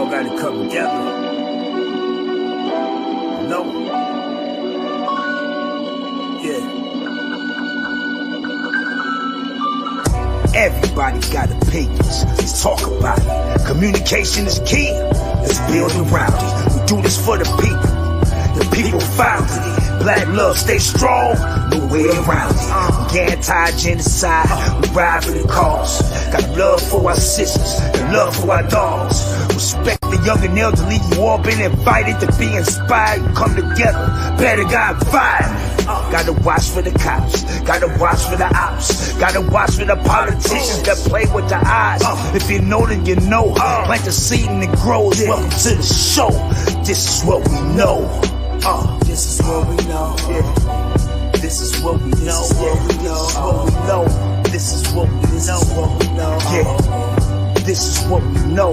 all got to come together. No. Yeah. Everybody got opinions. Let's talk about it. Communication is key. Let's build around it. We do this for the people. The people founded it. Black love, stay strong. No way around it. We anti-genocide. We ride for the cause. Got love for our sisters. Got love for our dogs. Respect the young and elderly. You all been invited to be inspired. Come together. Better got fired. Gotta watch for the cops. Gotta watch for the ops. Gotta watch for the politicians that play with the odds. If you know, then you know. Plant the seed and it grows. Welcome to the show. This is what we know. This is what we know. This is what we know. This is what we know. Yeah. This is what we know.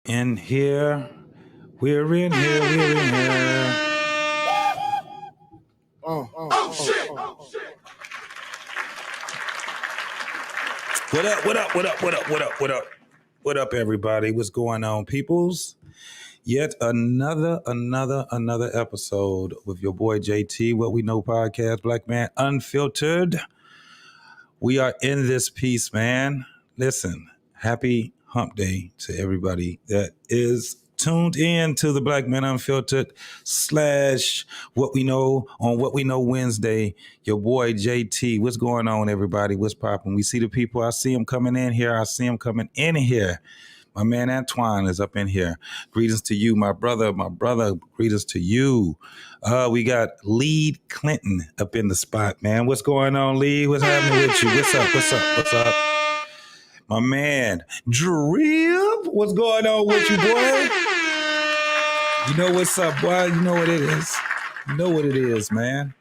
In here, we're in here, we're in here. Oh, shit. What up? What up, everybody? What's going on, peoples? Yet another episode with your boy JT, What We Know Podcast, Black Man Unfiltered. We are in this piece, man. Listen, happy hump day to everybody that is tuned in to the Black Man Unfiltered / What We Know on What We Know Wednesday. Your boy JT. What's going on, everybody? What's popping? We see the people. I see them coming in here. My man Antoine is up in here. Greetings to you, my brother. Greetings to you. We got Lee Clinton up in the spot, man. What's going on, Lee? What's happening with you? What's up? My man, Drip, what's going on with you, boy? You know what's up, boy? You know what it is. You know what it is, man.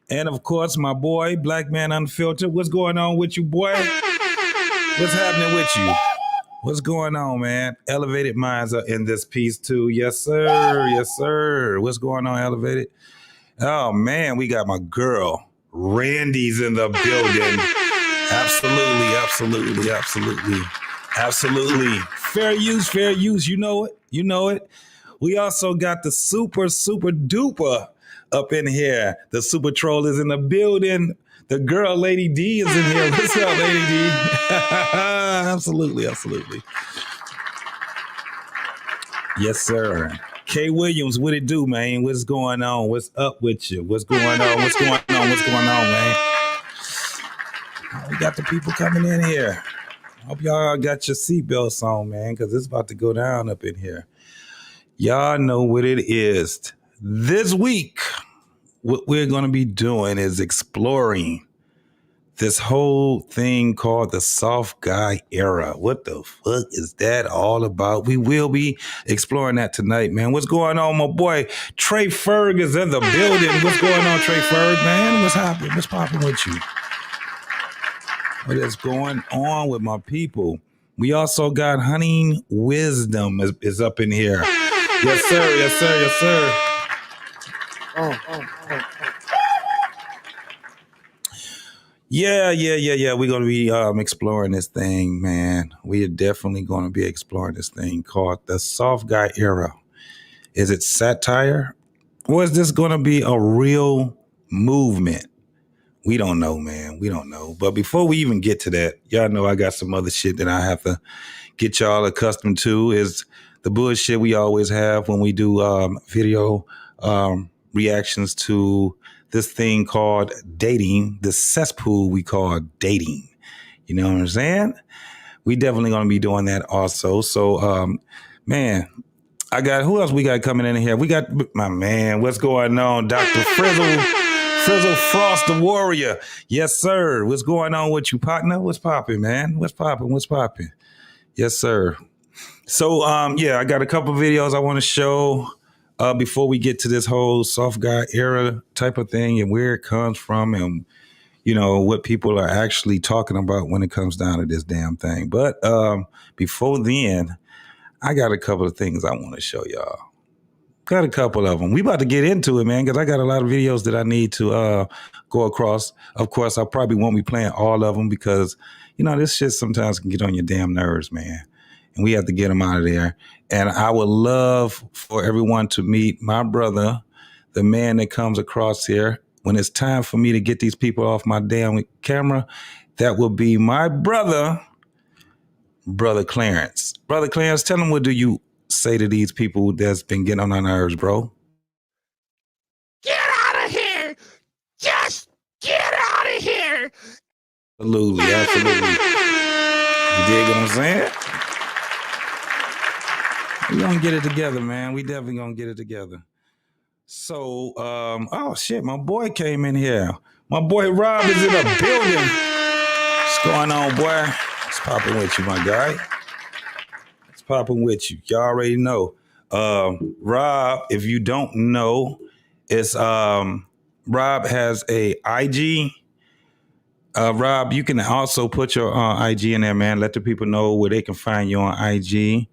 And, of course, my boy, Black Man Unfiltered. What's going on with you, boy? What's happening with you? What's going on, man? Elevated Minds are in this piece, too. Yes, sir. Yes, sir. What's going on, Elevated? Oh, man, we got my girl, Randy's in the building. Absolutely. Fair use. You know it. We also got the super duper up in here. The super troll is in the building. The girl, Lady D, is in here. What's up, Lady D? Absolutely. Yes, sir. K. Williams, what it do, man? What's going on? What's up with you? What's going on, man? We got the people coming in here. Hope y'all got your seatbelts on, man, because it's about to go down up in here. Y'all know what it is. This week, what we're going to be doing is exploring this whole thing called the soft guy era. What the fuck is that all about? We will be exploring that tonight, man. What's going on, my boy? Trey Ferg is in the building. What's going on, Trey Ferg, man? What's happening? What's popping with you? What is going on with my people? We also got Hunting Wisdom is up in here. Yes, sir. Yeah. We're going to be exploring this thing, man. We are definitely going to be exploring this thing called the soft guy era. Is it satire? Or is this going to be a real movement? We don't know, man. We don't know. But before we even get to that, y'all know I got some other shit that I have to get y'all accustomed to, is the bullshit we always have when we do video reactions to this thing called dating, the cesspool we call dating. You know what I'm saying? We definitely going to be doing that also. So, man, who else we got coming in here? We got my man. What's going on? Dr. Frizzle Frost, the warrior. Yes, sir. What's going on with you, partner? What's popping, man? What's popping? Yes, sir. So, I got a couple videos I want to show. before we get to this whole soft guy era type of thing and where it comes from and what people are actually talking about when it comes down to this damn thing. But before then, I got a couple of things I want to show y'all. Got a couple of them. We about to get into it, man, because I got a lot of videos that I need to go across. Of course, I probably won't be playing all of them because, this shit sometimes can get on your damn nerves, man. And we have to get them out of there. And I would love for everyone to meet my brother, the man that comes across here. When it's time for me to get these people off my damn camera, that will be my brother Clarence. Brother Clarence, tell them, what do you say to these people that's been getting on our nerves, bro? Get out of here! Just get out of here! Absolutely. You dig what I'm saying? We're going to get it together, man. We definitely going to get it together. So, oh shit, my boy came in here. My boy Rob is in the building. What's going on, boy? It's popping with you, my guy. It's popping with you. Y'all already know. Rob, if you don't know, it's Rob has a IG. Rob, you can also put your IG in there, man. Let the people know where they can find you on IG.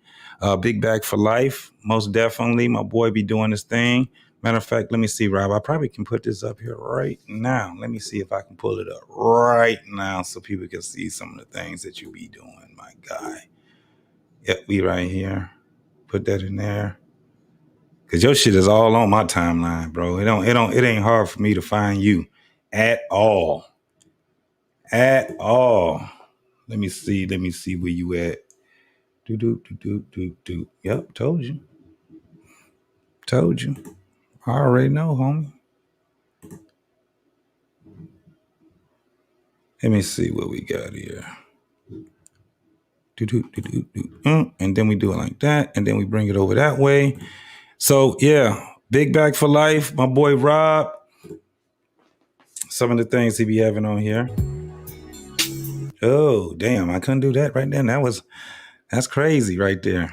Big Bag for Life, most definitely. My boy be doing his thing. Matter of fact, let me see, Rob. I probably can put this up here right now. Let me see if I can pull it up right now so people can see some of the things that you be doing, my guy. Yep, we right here. Put that in there. Cause your shit is all on my timeline, bro. It ain't hard for me to find you at all. At all. Let me see where you at. Do. Yep, told you. I already know, homie. Let me see what we got here. And then we do it like that, and then we bring it over that way. So yeah, Big Bag for Life, my boy Rob. Some of the things he be having on here. Oh, damn, I couldn't do that right then. That's crazy right there.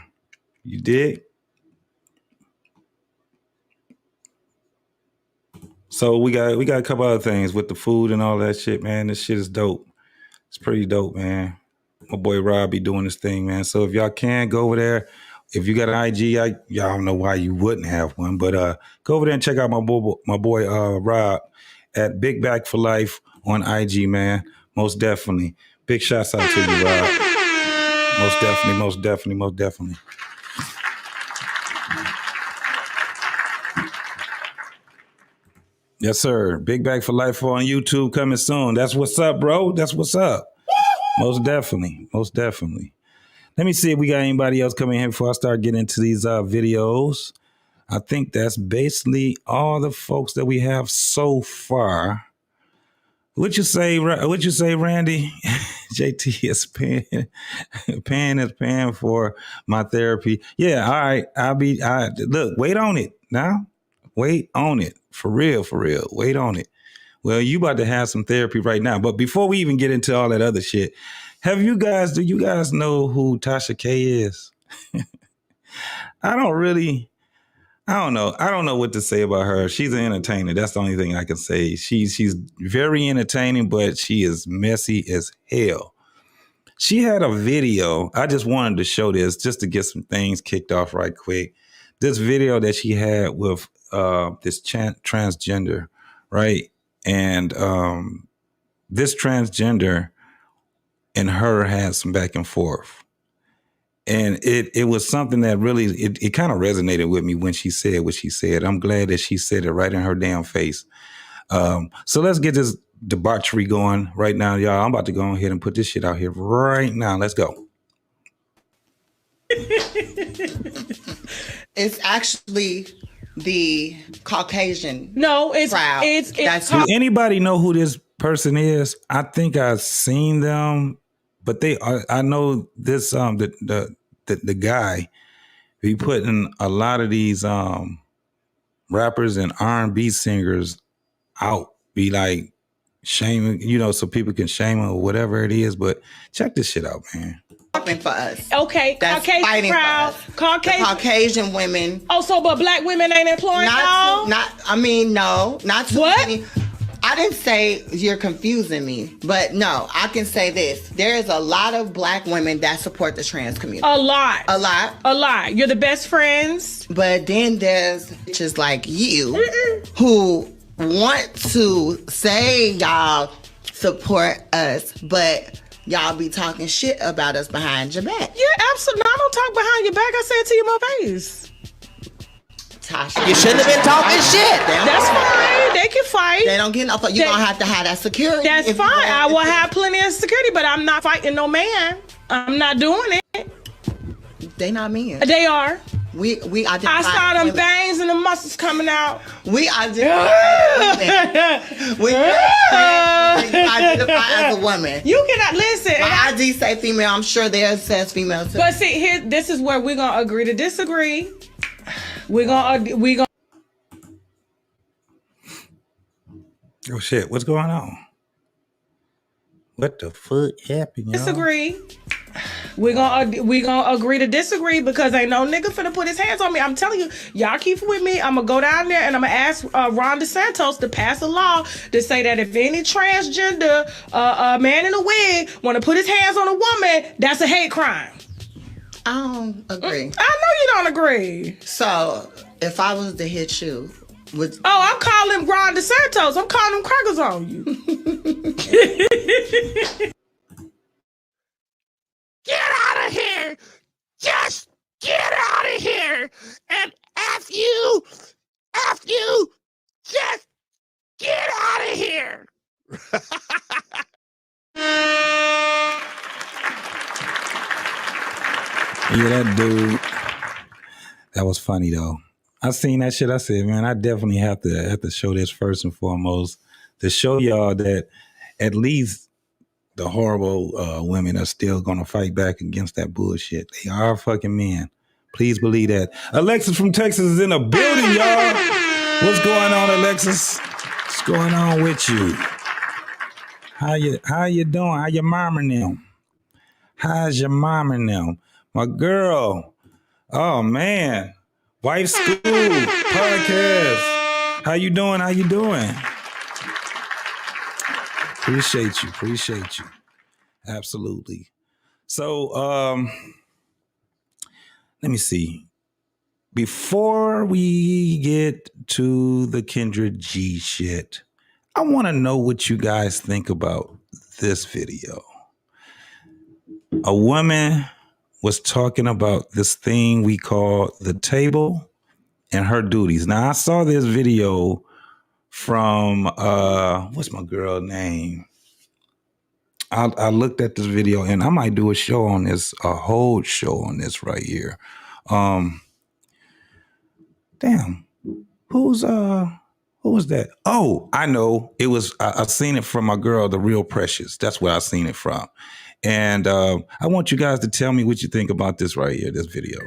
You dig? So we got a couple other things with the food and all that shit, man. This shit is dope. It's pretty dope, man. My boy Rob be doing this thing, man. So if y'all can go over there, if you got an IG, y'all don't know why you wouldn't have one, but go over there and check out my boy Rob at Big Bag for Life on IG, man. Most definitely. Big shouts out to you, Rob. Most definitely. Yes, sir. Big Bag for Life on YouTube coming soon. That's what's up, bro. That's what's up. Most definitely. Let me see if we got anybody else coming here before I start getting into these videos. I think that's basically all the folks that we have so far. What you say, Randy? JT is paying for my therapy. Yeah, all right. Look, wait on it now. Wait on it. For real. Wait on it. Well, you about to have some therapy right now. But before we even get into all that other shit, do you guys know who Tasha K is? I don't know. I don't know what to say about her. She's an entertainer. That's the only thing I can say. She's very entertaining, but she is messy as hell. She had a video. I just wanted to show this just to get some things kicked off right quick. This video that she had with this transgender, right? And this transgender and her had some back and forth. And it was something that really, it kind of resonated with me when she said what she said. I'm glad that she said it right in her damn face. So let's get this debauchery going right now, y'all. I'm about to go ahead and put this shit out here right now. Let's go. It's actually the Caucasian. No, it's crowd. Do anybody know who this person is? I think I've seen them, but I know this the guy. He putting a lot of these rappers and R&B singers out, be like shaming, so people can shame them or whatever it is. But check this shit out, man. for us. Okay, That's Caucasian fighting crowd, for us. Caucasian. Caucasian women. Oh, so but black women ain't employing y'all? No, not too What? many. I didn't say you're confusing me, but no, I can say this. There is a lot of black women that support the trans community. A lot. A lot. A lot. You're the best friends. But then there's bitches like you who want to say y'all support us, but y'all be talking shit about us behind your back. Yeah, absolutely. No, I don't talk behind your back. I say it to you in my face. Tasha, You shouldn't have been talking shit. That's fine. They can fight. They don't get enough. You're going to have to have that security. That's fine. I will have plenty of security, but I'm not fighting no man. I'm not doing it. They not men. They are. We identify. I saw them women. veins and the muscles coming out. We identify as women. We identify as a woman. You cannot listen. My ID say female. I'm sure theirs says female too. But see, here, this is where we're gonna agree to disagree. We're gonna. Oh shit! What's going on? What the fuck happened? Y'all? Disagree. We're gonna agree to disagree because ain't no nigga finna put his hands on me. I'm telling you, y'all keep with me. I'm gonna go down there and I'm gonna ask Ron DeSantos to pass a law to say that if any transgender man in a wig want to put his hands on a woman, that's a hate crime. I don't agree. I know you don't agree. So if I was to hit you, would I'm calling Ron DeSantos. I'm calling him crackers on you. Get out of here! Just get out of here! And F you, just get out of here! Yeah, that dude. That was funny though. I seen that shit. I said, man, I definitely have to show this first and foremost to show y'all that at least the horrible women are still gonna fight back against that bullshit. They are fucking men. Please believe that. Alexis from Texas is in the building, y'all. What's going on, Alexis? What's going on with you? How you doing? How your mom and them? How's your mom and them? My girl. Oh man. Wife School Podcast. How you doing? Appreciate you. Absolutely. So let me see. Before we get to the Kendra G shit, I want to know what you guys think about this video. A woman was talking about this thing we call the table and her duties. Now, I saw this video from, what's my girl name? I looked at this video and I might do a whole show on this right here. Damn, who was that? Oh, I know. It was, I seen it from my girl, The Real Precious. That's where I seen it from. And I want you guys to tell me what you think about this right here, this video.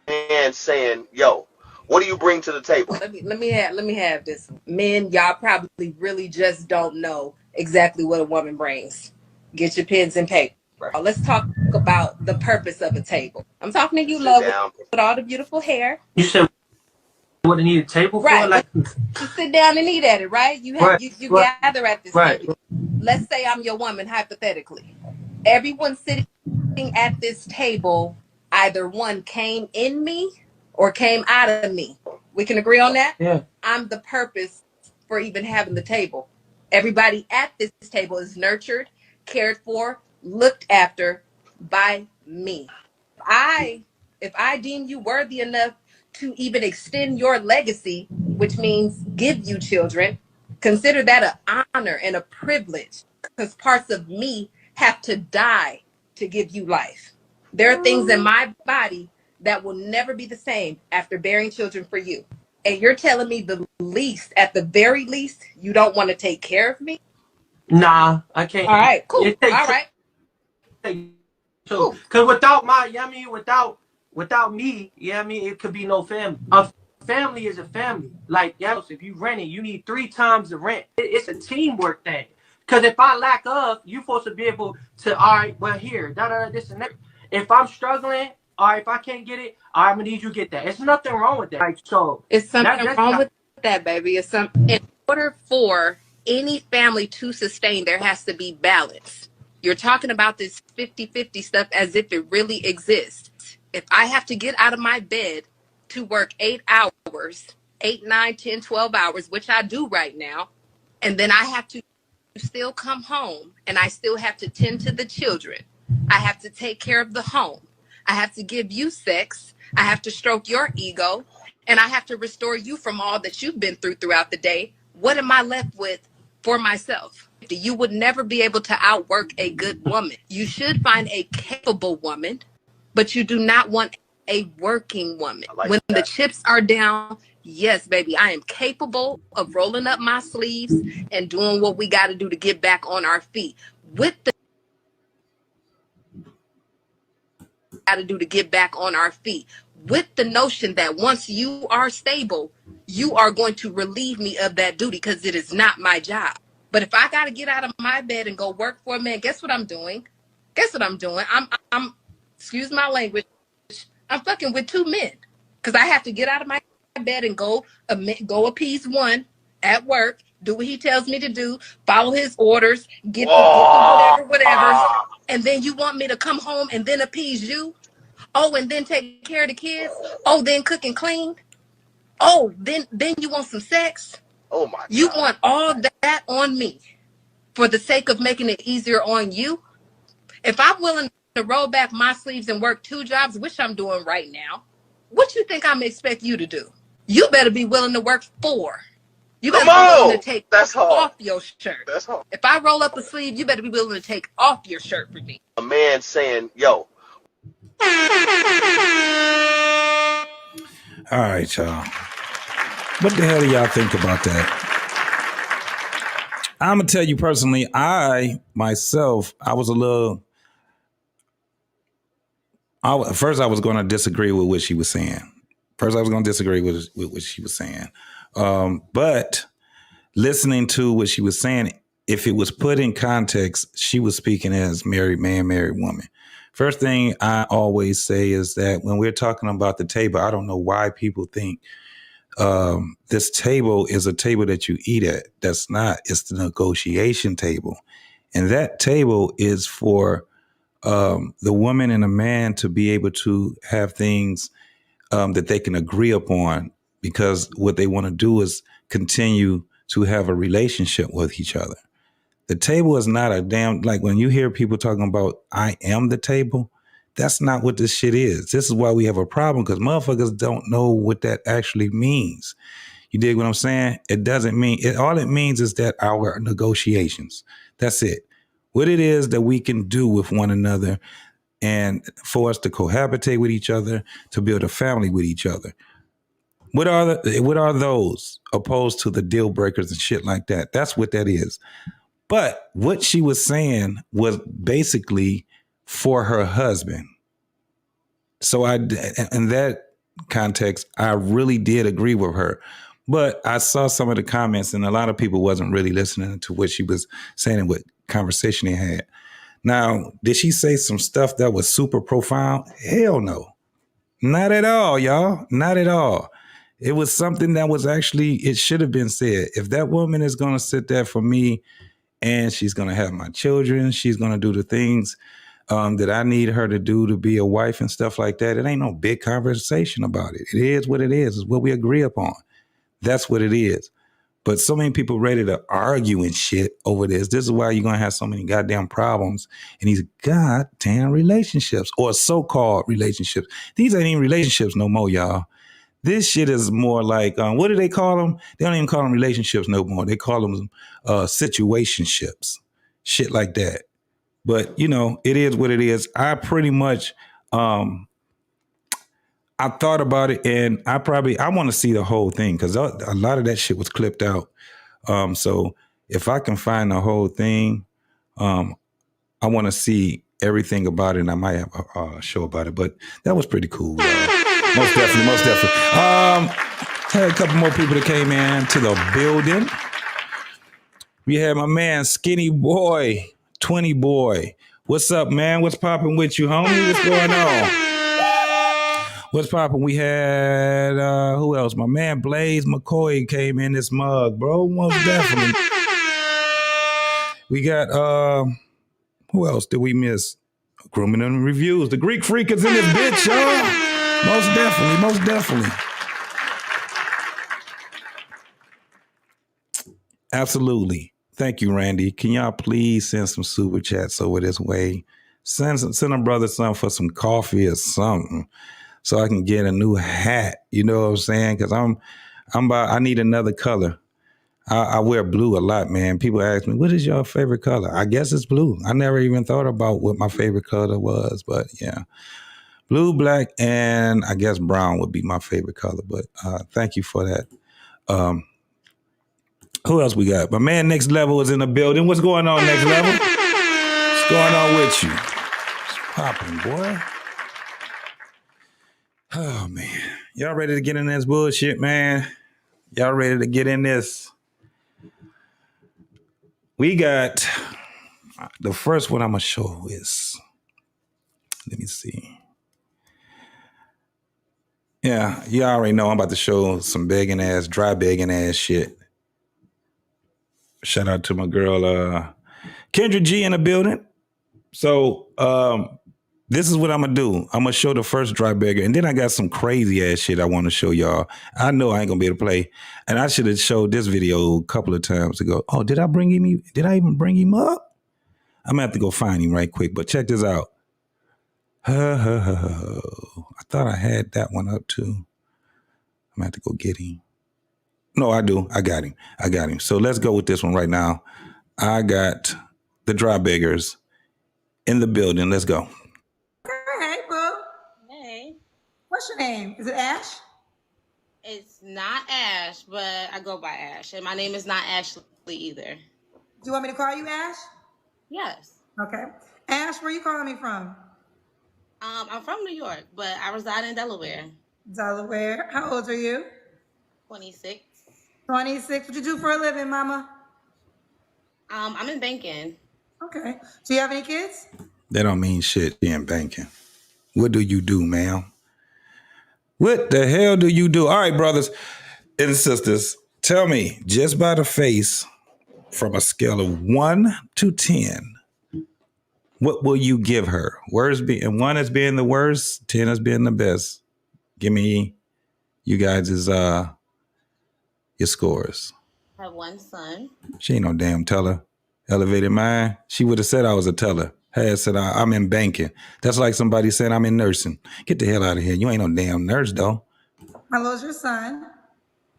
And saying, yo, what do you bring to the table? Let me have this. Men, y'all probably really just don't know exactly what a woman brings. Get your pens and paper. Let's talk about the purpose of a table. I'm talking to you, love, with all the beautiful hair. You said what they need a table for? Right. Like, you sit down and eat at it, right? You have you gather at this table. Let's say I'm your woman, hypothetically. Everyone sitting at this table, either one came in me or came out of me. We can agree on that? Yeah. I'm the purpose for even having the table. Everybody at this table is nurtured, cared for, looked after by me. If I deem you worthy enough to even extend your legacy, which means give you children, consider that an honor and a privilege, because parts of me have to die to give you life. There are things in my body that will never be the same after bearing children for you. And you're telling me at the very least, you don't want to take care of me? Nah, I can't. All right, cool. All right. Cool. Because without without me, it could be no family. A family is a family. Like, if you rent it, you need 3 times the rent. It's a teamwork thing. Because if I lack of, you supposed to be able to, all right, well, here, this and that. If I'm struggling, all right, if I can't get it, all right, I'm going to need you to get that. It's nothing wrong with that. Like, so It's something that's wrong with that, baby. It's some in order for any family to sustain, there has to be balance. You're talking about this 50-50 stuff as if it really exists. If I have to get out of my bed to work 8 hours, 8, 9, 10, 12 hours, which I do right now, and then I have to still come home and I still have to tend to the children. I have to take care of the home. I have to give you sex. I have to stroke your ego. And I have to restore you from all that you've been through throughout the day. What am I left with for myself? You would never be able to outwork a good woman. You should find a capable woman, but you do not want a working woman. Like when that. The chips are down, yes, baby, I am capable of rolling up my sleeves and doing what we got to do to get back on our feet. With the notion that once you are stable, you are going to relieve me of that duty because it is not my job. But if I got to get out of my bed and go work for a man, guess what I'm doing? I'm excuse my language, I'm fucking with 2 men because I have to get out of my bed and go appease one at work, do what he tells me to do, follow his orders, get the whatever. And then you want me to come home and then appease you? Oh, and then take care of the kids? Oh, then cook and clean? Oh, then you want some sex? Oh my God. You want all that on me for the sake of making it easier on you? If I'm willing to roll back my sleeves and work 2 jobs, which I'm doing right now, what you think I'm expect you to do? You better be willing to work 4. You better be willing to take off your shirt. That's hard. If I roll up a sleeve, you better be willing to take off your shirt for me. A man saying, yo. All right, y'all. What the hell do y'all think about that? I'm going to tell you personally, I was a little... First, I was going to disagree with what she was saying. But listening to what she was saying, if it was put in context, she was speaking as married man, married woman. First thing I always say is that when we're talking about the table, I don't know why people think this table is a table that you eat at. That's not. It's the negotiation table. And that table is for the woman and the man to be able to have things that they can agree upon, because what they want to do is continue to have a relationship with each other. The table is not a damn, like when you hear people talking about, I am the table, that's not what this shit is. This is why we have a problem, because motherfuckers don't know what that actually means. You dig what I'm saying? It doesn't mean, all it means is that our negotiations, that's it. What it is that we can do with one another and for us to cohabitate with each other, to build a family with each other. What are those opposed to the deal breakers and shit like that? That's what that is. But what she was saying was basically for her husband. So in that context, I really did agree with her. But I saw some of the comments and a lot of people wasn't really listening to what she was saying and what conversation they had. Now, did she say some stuff that was super profound? Hell no. Not at all, y'all. Not at all. It was something that was actually, it should have been said. If that woman is going to sit there for me and she's going to have my children, she's going to do the things that I need her to do to be a wife and stuff like that, it ain't no big conversation about it. It is what it is. It's what we agree upon. That's what it is. But so many people ready to argue and shit over this. This is why you're going to have so many goddamn problems in these goddamn relationships, or so-called relationships. These ain't even relationships no more, y'all. This shit is more like, what do they call them? They don't even call them relationships no more. They call them situationships, shit like that. But, you know, it is what it is. I pretty much, I thought about it, and I want to see the whole thing, because a lot of that shit was clipped out. So if I can find the whole thing, I want to see everything about it, and I might have a show about it. But that was pretty cool. Most definitely. Had a couple more people that came in to the building. We have my man, Skinny Boy, 20 Boy. What's up, man? What's popping with you, homie? What's going on? What's popping? We had, who else? My man, Blaze McCoy came in this mug, bro. Most definitely. We got, who else did we miss? Grooming and Reviews. The Greek Freak is in this bitch, y'all. Most definitely, most definitely. Absolutely. Thank you, Randy. Can y'all please send some super chats over this way? Send a brother something for some coffee or something so I can get a new hat. You know what I'm saying? Because I need another color. I wear blue a lot, man. People ask me, what is your favorite color? I guess it's blue. I never even thought about what my favorite color was, but yeah. Blue, black, and I guess brown would be my favorite color. But thank you for that. Who else we got? My man Next Level is in the building. What's going on, Next Level? What's going on with you? It's popping, boy. Oh, man. Y'all ready to get in this bullshit, man? Y'all ready to get in this? We got the first one I'm going to show is, let me see. Yeah, you already know I'm about to show some dry begging ass shit. Shout out to my girl, Kendra G in the building. So this is what I'm going to do. I'm going to show the first dry beggar, and then I got some crazy ass shit I want to show y'all. I know I ain't going to be able to play, and I should have showed this video a couple of times ago. Oh, did I even bring him up? I'm going to have to go find him right quick, but check this out. I thought I had that one up too. I'm going to have to go get him. No, I do. I got him. So let's go with this one right now. I got the dry beggars in the building. Let's go. Hey, boo. Hey. What's your name? Is it Ash? It's not Ash, but I go by Ash. And my name is not Ashley either. Do you want me to call you Ash? Yes. Okay. Ash, where you calling me from? I'm from New York, but I reside in Delaware. Delaware. How old are you? 26. 26. What you do for a living, mama? I'm in banking. Okay. Do you have any kids? That don't mean shit in banking. What do you do, ma'am? What the hell do you do? All right, brothers and sisters, tell me, just by the face, from a scale of 1 to 10, what will you give her? And 1 as being the worst, 10 as being the best. Give me you guys' your scores. I have one son. She ain't no damn teller. Elevated mind. She would have said I was a teller. Had said I'm in banking. That's like somebody saying I'm in nursing. Get the hell out of here. You ain't no damn nurse, though. How old's your son?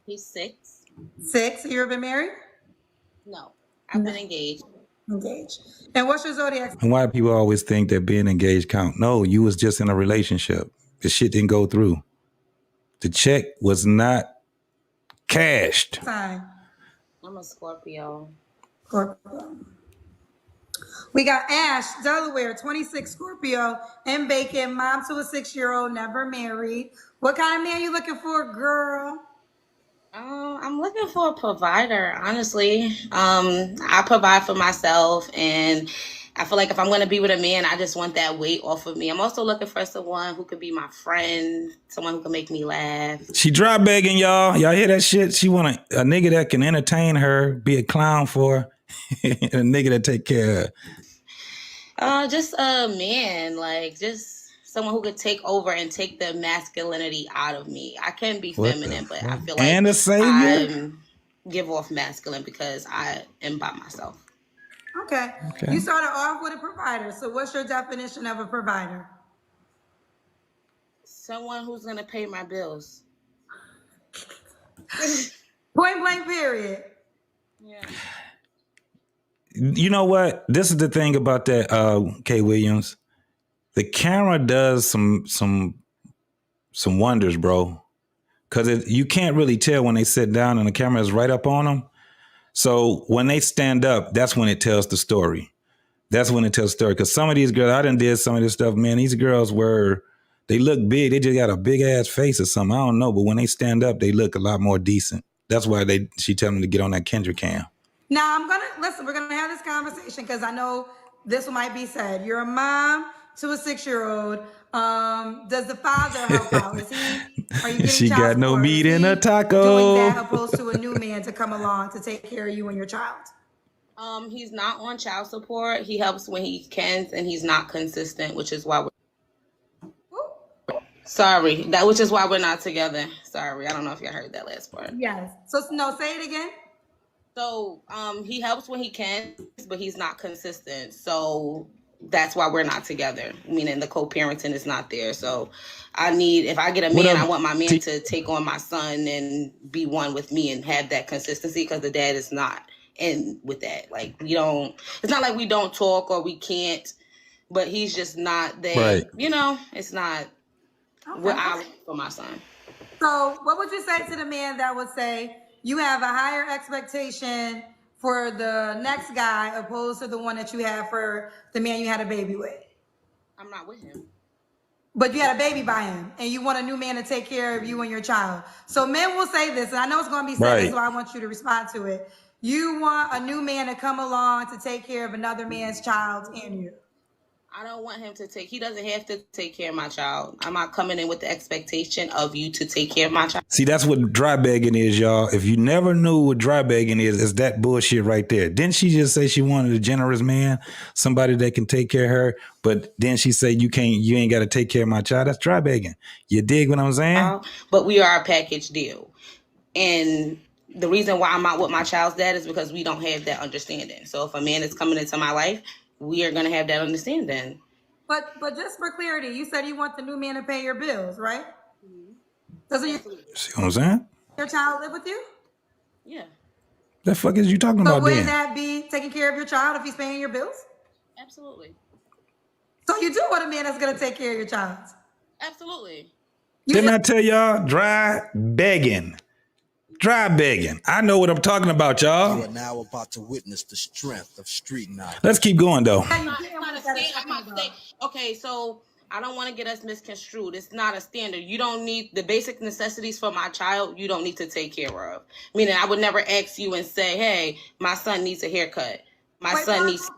He's 6. 6. You ever been married? No. I've been engaged. Engaged. And what's your zodiac? And why do people always think that being engaged count? No, you was just in a relationship. The shit didn't go through. The check was not cashed. Sign. I'm a Scorpio. Scorpio. We got Ash, Delaware, 26, Scorpio, and Bacon, mom to a 6-year-old, never married. What kind of man you looking for, girl? I'm looking for a provider, honestly. I provide for myself, and I feel like if I'm going to be with a man, I just want that weight off of me. I'm also looking for someone who could be my friend, someone who can make me laugh. She dry begging, y'all. Y'all hear that shit? She want a nigga that can entertain her, be a clown for her, and a nigga that take care of her. Just a man, like just someone who could take over and take the masculinity out of me. I can be feminine, but I feel like and a savior? I give off masculine because I am by myself. Okay. You started off with a provider. So what's your definition of a provider? Someone who's going to pay my bills. Point blank, period. Yeah. You know what? This is the thing about that, K. Williams. The camera does some wonders, bro. Because you can't really tell when they sit down and the camera is right up on them. So when they stand up, that's when it tells the story. That's when it tells the story. Because some of these girls, I done did some of this stuff, man. These girls they look big. They just got a big ass face or something. I don't know. But when they stand up, they look a lot more decent. That's why she tell them to get on that Kendri Can. Now we're gonna have this conversation because I know this might be said. You're a mom to a 6-year-old. Does the father help out? Are you getting She child got no support? meat Is in a he doing that taco. opposed to a new man to come along to take care of you and your child? He's not on child support. He helps when he can, and he's not consistent, which is why which is why we're not together. Sorry, I don't know if you heard that last part. Yes. So no, say it again. So he helps when he can, but he's not consistent. So that's why we're not together. Meaning the co-parenting is not there. So if I get a man, I want my man to take on my son and be one with me and have that consistency, because the dad is not in with that. Like, it's not like we don't talk or we can't, but he's just not there. Right. It's not what I want for my son. So what would you say to the man that would say you have a higher expectation for the next guy opposed to the one that you have for the man you had a baby with? I'm not with him. But you had a baby by him, and you want a new man to take care of you and your child. So men will say this, and I know it's going to be said, Right. so I want you to respond to it. You want a new man to come along to take care of another man's child and you. I don't want him to he doesn't have to take care of my child. I'm not coming in with the expectation of you to take care of my child. See, that's what dry begging is, y'all. If you never knew what dry begging is, it's that bullshit right there. Didn't she just say she wanted a generous man, somebody that can take care of her, but then she said you ain't got to take care of my child? That's dry begging. You dig what I'm saying? But we are a package deal. And the reason why I'm not with my child's dad is because we don't have that understanding. So if a man is coming into my life, we are going to have that understanding. But just for clarity, you said you want the new man to pay your bills, right? Doesn't See what I'm saying? Your child live with you? Yeah. The fuck is you talking about then? So wouldn't that be taking care of your child if he's paying your bills? Absolutely. So you do want a man that's going to take care of your child? Absolutely. Didn't I tell y'all? Dry begging. Dry begging. I know what I'm talking about, y'all. You are now about to witness the strength of street knowledge. Let's keep going, though. Okay, so I don't want to get us misconstrued. It's not a standard. You don't need the basic necessities for my child. You don't need to take care of. Meaning, I would never ask you and say, "Hey, my son needs a haircut. My son needs."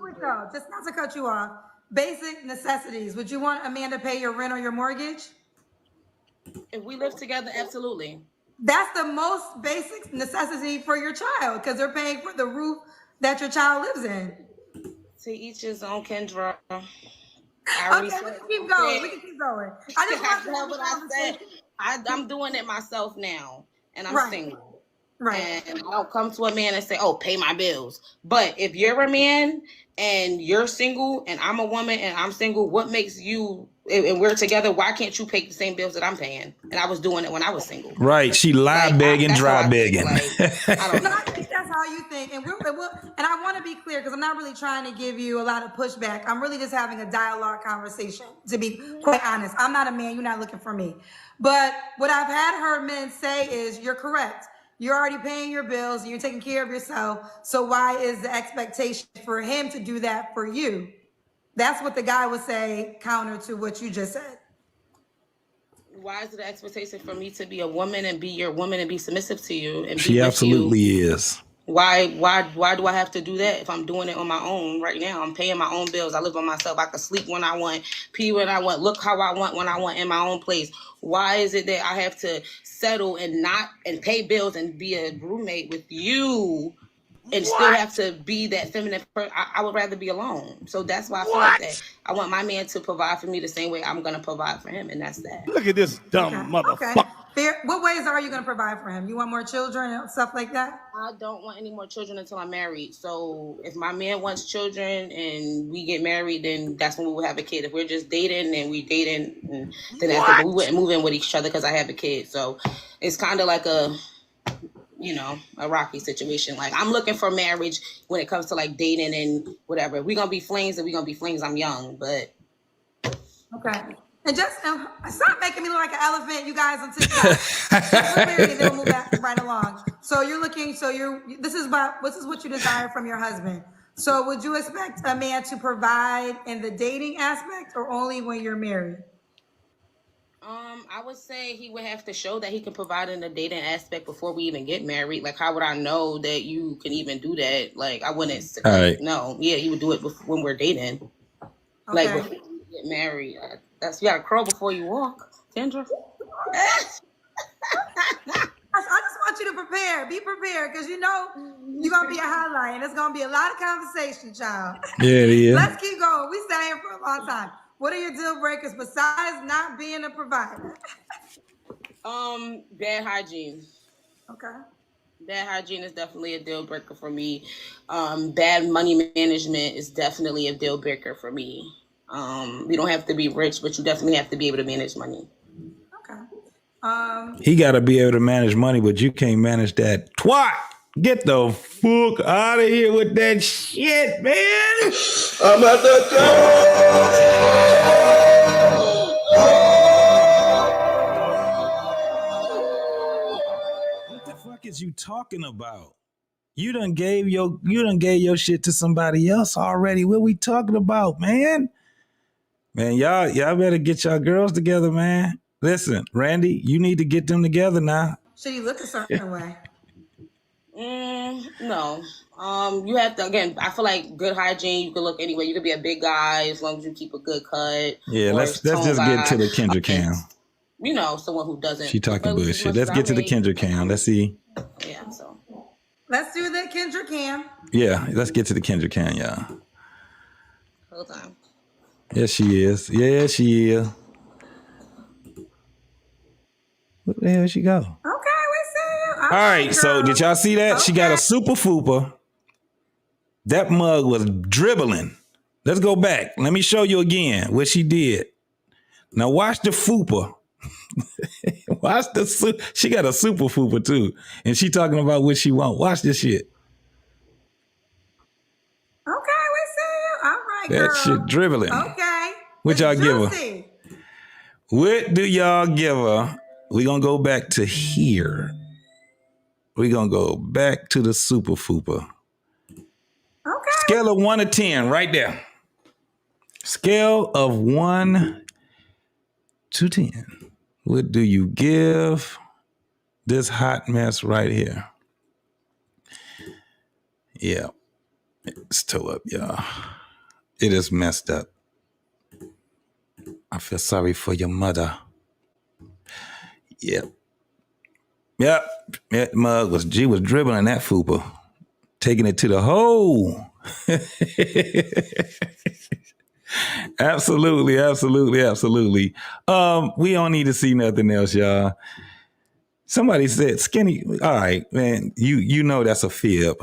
Just not to cut you off. Basic necessities. Would you want a man to pay your rent or your mortgage? If we live together, absolutely. That's the most basic necessity for your child, because they're paying for the roof that your child lives in. To each his own, Kendra. Okay, we can keep going. We can keep going. I just want to know what I said. I'm doing it myself now, and I'm single. Right. And I don't come to a man and say, "Oh, pay my bills." But if you're a man and you're single, and I'm a woman and I'm single, what makes you? And we're together, why can't you pay the same bills that I'm paying? And I was doing it when I was single. Right. She lied begging, dry begging. I think that's how you think. And I want to be clear, because I'm not really trying to give you a lot of pushback. I'm really just having a dialogue conversation, to be quite honest. I'm not a man. You're not looking for me. But what I've had heard men say is, you're correct. You're already paying your bills and you're taking care of yourself. So why is the expectation for him to do that for you? That's what the guy would say, counter to what you just said. Why is it an expectation for me to be a woman and be your woman and be submissive to you? And she absolutely is. Why do I have to do that if I'm doing it on my own right now? I'm paying my own bills. I live by myself. I can sleep when I want, pee when I want, look how I want when I want in my own place. Why is it that I have to settle and pay bills and be a roommate with you and still have to be that feminine person? I would rather be alone. So that's why I feel like that. I want my man to provide for me the same way I'm going to provide for him, and that's that. Look at this dumb motherfucker. Fair. What ways are you going to provide for him? You want more children and stuff like that? I don't want any more children until I'm married. So if my man wants children and we get married, then that's when we will have a kid. If we're just dating and we dating, then that's it. But we wouldn't move in with each other because I have a kid. So it's kind of like a rocky situation. Like, I'm looking for marriage when it comes to like dating and whatever. If we're going to be flings, then we're going to be flings. I'm young, but. Okay. And just stop making me look like an elephant, you guys, on TikTok. Then we'll move back right along. So this is what you desire from your husband. So would you expect a man to provide in the dating aspect or only when you're married? I would say he would have to show that he can provide in the dating aspect before we even get married. Like, how would I know that you can even do that? Like, I wouldn't. All right. No, yeah, you would do it when we're dating. Like, before we get married. That's you gotta crawl before you walk, Kendra. I just want you to prepare. Be prepared, because you know you're gonna be a highlight, and it's gonna be a lot of conversation, child. Yeah, it is. Let's keep going. We stay here for a long time. What are your deal breakers besides not being a provider? Bad hygiene. Okay. Bad hygiene is definitely a deal breaker for me. Bad money management is definitely a deal breaker for me. You don't have to be rich, but you definitely have to be able to manage money. Okay. He got to be able to manage money, but you can't manage that twat. Get the fuck out of here with that shit, man. I'm at the What the fuck is you talking about? You done gave your shit to somebody else already. What we talking about, man? Man, y'all better get y'all girls together, man. Listen, Randy, you need to get them together now. Should he look a certain way? No. You have to, again, I feel like good hygiene, you can look anyway. You could be a big guy as long as you keep a good cut. Yeah, let's just get to the Kendra Can. You know, someone who doesn't. She talking bullshit. Let's get to the Kendra Can. Let's see. Yeah, so. Let's do the Kendra Can. Yeah, let's get to the Kendra Can, y'all. Hold on. Yes, she is. Yeah, she is. Where the hell she go? Okay, we see you. All right, so did y'all see that? Okay. She got a super fupa. That mug was dribbling. Let's go back. Let me show you again what she did. Now watch the fupa. Watch the she got a super fupa too. And she talking about what she want. Watch this shit. Okay, we see you. All right, that girl. Shit dribbling. Okay. What y'all give her? What do y'all give her? We're going to go back to here. We're going to go back to the super fupa. Okay. Scale of 1 to 10 right there. Scale of 1 to 10. What do you give this hot mess right here? Yeah. It's toe up, y'all. It is messed up. I feel sorry for your mother. Yep. That mug was dribbling that fupa, taking it to the hole. Absolutely. We don't need to see nothing else, y'all. Somebody said skinny. All right, man. You know that's a fib.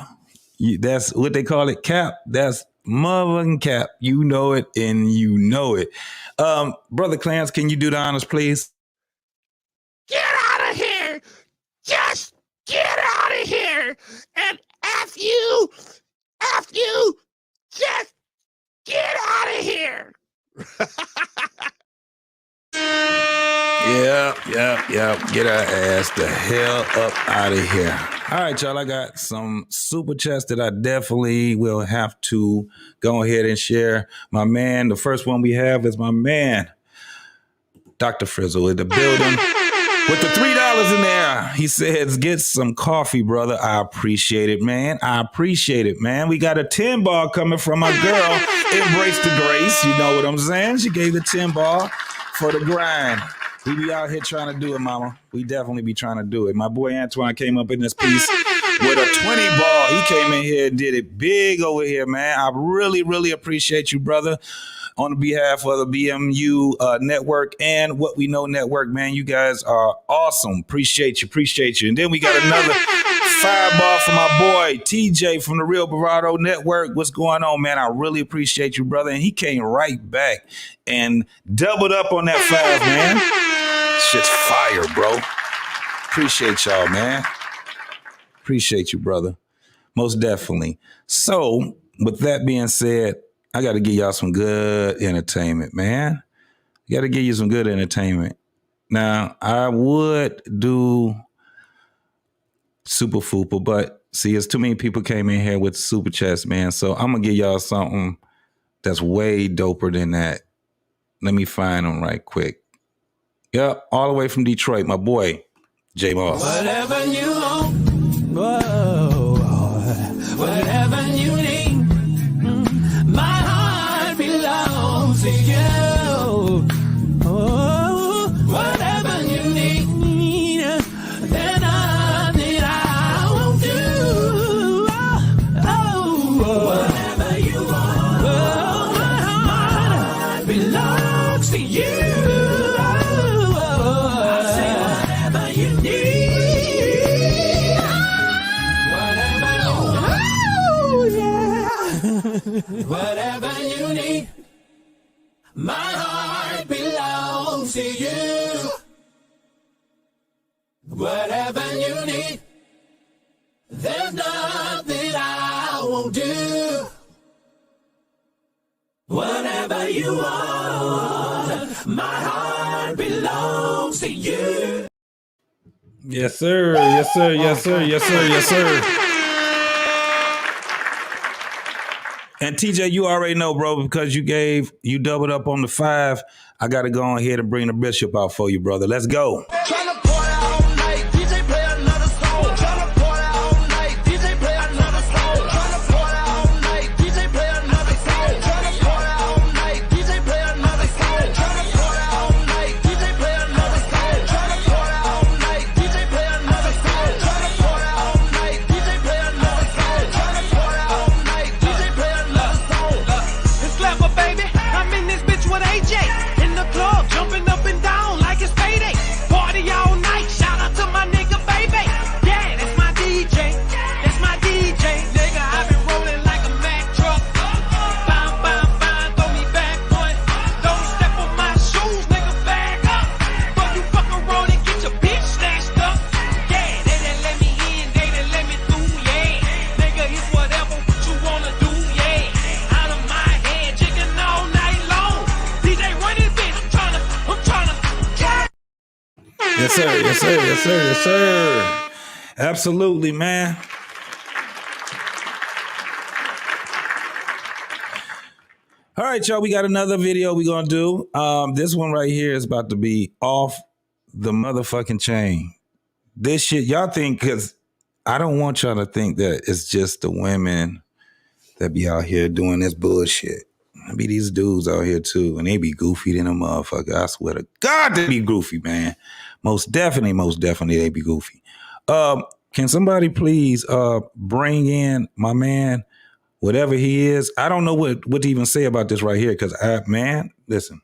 That's what they call it, cap. That's motherfucking cap. You know it, and you know it. Brother Clarence, can you do the honors, please? Get out of here! Just get out of here! And F you, just get out of here! Yep. Get our ass the hell up out of here. All right, y'all. I got some super chats that I definitely will have to go ahead and share. My man, the first one we have is my man, Dr. Frizzle in the building. With the $3 in there, he says, get some coffee, brother. I appreciate it, man. We got a 10 ball coming from my girl, Embrace the Grace. You know what I'm saying? She gave the 10 ball for the grind. We be out here trying to do it, mama. We definitely be trying to do it. My boy Antoine came up in this piece with a 20 ball. He came in here and did it big over here, man. I really, really appreciate you, brother. On behalf of the BMU network and What We Know Network, man, you guys are awesome. Appreciate you. And then we got another fireball from my boy TJ from the Real Bravado Network. What's going on, man? I really appreciate you, brother. And he came right back and doubled up on that 5, man. Shit's fire, bro. Appreciate y'all, man. Appreciate you, brother. Most definitely. So, with that being said, I got to give y'all some good entertainment, man. I got to give you some good entertainment. Now, I would do Super Fupa, but see, it's too many people came in here with super chats, man. So I'm going to give y'all something that's way doper than that. Let me find them right quick. Yep, all the way from Detroit, my boy, J Moss. Whatever you want, whoa, whatever you need, my heart belongs to you. Oh, whatever you need, there's nothing I won't do. Oh, whatever you want, my heart belongs to you. Whatever you need, my heart belongs to you. Whatever you need, there's nothing I won't do. Whatever you want, my heart belongs to you. Yes, sir. Yes, sir. Yes, sir. Yes, sir. Yes, sir. And TJ, you already know, bro, because you doubled up on the 5. I got to go on here and bring the bishop out for you, brother. Let's go. Tryna pour out all night, DJ play another song. Tryna pour out all night, DJ play another song. Tryna pour out all night, DJ play another song. Tryna pour out all night, DJ play another song. Tryna pour out all night, DJ play another song. Tryna pour out all night, DJ play another song. Tryna pour out all night, DJ play another song. Tryna pour out all night, DJ play another song. It's clever, baby. I'm in this bitch with AJ in the club, jumping up and down like it's payday. Party all night, shout out to my nigga, baby. Yeah, that's my DJ. That's my DJ. Nigga, I've been rolling like a Mack truck. Bam, bam, bam, throw me back one. Don't step on my shoes, nigga, back up. But you fuck around and get your bitch snatched up. Yeah, they done let me in, they done let me through, yeah. Nigga, it's whatever what you wanna do, yeah. Out of my head, chicken all night long. DJ, run this bitch, I'm tryna, yeah. Yes, sir. Yes, sir. Yes, sir. Yes, sir. Absolutely, man. All right, y'all. We got another video we're going to do. This one right here is about to be off the motherfucking chain. This shit, y'all think, because I don't want y'all to think that it's just the women that be out here doing this bullshit. I be these dudes out here too, and they be goofy than a motherfucker. I swear to God, they be goofy, man. Most definitely, they be goofy. Can somebody please bring in my man, whatever he is? I don't know what to even say about this right here, because listen,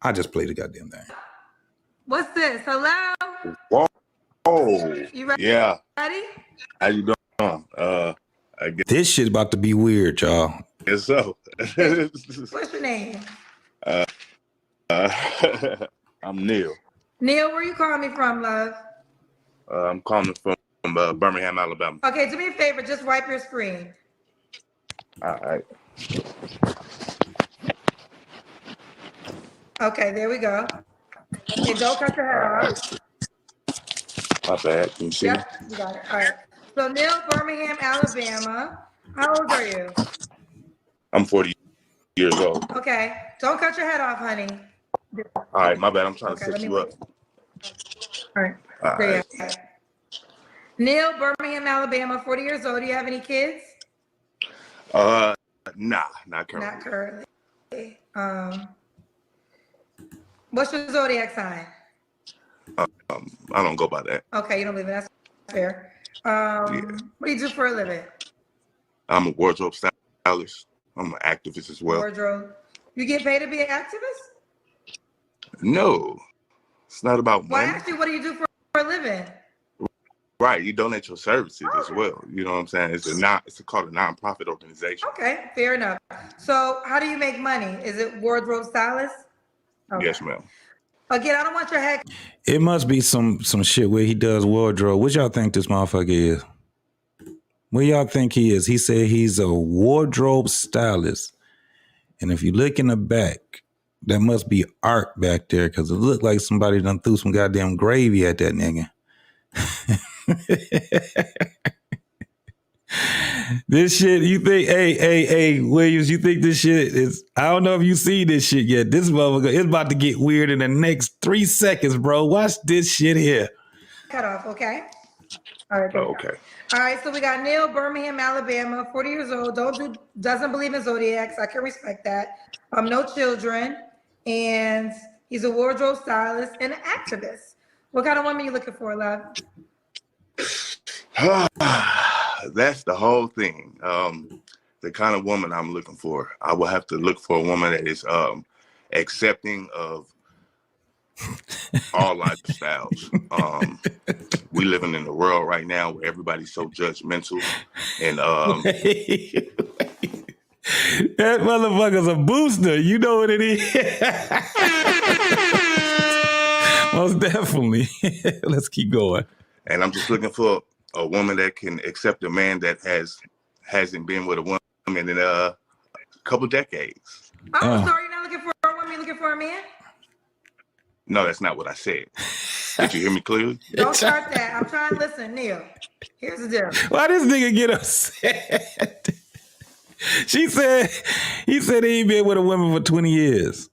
I just played the goddamn thing. What's this? Hello? Whoa. Oh, You ready? yeah. Ready? How you doing? I guess This shit about to be weird, y'all. so. What's your name? I'm Neil. Neil, where you calling me from, love? I'm calling from Birmingham, Alabama. Okay, do me a favor, just wipe your screen. All right. Okay, there we go. Okay, don't cut your hair off. My bad. Can you see me? Yep, you got it. All right. So Neil, Birmingham, Alabama. How old are you? I'm 40 years old. Okay, don't cut your head off, honey. All right, my bad. I'm trying Okay, to let set me you up. All right. All There you right. go. Neil, Birmingham, Alabama, 40 years old. Do you have any kids? Nah, not currently. Not currently. What's your zodiac sign? I don't go by that. Okay, you don't believe it. That's fair. What do you do for a living? I'm a wardrobe stylist. I'm an activist as well. Wardrobe. You get paid to be an activist? No, it's not about Well, money. actually, what do you do for a living? Right, you donate your services as well. You know what I'm saying? It's called a nonprofit organization. Okay, fair enough. So, how do you make money? Is it wardrobe stylist? Okay. Yes, ma'am. Again, I don't want your head. It must be some shit where he does wardrobe. What y'all think this motherfucker is? What y'all think he is? He said he's a wardrobe stylist. And if you look in the back, there must be art back there, because it looked like somebody done threw some goddamn gravy at that nigga. This shit, you think, hey, Williams, you think this shit is, I don't know if you see this shit yet. This motherfucker is about to get weird in the next 3 seconds, bro. Watch this shit here. Cut off, okay? All right, there we go. Okay. All right, so we got Neil, Birmingham, Alabama, 40 years old, doesn't believe in zodiacs. I can respect that. No children, and he's a wardrobe stylist and an activist. What kind of woman you looking for, love? That's the whole thing. The kind of woman I'm looking for, I will have to look for a woman that is accepting of all lifestyles. We living in a world right now where everybody's so judgmental, and that motherfucker's a booster. You know what it is. Most definitely. Let's keep going. And I'm just looking for a woman that can accept a man that hasn't been with a woman in a couple decades. Oh, sorry, you're not looking for a woman, you're looking for a man? No, that's not what I said. Did you hear me clearly? Don't start that. I'm trying to listen, Neil. Here's the deal. Why this nigga get upset? He said he ain't been with a woman for 20 years.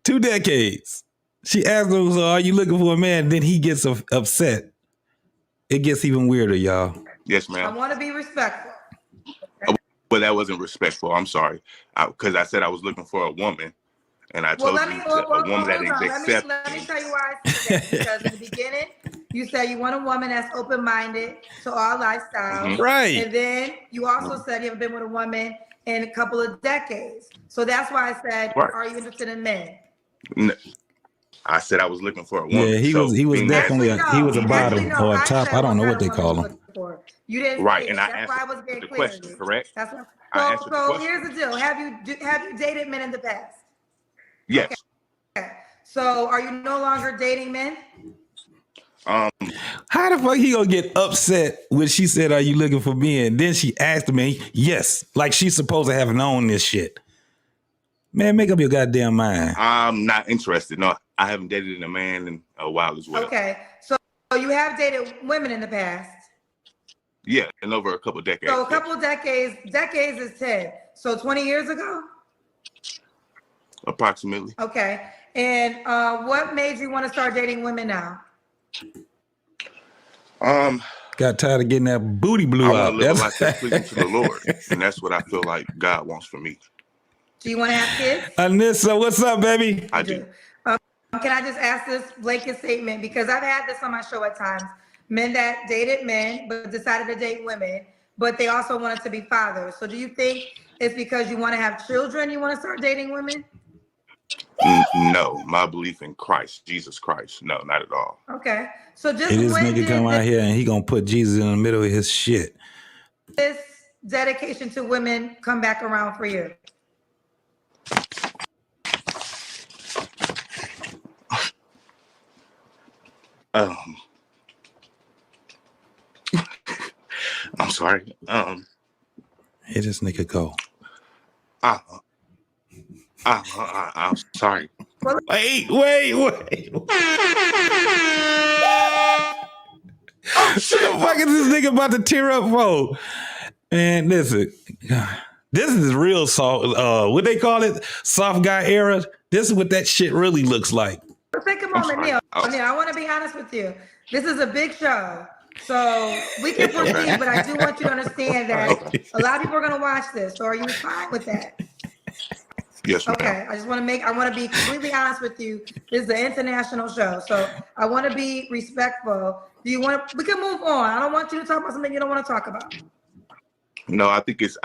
2 decades. She asked him, so are you looking for a man? Then he gets upset. It gets even weirder, y'all. Yes, ma'am. I want to be respectful. But that wasn't respectful. I'm sorry. Because I said I was looking for a woman. And I told you a woman that is accepting. Let me tell you why I said that. Because in the beginning, you said you want a woman that's open-minded to all lifestyles. Mm-hmm. Right. And then you also said you haven't been with a woman in a couple of decades. So that's why I said, right. Are you interested in men? No. I said I was looking for a woman. Yeah, he was definitely he was a bottom or a top. I don't know what they call him. You didn't. Right, and I that's asked why I was getting the clear. question, correct? That's what. So question. Here's the deal. Have you dated men in the past? Yes. Okay. So are you no longer dating men? How the fuck he gonna get upset when she said, "Are you looking for men?" Then she asked me, "Yes," like she's supposed to have known this shit. Man, make up your goddamn mind. I'm not interested. No, I haven't dated a man in a while as well. Okay, so you have dated women in the past. Yeah, and over a couple of decades. So a couple of decades is 10. So 20 years ago? Approximately. Okay. And what made you want to start dating women now? Got tired of getting that booty blew I out. want to live a life that's pleasing to the Lord. And that's what I feel like God wants for me. Do you want to have kids? Anissa, what's up, baby? I do. Can I just ask this blanket statement? Because I've had this on my show at times. Men that dated men, but decided to date women, but they also wanted to be fathers. So do you think it's because you want to have children, you want to start dating women? No, my belief in Christ, Jesus Christ. No, not at all. Okay. So just this nigga come out here and he gonna put Jesus in the middle of his shit. This dedication to women come back around for you? I'm sorry. Here this nigga go. I'm sorry. Wait. Shit. What the fuck is this nigga about to tear up for? Man, listen. This is real soft. What they call it? Soft guy era. This is what that shit really looks like. Take a moment, Neil. Neil, I want to be honest with you. This is a big show. So we can proceed, but I do want you to understand that a lot of people are going to watch this. So are you fine with that? Yes, ma'am. Okay. I want to be completely honest with you. This is an international show. So I want to be respectful. We can move on. I don't want you to talk about something you don't want to talk about. No, I think it's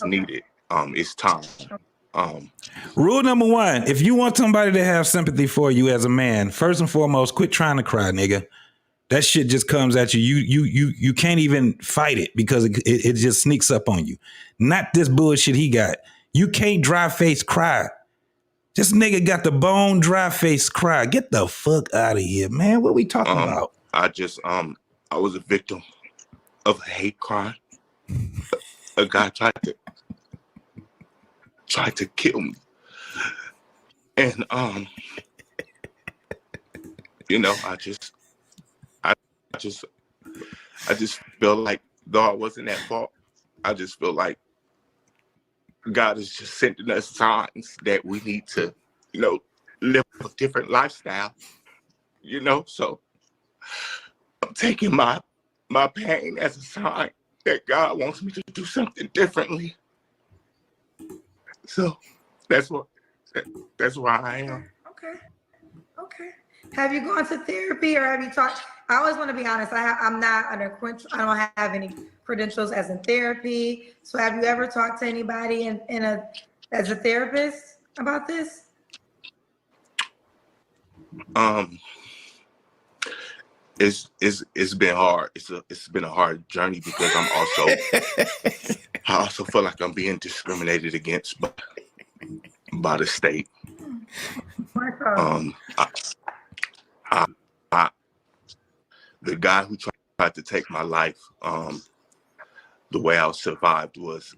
needed. It's time. Rule number 1, if you want somebody to have sympathy for you as a man, first and foremost, quit trying to cry, nigga. That shit just comes at you. You can't even fight it because it just sneaks up on you. Not this bullshit he got. You can't dry face cry. This nigga got the bone dry face cry. Get the fuck out of here, man. What we talking about? I was a victim of a hate crime. A guy tried to kill me. And I just feel like though I wasn't at fault, I just feel like God is just sending us signs that we need to, live a different lifestyle, So I'm taking my pain as a sign that God wants me to do something differently. So that's where I am. Okay. Have you gone to therapy or have you talked? I always want to be honest. I'm not I don't have any credentials as in therapy. So have you ever talked to anybody as a therapist about this? It's been hard. It's been a hard journey because I also feel like I'm being discriminated against by the state. The guy who tried to take my life, the way I survived was,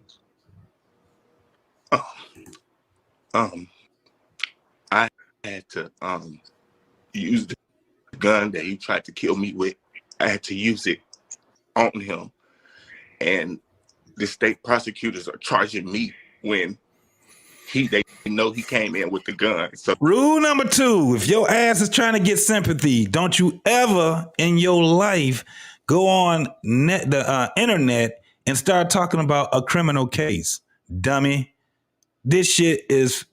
I had to use the gun that he tried to kill me with. I had to use it on him, and the state prosecutors are charging me when they know he came in with the gun. So rule number 2, if your ass is trying to get sympathy, don't you ever in your life go on the internet and start talking about a criminal case, dummy. This shit is,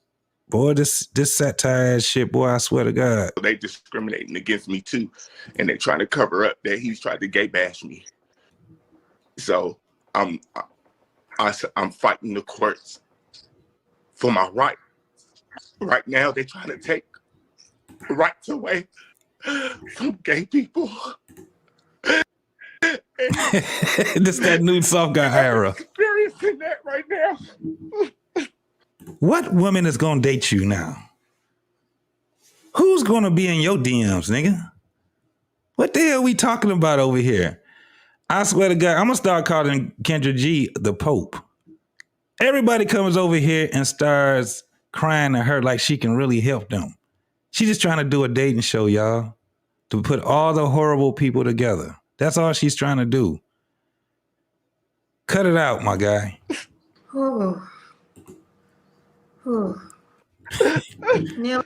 boy, this satire ass shit, boy, I swear to God. They discriminating against me too, and they trying to cover up that he's tried to gay bash me. So I'm fighting the courts for my right. Right now, they're trying to take rights away from gay people. This that new soft guy era. Experiencing that right now. What woman is gonna date you now? Who's gonna be in your DMs, nigga? What the hell are we talking about over here? I swear to God, I'm gonna start calling Kendra G the Pope. Everybody comes over here and starts crying to her like she can really help them. She's just trying to do a dating show, y'all, to put all the horrible people together. That's all she's trying to do. Cut it out, my guy. Ooh. Neil,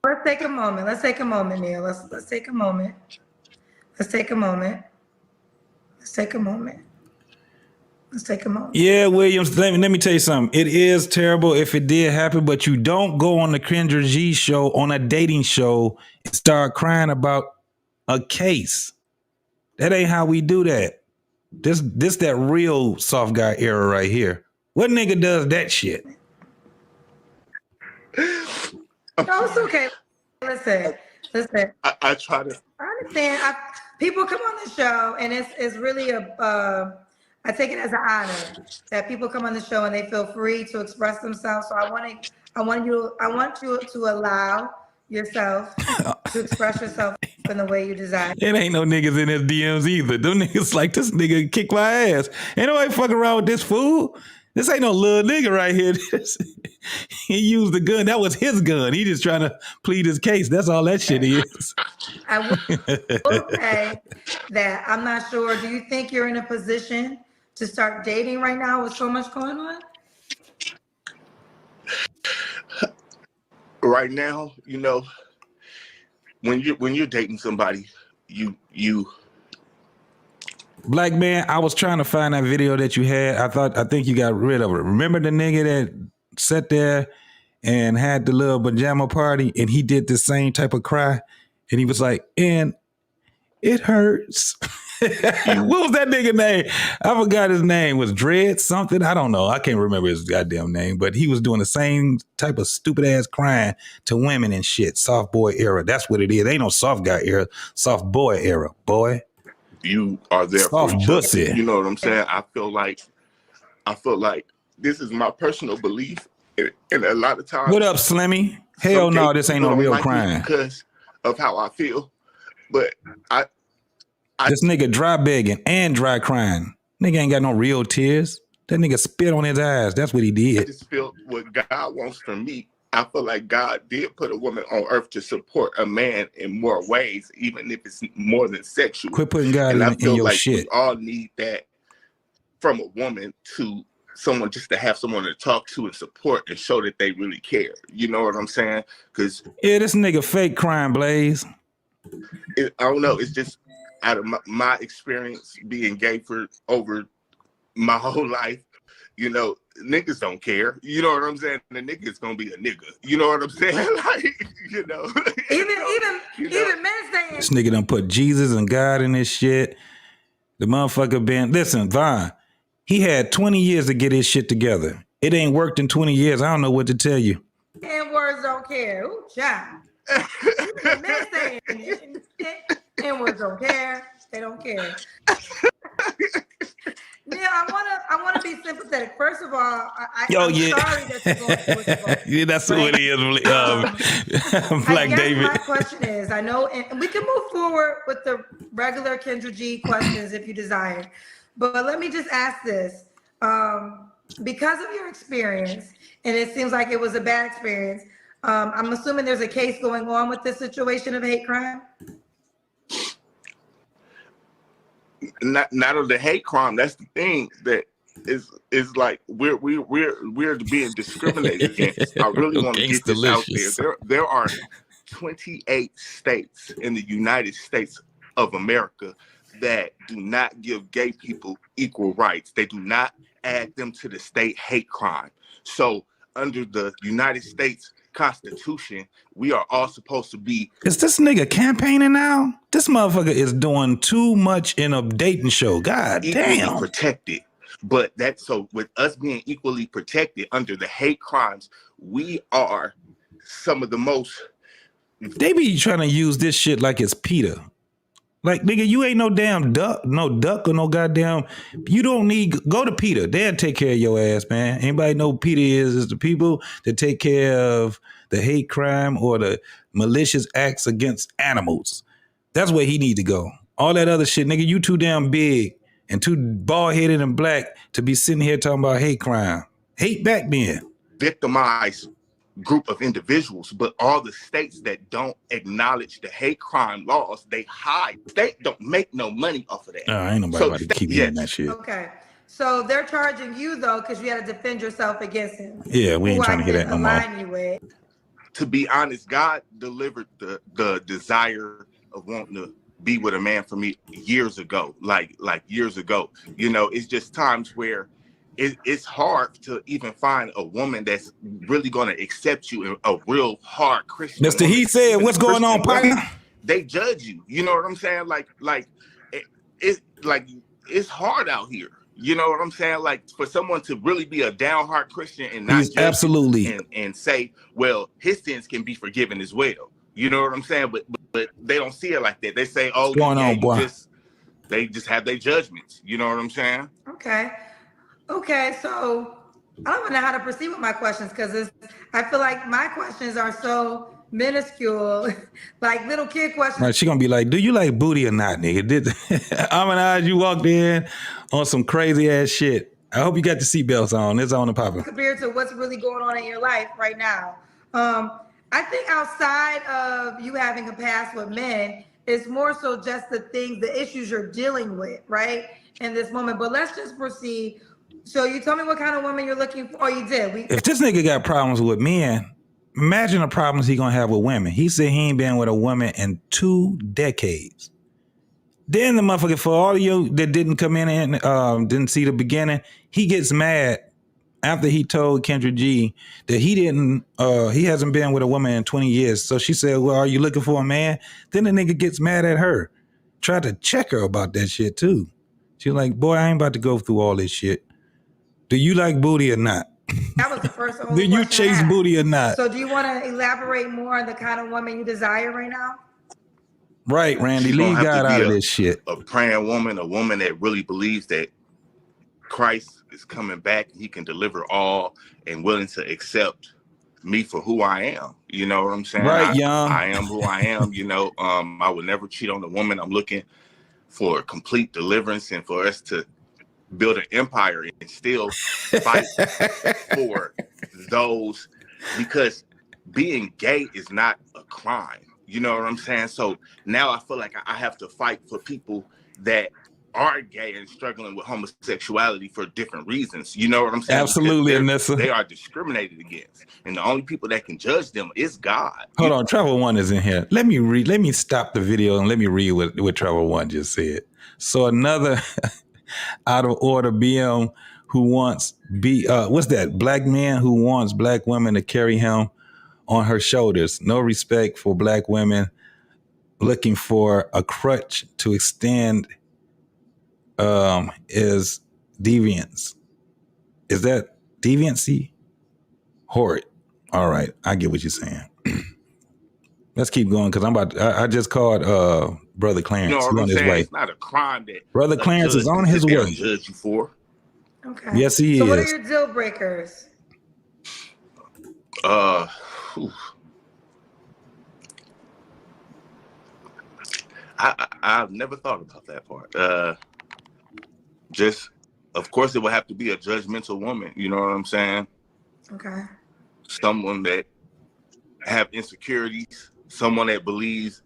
let's take a moment. Neil. Let's take a moment. Yeah, Williams, let me tell you something. It is terrible if it did happen, but you don't go on the Kendra G show, on a dating show, and start crying about a case. That ain't how we do that. This that real soft guy era right here. What nigga does that shit? No, it's okay. Listen. I try to. I understand. People come on the show, and it's really I take it as an honor that people come on the show and they feel free to express themselves. So I want you to allow yourself to express yourself in the way you desire. It ain't no niggas in his DMs either. Them niggas like, this nigga kick my ass. Ain't nobody fucking around with this fool. This ain't no little nigga right here. He used the gun. That was his gun. He just trying to plead his case. That's all that shit is. I will say that I'm not sure. Do you think you're in a position to start dating right now with so much going on? Right now, when you're dating somebody, you Black man, I was trying to find that video that you had. I think you got rid of it. Remember the nigga that sat there and had the little pajama party and he did the same type of cry and he was like, and it hurts. What was that nigga name? I forgot his name. Was Dread something? I don't know. I can't remember his goddamn name, but he was doing the same type of stupid ass crying to women and shit. Soft boy era. That's what it is. Ain't no soft guy era. Soft boy era, boy. You are there soft for each pussy. other. You know what I'm saying? I feel like this is my personal belief, and a lot of times. What up, Slimmy? Hell no, this ain't no real crying. Because of how I feel, but this nigga dry begging and dry crying. Nigga ain't got no real tears. That nigga spit on his eyes. That's what he did. I just feel what God wants from me. I feel like God did put a woman on earth to support a man in more ways, even if it's more than sexual. Quit putting God and I in feel your like shit. We all need that from a woman to someone, just to have someone to talk to and support and show that they really care. You know what I'm saying? Because this nigga fake crime, Blaze. I don't know. It's just out of my experience being gay for over my whole life. You know, niggas don't care. You know what I'm saying? The nigga's gonna be a nigga. You know what I'm saying? Like, you know. Even men saying This nigga done put Jesus and God in this shit. The motherfucker listen, Vaughn, he had 20 years to get his shit together. It ain't worked in 20 years. I don't know what to tell you. N-words don't care. Ooh, child. Men saying N-words don't care. They don't care. Neil, I wanna be sympathetic. First of all, I'm sorry that you're going through what you're going through. Yeah, that's what it is. Black I guess David. my question is, I know, and we can move forward with the regular Kendra G questions if you desire, but let me just ask this. Because of your experience, and it seems like it was a bad experience, I'm assuming there's a case going on with this situation of hate crime? Not of the hate crime. That's the thing that is like we're being discriminated against. I really want to get this out there. There are 28 states in the United States of America that do not give gay people equal rights. They do not add them to the state hate crime. So under the United States Constitution, we are all supposed to be. Is this nigga campaigning now? This motherfucker is doing too much in a dating show. God damn. Protected. But that's so with us being equally protected under the hate crimes, we are some of the most. They be trying to use this shit like it's Peter. Like, nigga, you ain't no damn duck or no goddamn. You don't need, go to Peter. They'll take care of your ass, man. Anybody know who Peter is? It's the people that take care of the hate crime or the malicious acts against animals. That's where he need to go. All that other shit, nigga, you too damn big and too bald-headed and black to be sitting here talking about hate crime. Hate back then. Victimized group of individuals, but all the states that don't acknowledge the hate crime laws, they hide. They don't make no money off of that. Ain't nobody about to keep hearing that shit. Okay. So they're charging you though, because you had to defend yourself against him. Yeah, we ain't trying to hear that no more. To be honest, God delivered the desire of wanting to be with a man for me years ago, like years ago. You know, it's just times where it's hard to even find a woman that's really going to accept you, a real hard Christian. Mr. He said, what's going on, partner? They judge you. You know what I'm saying? It's hard out here. You know what I'm saying? Like for someone to really be a down-heart Christian and not judge absolutely and say, well, his sins can be forgiven as well. You know what I'm saying? But they don't see it like that. They say, oh, what's going on, boy? They just have their judgments. You know what I'm saying? Okay, so I don't even know how to proceed with my questions because I feel like my questions are so minuscule, like little kid questions. Right, she gonna be like, do you like booty or not, nigga? Aminaj, you walked in on some crazy ass shit. I hope you got the seatbelts on. It's on and popping. Compared to what's really going on in your life right now. I think outside of you having a past with men, it's more so just the issues you're dealing with, right? In this moment. But let's just proceed. So you tell me what kind of woman you're looking for. Oh, you did. If this nigga got problems with men, imagine the problems he gonna have with women. He said he ain't been with a woman in 2 decades. Then the motherfucker, for all of you that didn't come in and didn't see the beginning, he gets mad after he told Kendra G that he hasn't been with a woman in 20 years. So she said, well, are you looking for a man? Then the nigga gets mad at her. Tried to check her about that shit too. She's like, boy, I ain't about to go through all this shit. Do you like booty or not? That was the first one. Do you chase booty or not? So do you want to elaborate more on the kind of woman you desire right now? Right, Randy. Leave God out of this shit. A praying woman, a woman that really believes that Christ is coming back. He can deliver all and willing to accept me for who I am. You know what I'm saying? Right, young. I am who I am. You know, I would never cheat on a woman. I'm looking for complete deliverance and for us to build an empire and still fight for those, because being gay is not a crime. You know what I'm saying? So now I feel like I have to fight for people that are gay and struggling with homosexuality for different reasons. You know what I'm saying? Absolutely, Anissa. They are discriminated against, and the only people that can judge them is God. Hold on, Travel One is in here. Let me stop the video and let me read what Travel One just said. So another out of order BM who wants what's that? Black man who wants black women to carry him on her shoulders. No respect for black women, looking for a crutch to extend is deviance. Is that deviancy? Horrid. All right, I get what you're saying. Let's keep going because I just called Brother Clarence. You know what I'm on his saying? way. It's not a crime that Brother Clarence is on his way. Judge you for. Okay. Yes, he so is. what are your deal breakers? I've never thought about that part. Just, of course, it would have to be a judgmental woman. You know what I'm saying? Okay. Someone that have insecurities. Someone that believes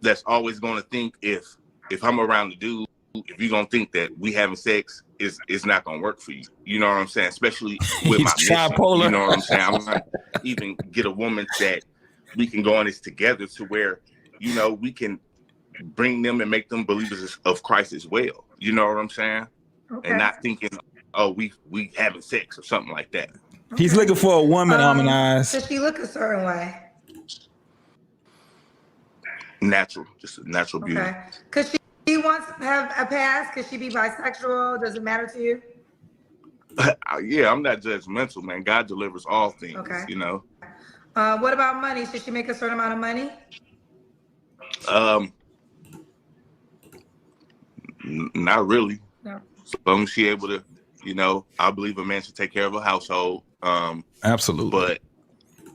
that's always going to think if I'm around the dude, if you're going to think that we having sex is not going to work for you. You know what I'm saying? Especially with my mission. Tripolar. You know what I'm saying? I'm going to even get a woman that we can go on this together to where, you know, we can bring them and make them believers of Christ as well. You know what I'm saying? Okay. And not thinking, oh, we having sex or something like that. Okay. He's looking for a woman, Does she look a certain way? Natural, just a natural beauty. Okay. Could she wants to have a past? Could she be bisexual? Does it matter to you? Yeah, I'm not judgmental, man. God delivers all things. Okay. You know. What about money? Should she make a certain amount of money? Not really. No. So long as she able to, you know, I believe a man should take care of a household. Absolutely. But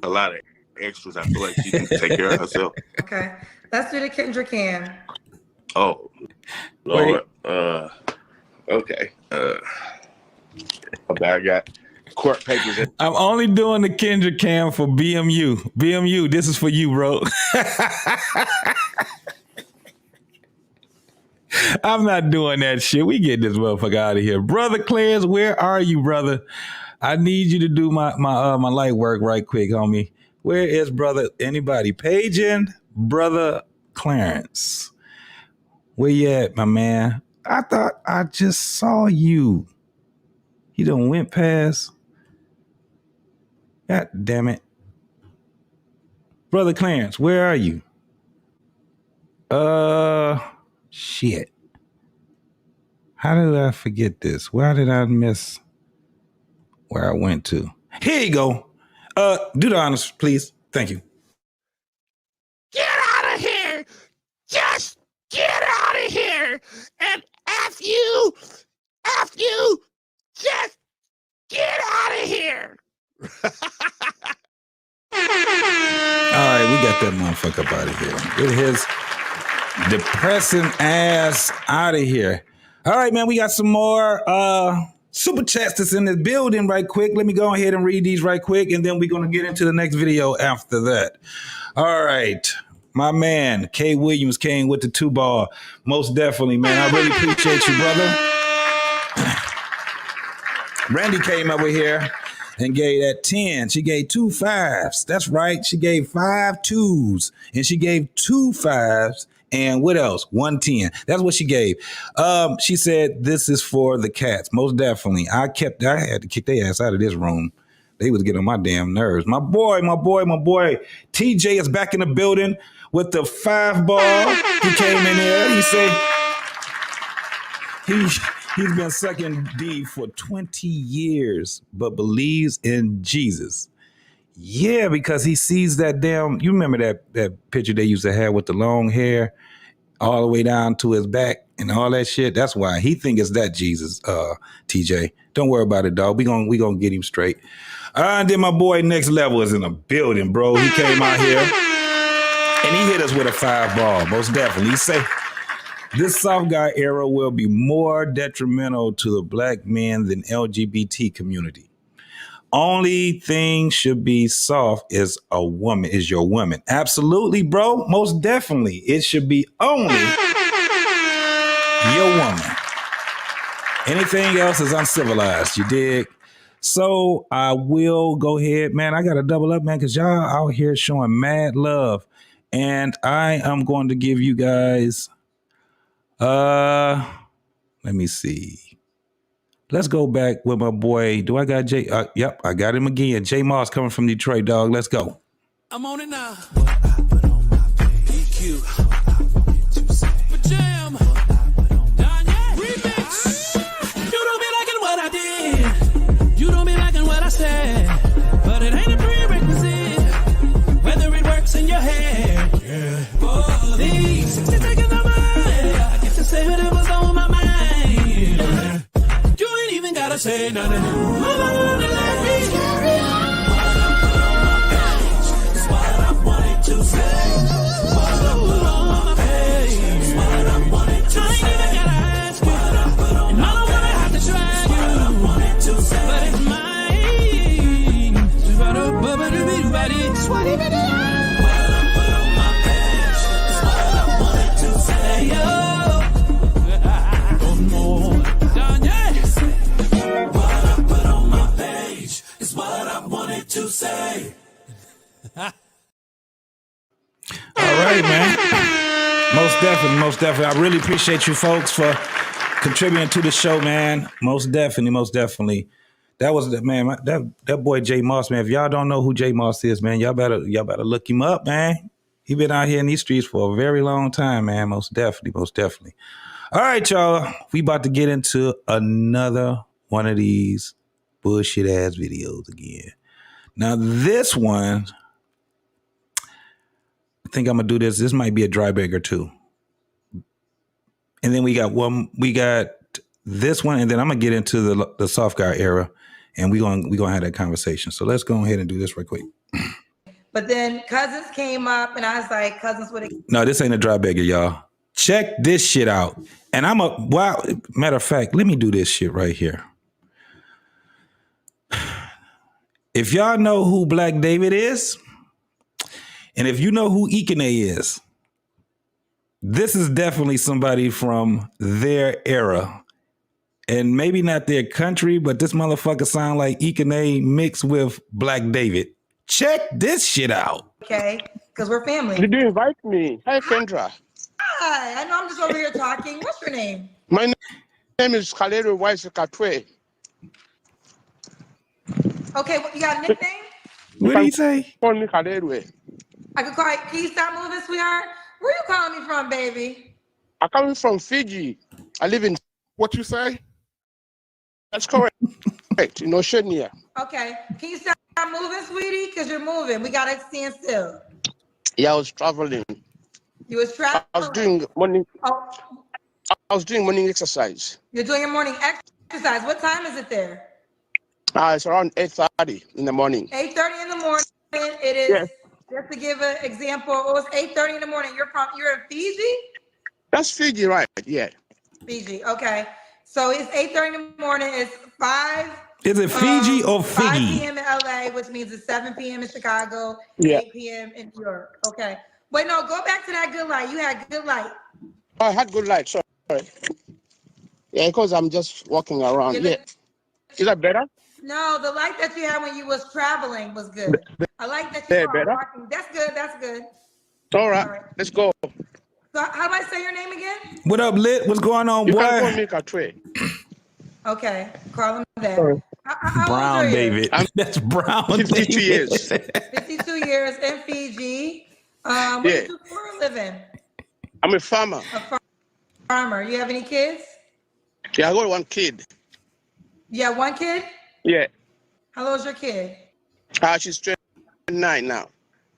a lot of extras, I feel like she can take care of herself. Okay. Let's do the Kendra Can. Oh, Lord. Okay. I got court papers. I'm only doing the Kendra Can for BMU. BMU, this is for you, bro. I'm not doing that shit. We get this motherfucker out of here. Brother Clarence, where are you, brother? I need you to do my light work right quick, homie. Where is brother? Anybody? Paging Brother Clarence. Where you at, my man? I thought I just saw you. He done went past. God damn it. Brother Clarence, where are you? Shit. How did I forget this? Why did I miss where I went to? Here you go. Do the honors, please. Thank you. Get out of here! Just get out of here! And F you, just get out of here! All right, we got that motherfucker up out of here. Get his depressing ass out of here. All right, man, we got some more super chats that's in the building right quick. Let me go ahead and read these right quick, and then we're going to get into the next video after that. All right. My man, K. Williams came with the 2-ball. Most definitely, man. I really appreciate you, brother. Randy came over here and gave that 10. She gave 2 5s. That's right. She gave 5 2s. And she gave 2 5s. And what else? 1 10. That's what she gave. She said, this is for the cats. Most definitely. I had to kick their ass out of this room. They was getting on my damn nerves. My boy. TJ is back in the building with the 5-ball. He came in here. He said he's been sucking D for 20 years, but believes in Jesus. Yeah, because he sees that damn, you remember that picture they used to have with the long hair all the way down to his back and all that shit? That's why he think it's that Jesus, TJ. Don't worry about it, dog. We gonna get him straight. And then my boy Next Level is in the building, bro. He came out here and he hit us with a 5-ball, most definitely. He say, this soft guy era will be more detrimental to the black men than LGBT community. Only thing should be soft is your woman. Absolutely, bro. Most definitely. It should be only your woman. Anything else is uncivilized, you dig? So I will go ahead, man. I got to double up, man, because y'all out here showing mad love. And I am going to give you guys, let me see. Let's go back with my boy. Do I got Jay? Yep, I got him again. Jay Moss coming from Detroit, dog. Let's go. I'm on it now. EQ. Jam. Remix. You don't be liking what I did. You don't be liking what I said. But it ain't a prerequisite. Whether it works in your head. Yeah. Oh, these 60 seconds of mine. I get to say whatever's on my mind. You ain't even gotta say nothing. Mama, let me carry on. To say what I put on my page, what I wanted to say. I ain't even gotta ask you, and I don't wanna have to try you. What I wanted to say, but it's mine. What I put on my page, what I wanted to say. One more, Kanye. What I put on my page is what I wanted to say. All right, man. Most definitely. I really appreciate you folks for contributing to the show, man. Most definitely. That was the man. That boy Jay Moss, man. If y'all don't know who Jay Moss is, man, y'all better look him up, man. He been out here in these streets for a very long time, man. Most definitely. All right, y'all. We about to get into another one of these bullshit ass videos again. Now this one, I think I'm gonna do this. This might be a dry bagger too. And then we got this one, and then I'm gonna get into the soft guy era, and we gonna have that conversation. So let's go ahead and do this right quick. But then Cousins came up, and I was like, Cousins would have. No, this ain't a dry bagger, y'all. Check this shit out. And matter of fact, let me do this shit right here. If y'all know who Black David is, and if you know who Ikene is, this is definitely somebody from their era. And maybe not their country, but this motherfucker sound like Ikene mixed with Black David. Check this shit out. Okay, because we're family. Did you invite me? Hi, Kendra. Hi, I know I'm just over here talking. What's your name? My name is Khaled Wise Katwe. Okay, you got a nickname? What did he say? Call me Khaled. I could call you. Can you stop moving, sweetheart? Where you calling me from, baby? I'm coming from Fiji. I live in. What you say? That's correct. In Oceania. Okay. Can you stop moving, sweetie? Because you're moving. We gotta stand still. Yeah, I was traveling. You was traveling. I was doing morning. Oh. I was doing morning exercise. You're doing your morning exercise. What time is it there? It's around 8:30 in the morning. 8:30 in the morning. It is. Yes. Just to give an example, it was 8:30 in the morning. You're in Fiji? That's Fiji, right? Yeah. Fiji. Okay. So it's 8:30 in the morning. It's 5. Is it Fiji or Fiji? 5 p.m. in LA, which means it's 7 p.m. in Chicago, Yeah. 8 p.m. in New York. Okay. Wait, no, go back to that good light. You had good light. I had good light. Sorry. Yeah, because I'm just walking around. Yeah. Is that better? No, the light that you had when you was traveling was good. I like that you were better? walking. That's good. That's good. All right. Let's go. So how do I say your name again? What up, Lit? What's going on, You boy? can call me Katwe. Okay, call him that. Sorry. How Brown old are you? David. That's Brown 52 David. years. 52 years in Fiji. What do you do for a living? I'm a farmer. A farmer. You have any kids? Yeah, I got one kid. You have one kid? Yeah. How old is your kid? She's 29 now.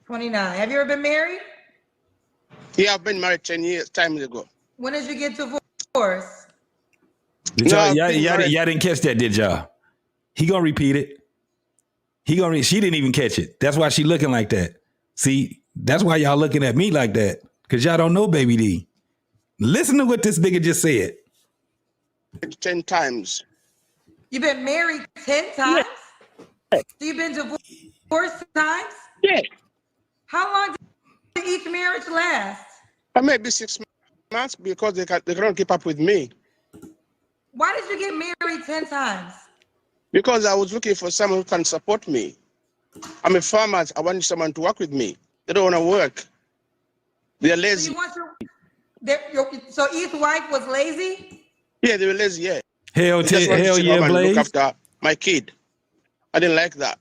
29. Have you ever been married? Yeah, I've been married 10 years, times ago. When did you get divorced? Y'all didn't catch that, did y'all? He gonna repeat it. She didn't even catch it. That's why she looking like that. See, that's why y'all looking at me like that. Because y'all don't know Baby D. Listen to what this nigga just said. 10 times. You've been married 10 times? Yeah. So you've been divorced times? Yeah. How long did each marriage last? Maybe 6 months. months because they cannot keep up with me. Why did you get married 10 times? Because I was looking for someone who can support me. I'm a farmer. I want someone to work with me. They don't want to work. They're So lazy. you want so each wife was lazy? Yeah, they were lazy. Yeah. Hell, They just want to hell sit yeah, home and look Blaze. after my kid. I didn't like that.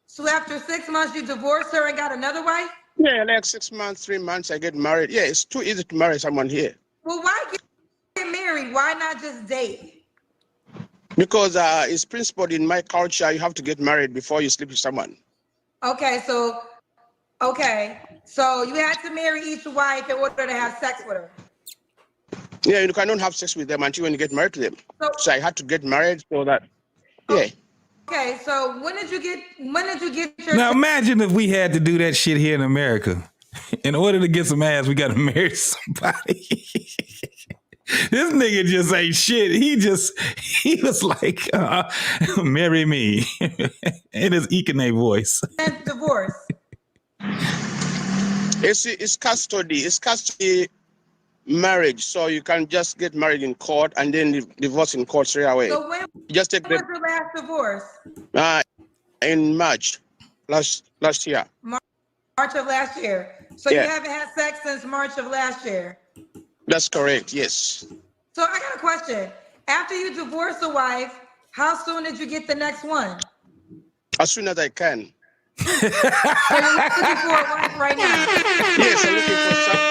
So after 6 months, you divorced her and got another wife? Yeah, like 6 months, 3 months, I get married. Yeah, it's too easy to marry someone here. Well, why get married? Why not just date? Because it's principled in my culture, you have to get married before you sleep with someone. Okay, so you had to marry each wife in order to have sex with her. Yeah, you cannot have sex with them until when you get married to them. So I had to get married so that, yeah. Okay, so when did you get your Now imagine if we had to do that shit here in America. In order to get some ass, we got to marry somebody. This nigga just ain't shit. He was like, marry me. In his Ikane voice. divorce? It's custody. It's custody marriage. So you can just get married in court and then divorce in court straight away. So when You just take was your last divorce? In March last year. March of last year. So Yeah. you haven't had sex since March of last year. That's correct, yes. So I got a question. After you divorced a wife, how soon did you get the next one? As soon as I can. So you're looking for a wife right now? Yes, I'm looking for someone.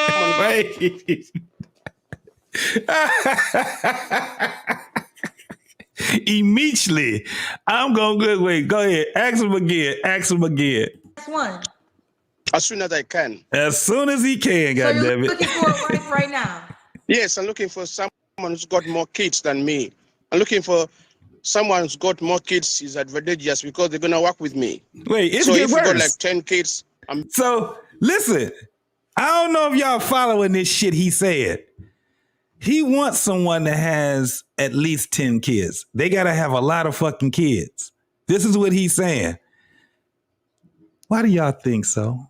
Immediately. I'm going good. Wait, go ahead. Ask him again. Next one. As soon as I can. As soon as he can, So goddammit. you're looking for a wife right now? Yes, I'm looking for someone who's got more kids than me. I'm looking for someone who's got more kids is advantageous because they're gonna work with me. Wait, it's so get if you worse. got like 10 kids, So listen, I don't know if y'all following this shit he said. He wants someone that has at least 10 kids. They gotta have a lot of fucking kids. This is what he's saying. Why do y'all think so?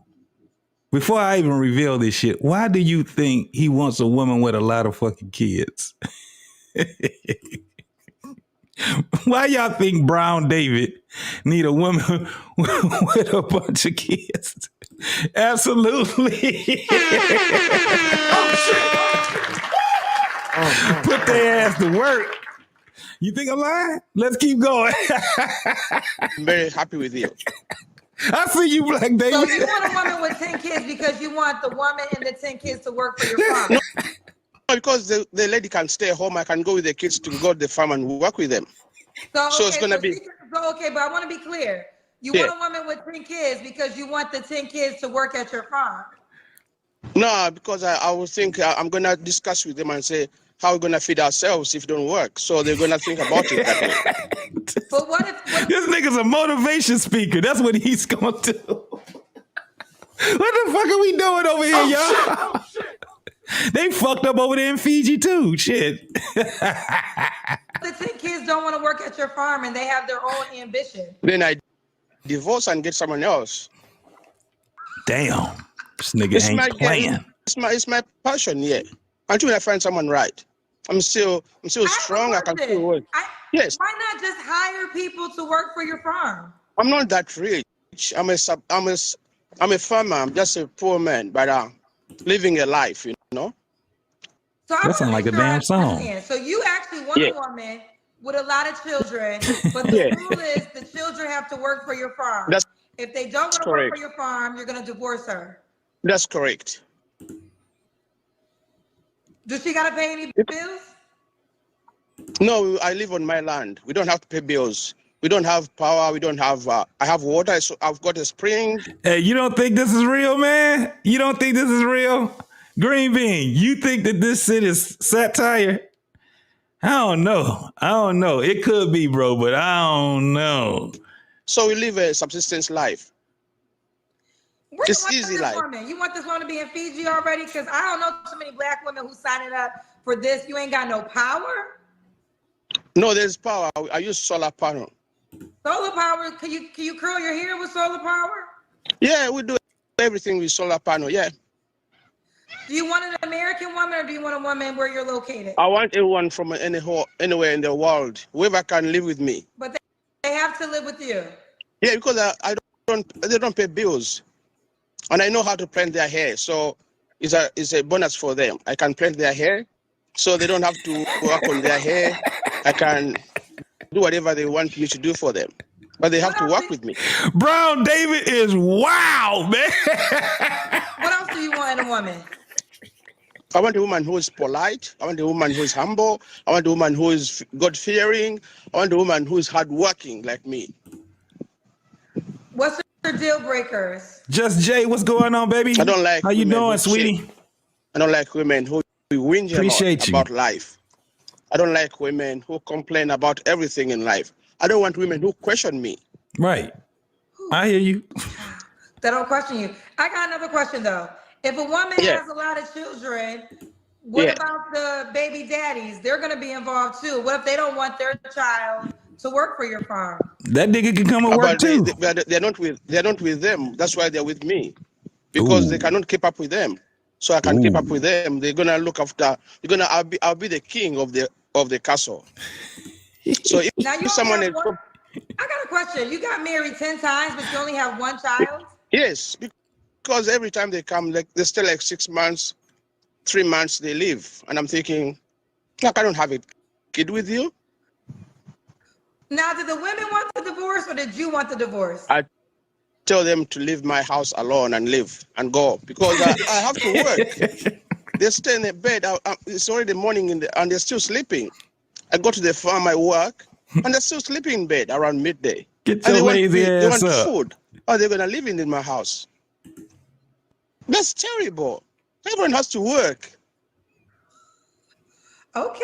Before I even reveal this shit, why do you think he wants a woman with a lot of fucking kids? Why y'all think Brown David need a woman with a bunch of kids? Absolutely. Put their ass to work. You think I'm lying? Let's keep going. I'm very happy with you. I see you, Black David. So you want a woman with 10 kids because you want the woman and the 10 kids to work for your farm? No, because the lady can stay home. I can go with the kids to go to the farm and work with them. So it's gonna be. But I want to be clear. You want a woman with 10 kids because you want the 10 kids to work at your farm? No, because I would think I'm gonna discuss with them and say how we're gonna feed ourselves if it don't work. So they're gonna think about it that way. But what if this nigga's a motivation speaker? That's what he's gonna do. What the fuck are we doing over here, y'all? They fucked up over there in Fiji too. Shit. The 10 kids don't want to work at your farm and they have their own ambition? Then I divorce and get someone else. Damn. This nigga ain't playing. It's my passion, yeah. Until I find someone right. I'm still strong. I can still work. Yes. Why not just hire people to work for your farm? I'm not that rich. I'm a farmer. I'm just a poor man, but living a life, you know. So that sounds like a damn song. So you actually want a woman with a lot of children, but the rule is the children have to work for your farm. If they don't want to work for your farm, you're going to divorce her. That's correct. Does she got to pay any bills? No, I live on my land. We don't have to pay bills. We don't have power. We don't have. I have water. So I've got a spring. Hey, you don't think this is real, man? You don't think this is real? Green Bean, you think that this shit is satire? I don't know. It could be, bro, but I don't know. So we live a subsistence life. It's easy life. You want this woman to be in Fiji already? Because I don't know too many black women who signing up for this. You ain't got no power? No, there's power. I use solar panel. Solar power? Can you curl your hair with solar power? Yeah, we do everything with solar panel, yeah. Do you want an American woman or do you want a woman where you're located? I want everyone from anywhere in the world, whoever can live with me. But they have to live with you. Yeah, because they don't pay bills, and I know how to plant their hair, so it's a bonus for them. I can plant their hair, so they don't have to work on their hair. I can do whatever they want me to do for them, but they have to work with me. Brown David is wild, man. What else do you want in a woman? I want a woman who is polite. I want a woman who is humble. I want a woman who is God-fearing. I want a woman who is hardworking like me. What's your deal breakers? Just Jay, what's going on, baby? I don't like How you women doing, who sweetie? shit. I don't like women who whinge Appreciate you. about life. I don't like women who complain about everything in life. I don't want women who question me. Right. I hear you. That don't question you. I got another question though. If a woman has a lot of children, what about the baby daddies? They're going to be involved too. What if they don't want their child to work for your farm? That nigga can come and work too. They're not with them. That's why they're with me, because they cannot keep up with them. So I can keep up with them. They're gonna look after. I'll be the king of the castle. So if someone is, I got a question. You got married 10 times, but you only have one child? Yes, because every time they come, like they stay like 6 months, 3 months, they leave, and I'm thinking, like, I don't have a kid with you. Now, did the women want the divorce, or did you want the divorce? I tell them to leave my house alone and live and go, because I have to work. They stay in the bed. It's already morning and they're still sleeping. I go to the farm, I work, and they're still sleeping in bed around midday. Get your lazy ass they want up. food. Oh, they're gonna live in my house. That's terrible. Everyone has to work. Okay.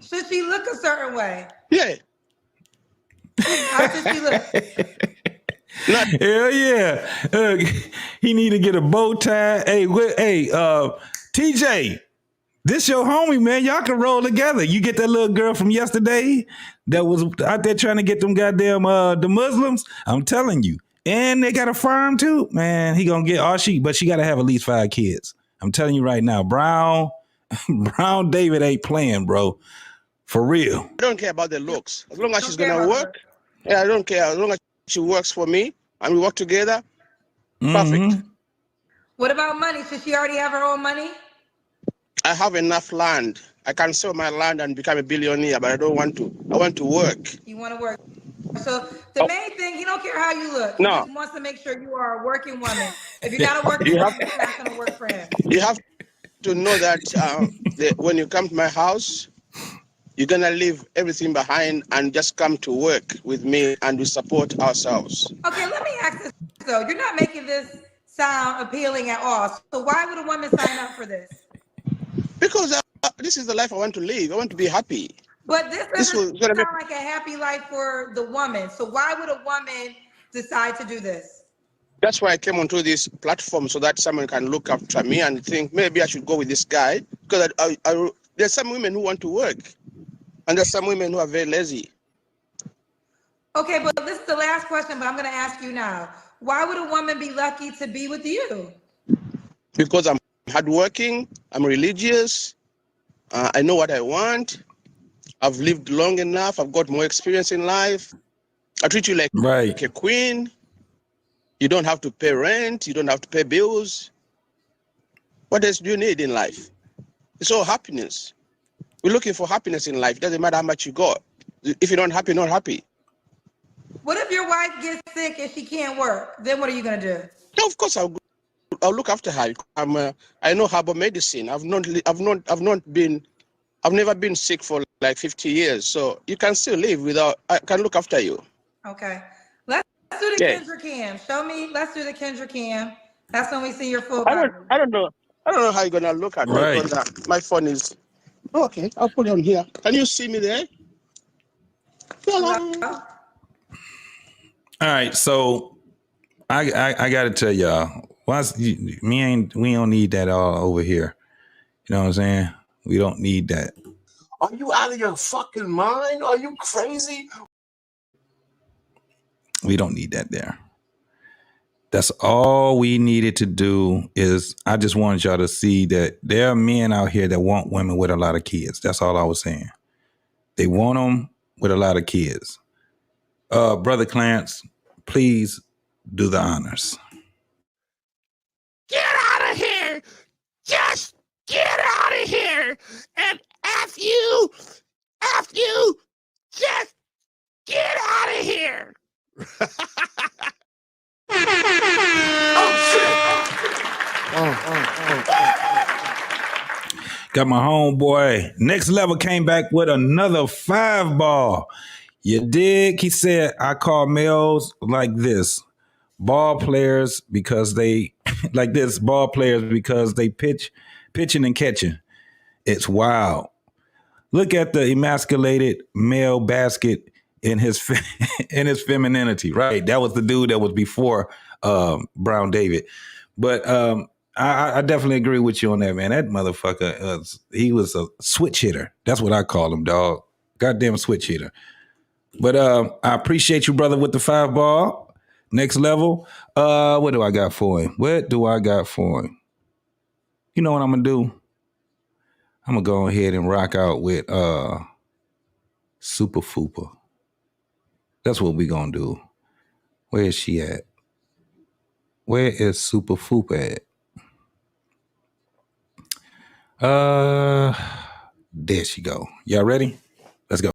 Should she look a certain way? Yeah. How should she look? Hell yeah. He need to get a bow tie. Hey, TJ, this your homie, man. Y'all can roll together. You get that little girl from yesterday that was out there trying to get them goddamn the Muslims. I'm telling you. And they got a farm too. Man, he gonna get but she gotta have at least 5 kids. I'm telling you right now, Brown David ain't playing, bro. For real. I don't care about the looks. As long as she's gonna work. Yeah, I don't care. As long as she works for me and we work together. Perfect. What about money? Should she already have her own money? I have enough land. I can sell my land and become a billionaire, but I don't want to. I want to work. You want to work. So the main thing, he don't care how you look. He just wants to make sure you are a working woman. If you got to work, it's not going to work for him. You have to know that when you come to my house, you're going to leave everything behind and just come to work with me, and we support ourselves. Okay, let me ask this though. You're not making this sound appealing at all. So why would a woman sign up for this? Because this is the life I want to live. I want to be happy. But this doesn't sound like a happy life for the woman. So why would a woman decide to do this? That's why I came onto this platform, so that someone can look after me and think maybe I should go with this guy. Because there's some women who want to work, and there's some women who are very lazy. Okay, but this is the last question, but I'm going to ask you now. Why would a woman be lucky to be with you? Because I'm hardworking, I'm religious, I know what I want. I've lived long enough. I've got more experience in life. I treat you like a queen. You don't have to pay rent. You don't have to pay bills. What else do you need in life? It's all happiness. We're looking for happiness in life. It doesn't matter how much you got. If you're not happy, you're not happy. What if your wife gets sick and she can't work? Then what are you going to do? No, of course I'll look after her. I know herbal medicine. I've never been sick for like 50 years, so you can still live without. I can look after you. Okay, let's do the Kendra Can. Show me. Let's do the Kendra Can. That's when we see your full body. I don't know how you're gonna look at me because my phone is. Okay, I'll put it on here. Can you see me there? Hello? All right, so I got to tell y'all, we don't need that all over here. You know what I'm saying? We don't need that. Are you out of your fucking mind? Are you crazy? We don't need that there. That's all we needed to do. Is I just wanted y'all to see that there are men out here that want women with a lot of kids. That's all I was saying. They want them with a lot of kids. Brother Clarence, please do the honors. Get out of here! Just get out of here! And F you, just get out of here! Got my homeboy. Next Level came back with another 5-ball. You dig? He said, I call males like this. Ball players because they pitching and catching. It's wild. Look at the emasculated male basket in his femininity, right? That was the dude that was before Brown David. But I definitely agree with you on that, man. That motherfucker, he was a switch hitter. That's what I call him, dog. Goddamn switch hitter. But I appreciate you, brother, with the 5-ball. Next Level. What do I got for him? You know what I'm going to do? I'm going to go ahead and rock out with Super Fupa. That's what we going to do. Where is she at? Where is Super Fupa at? There she go. Y'all ready? Let's go.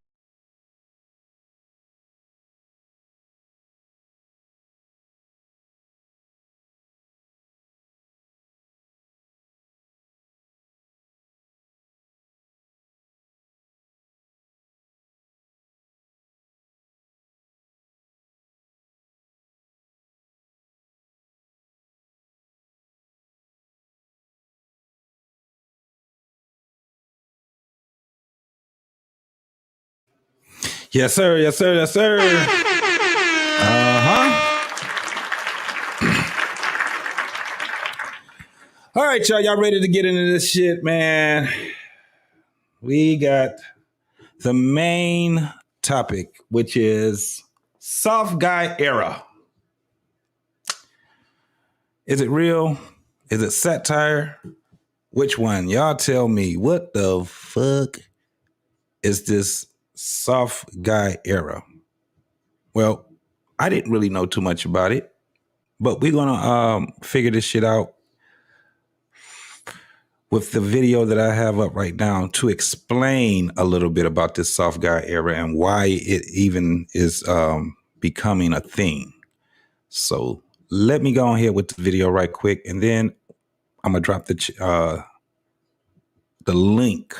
Yes, sir. Yes, sir. Yes, sir. All right, y'all ready to get into this shit, man? We got the main topic, which is soft guy era. Is it real? Is it satire? Which one? Y'all tell me. What the fuck is this soft guy era? Well, I didn't really know too much about it, but we're gonna figure this shit out with the video that I have up right now to explain a little bit about this soft guy era and why it even is becoming a thing. So let me go ahead with the video right quick, and then I'm gonna drop the link.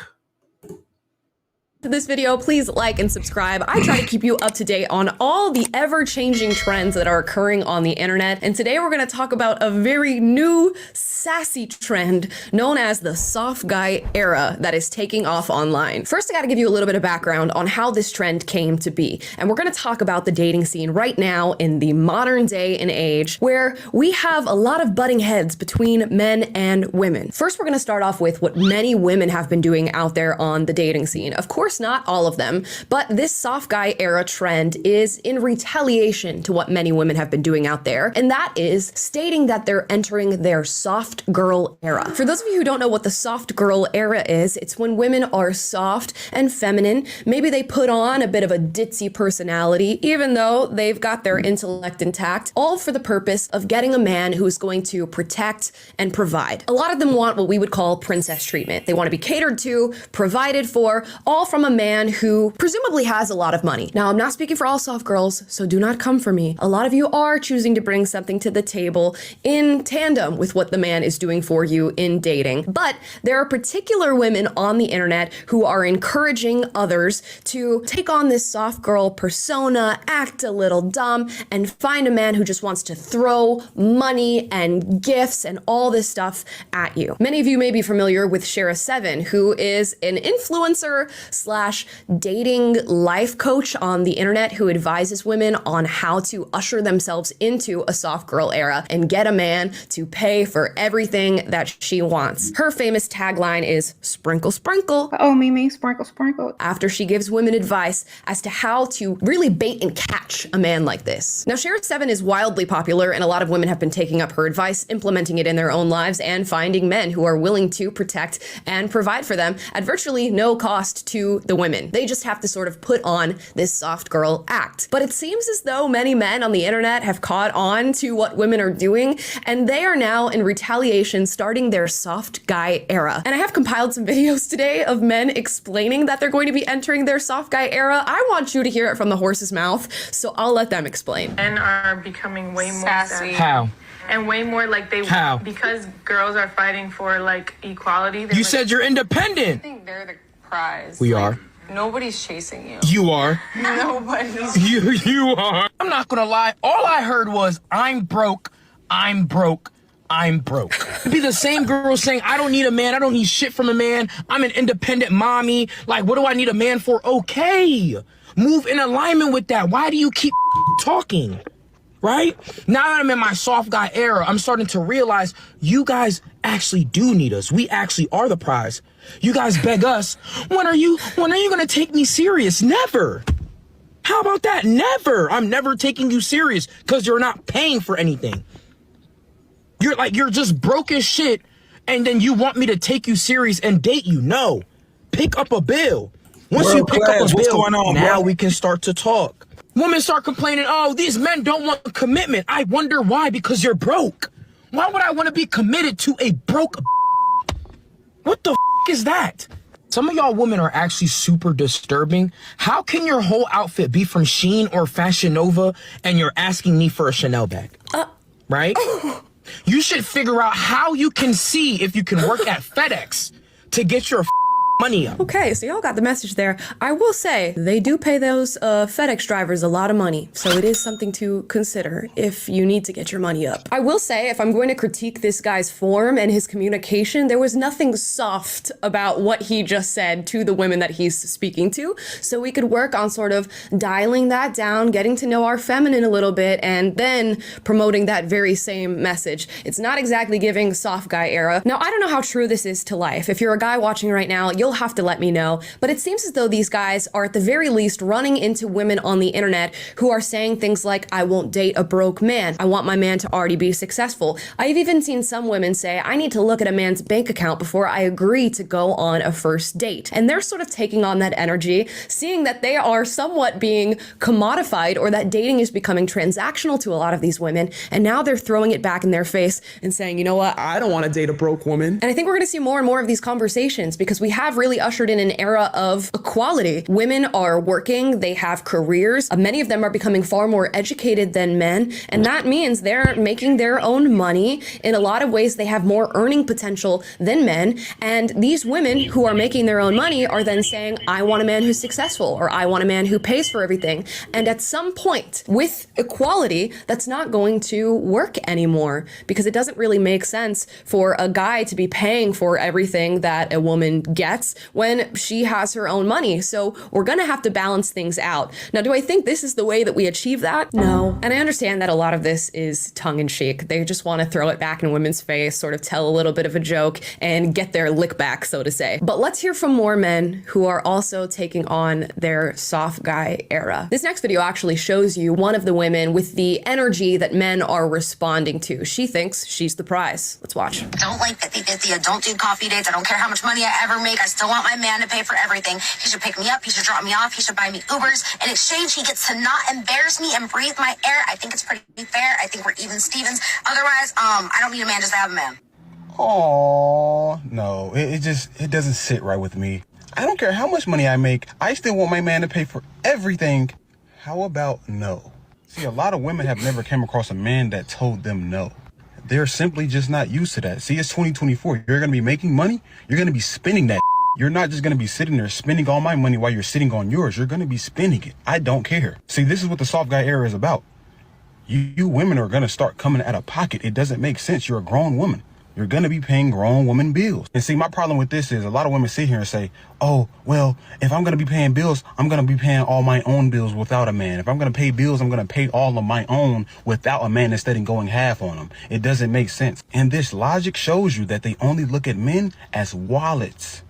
To this video, please like and subscribe. I try to keep you up to date on all the ever-changing trends that are occurring on the internet. And today we're going to talk about a very new, sassy trend known as the soft guy era that is taking off online. First, I got to give you a little bit of background on how this trend came to be. And we're going to talk about the dating scene right now in the modern day and age where we have a lot of butting heads between men and women. First, we're going to start off with what many women have been doing out there on the dating scene. Of course, not all of them, but this soft guy era trend is in retaliation to what many women have been doing out there, and that is stating that they're entering their soft girl era. For those of you who don't know what the soft girl era is, it's when women are soft and feminine. Maybe they put on a bit of a ditzy personality, even though they've got their intellect intact, all for the purpose of getting a man who's going to protect and provide. A lot of them want what we would call princess treatment. They want to be catered to, provided for, all from a man who presumably has a lot of money. Now, I'm not speaking for all soft girls, so do not come for me. A lot of you are choosing to bring something to the table in tandem with what the man is doing for you in dating. But there are particular women on the internet who are encouraging others to take on this soft girl persona, act a little dumb, and find a man who just wants to throw money and gifts and all this stuff at you. Many of you may be familiar with Shara7, who is an influencer / dating life coach on the internet who advises women on how to usher themselves into a soft girl era and get a man to pay for everything that she wants. Her famous tagline is sprinkle, sprinkle. Oh, Mimi, sprinkle, sprinkle. After she gives women advice as to how to really bait and catch a man like this. Now, Share 7 is wildly popular, and a lot of women have been taking up her advice, implementing it in their own lives, and finding men who are willing to protect and provide for them at virtually no cost to the women. They just have to sort of put on this soft girl act. But it seems as though many men on the internet have caught on to what women are doing, and they are now in retaliation starting their soft guy era. And I have compiled some videos today of men explaining that they're going to be entering their soft guy era. I want you to hear it from the horse's mouth, so I'll let them explain. Men are becoming way more Sassy. How? And way more like they how because girls are fighting for like equality. You said you're independent. I think they're the prize. We are. Nobody's chasing you. You are. Nobody's. You are. I'm not gonna lie. All I heard was I'm broke. I'm broke. I'm broke. It'd be the same girl saying, I don't need a man. I don't need shit from a man. I'm an independent mommy. Like, what do I need a man for? Okay. Move in alignment with that. Why do you keep talking? Right? Now that I'm in my soft guy era, I'm starting to realize you guys actually do need us. We actually are the prize. You guys beg us, when are you gonna take me serious? Never. How about that? Never. I'm never taking you serious because you're not paying for anything. You're just broke as shit, and then you want me to take you serious and date you. No. Pick up a bill. Once you pick up a bill, what's going on, now bro? we can start to talk. Women start complaining, oh, these men don't want commitment. I wonder why, because you're broke. Why would I want to be committed to a broke? What the is that? Some of y'all women are actually super disturbing. How can your whole outfit be from Shein or Fashion Nova and you're asking me for a Chanel bag? Right? You should figure out how you can see if you can work at FedEx to get your money up. Okay, so y'all got the message there. I will say, they do pay those FedEx drivers a lot of money, so it is something to consider if you need to get your money up. I will say, if I'm going to critique this guy's form and his communication, there was nothing soft about what he just said to the women that he's speaking to, so we could work on sort of dialing that down, getting to know our feminine a little bit, and then promoting that very same message. It's not exactly giving soft guy era. Now, I don't know how true this is to life. If you're a guy watching right now, you'll have to let me know, but it seems as though these guys are at the very least running into women on the internet who are saying things like, I won't date a broke man. I want my man to already be successful. I've even seen some women say, I need to look at a man's bank account before I agree to go on a first date. And they're sort of taking on that energy, seeing that they are somewhat being commodified or that dating is becoming transactional to a lot of these women. And now they're throwing it back in their face and saying, you know what? I don't want to date a broke woman. And I think we're going to see more and more of these conversations because we have really ushered in an era of equality. Women are working, they have careers. Many of them are becoming far more educated than men. And that means they're making their own money. In a lot of ways, they have more earning potential than men. And these women who are making their own money are then saying, I want a man who's successful, or I want a man who pays for everything. And at some point, with equality, that's not going to work anymore because it doesn't really make sense for a guy to be paying for everything that a woman gets when she has her own money. So we're gonna have to balance things out. Now, do I think this is the way that we achieve that? No. And I understand that a lot of this is tongue-in-cheek. They just want to throw it back in women's face, sort of tell a little bit of a joke and get their lick back, so to say. But let's hear from more men who are also taking on their soft guy era. This next video actually shows you one of the women with the energy that men are responding to. She thinks she's the prize. Let's watch. I don't like 50-50. I don't do coffee dates. I don't care how much money I ever make. I still want my man to pay for everything. He should pick me up. He should drop me off. He should buy me Ubers. In exchange, he gets to not embarrass me and breathe my air. I think it's pretty fair. I think we're even Stevens. Otherwise, I don't need a man just to have a man. Oh, no. It doesn't sit right with me. I don't care how much money I make. I still want my man to pay for everything. How about no? See, a lot of women have never come across a man that told them no. They're simply just not used to that. See, it's 2024. You're going to be making money. You're going to be spending that. You're not just going to be sitting there spending all my money while you're sitting on yours. You're going to be spending it. I don't care. See, this is what the soft guy era is about. You women are going to start coming out of pocket. It doesn't make sense. You're a grown woman. you're gonna be paying grown women bills. And see, my problem with this is a lot of women sit here and say, oh, well, if I'm gonna be paying bills, I'm gonna be paying all my own bills without a man. If I'm gonna pay bills, I'm gonna pay all of my own without a man instead of going half on them. It doesn't make sense. And this logic shows you that they only look at men as wallets.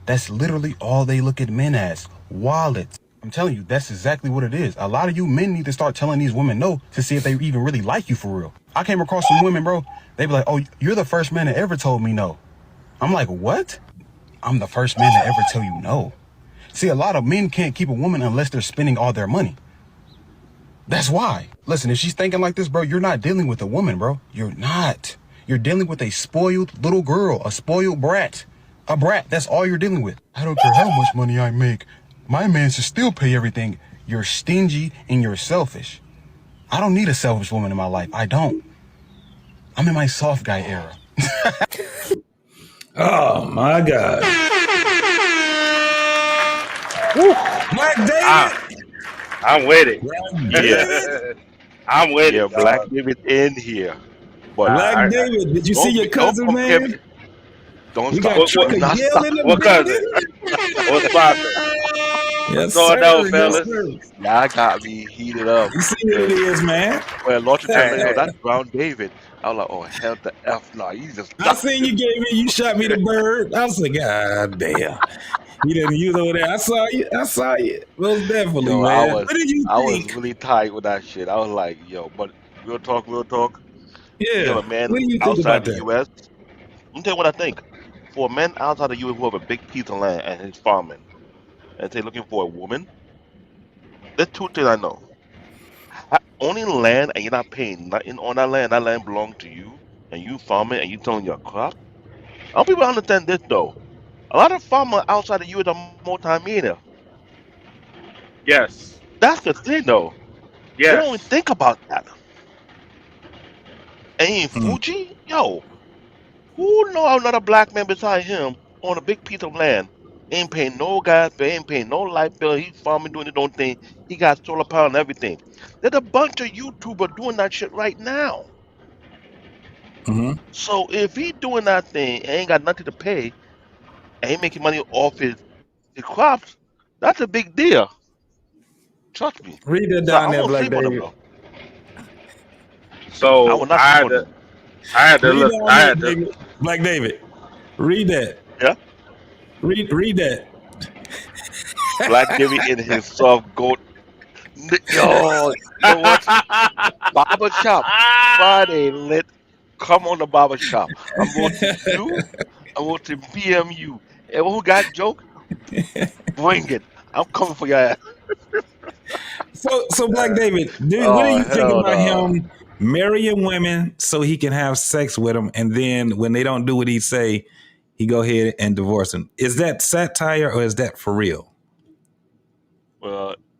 That's literally all they look at men as, wallets. I'm telling you, that's exactly what it is. A lot of you men need to start telling these women no to see if they even really like you for real. I came across some women, bro. They be like, oh, you're the first man that ever told me no. I'm like, what? I'm the first man to ever tell you no. See, a lot of men can't keep a woman unless they're spending all their money. That's why. Listen, if she's thinking like this, bro, you're not dealing with a woman, bro. You're not. You're dealing with a spoiled little girl, a spoiled brat. A brat, that's all you're dealing with. I don't care how much money I make. My man should still pay everything. You're stingy and you're selfish. I don't need a selfish woman in my life. I don't. I'm in my soft guy era. Oh my God. Black David. I'm with it. Yeah. I'm with Yeah, it. Black Dog. David in here. But Black David, did you see your cousin, compare man? me. Don't We stop. got Do Trucker not Yale stop. in the What cousin? building. What's poppin'? Yes, What's going on, sir. Yes, fellas? sir. Y'all got me heated up. You see what it is, man. When Lottie told me, Hey, yo, hey. that's Brown David. I was like, oh, hell the F. Nah, you just I ducked seen him. you gave me, you shot me the bird. I was like, God damn. You didn't use over there. I saw you. I saw you. Most definitely, Yo, man. What did you I was think? really tight with that shit. I was like, yo, but real talk, real talk. You have Yeah. a man What do you think outside about the that? U.S. Let me tell you what I think. For a man outside the U.S. who have a big piece of land and he's farming, and say looking for a woman, there's two things I know. Owning land and you're not paying nothing on that land belongs to you, and you farming and you selling your crop. I want people to understand this though. A lot of farmers outside the U.S. are multi-millionaire. Yes. That's the thing though. They don't even Yes. think about that. And in Mm. Fuji, yo, who know another black man beside him on a big piece of land? Ain't paying no gas bill, ain't paying no light bill. He's farming, doing his own thing. He got solar power and everything. There's a bunch of YouTubers doing that shit right now. Mm-hmm. So if he doing that thing and ain't got nothing to pay and he making money off his crops, that's a big deal. Trust me. Read that So down I there, won't Black sleep on him David. though. I will So not sleep on him. I had to Read look. down I there, had to. David. Black David. Read that. Yeah. Read that. Black David in his soft goat. Yo, you know what? Barber shop Friday lit. Come on the barber shop. I'm voting you. I'm voting PMU. Everyone who got joke, bring it. I'm coming for your ass. So Black David, what do Oh you think hell about no. him marrying women so he can have sex with them, and then when they don't do what he say, he go ahead and divorce them? Is that satire or is that for real?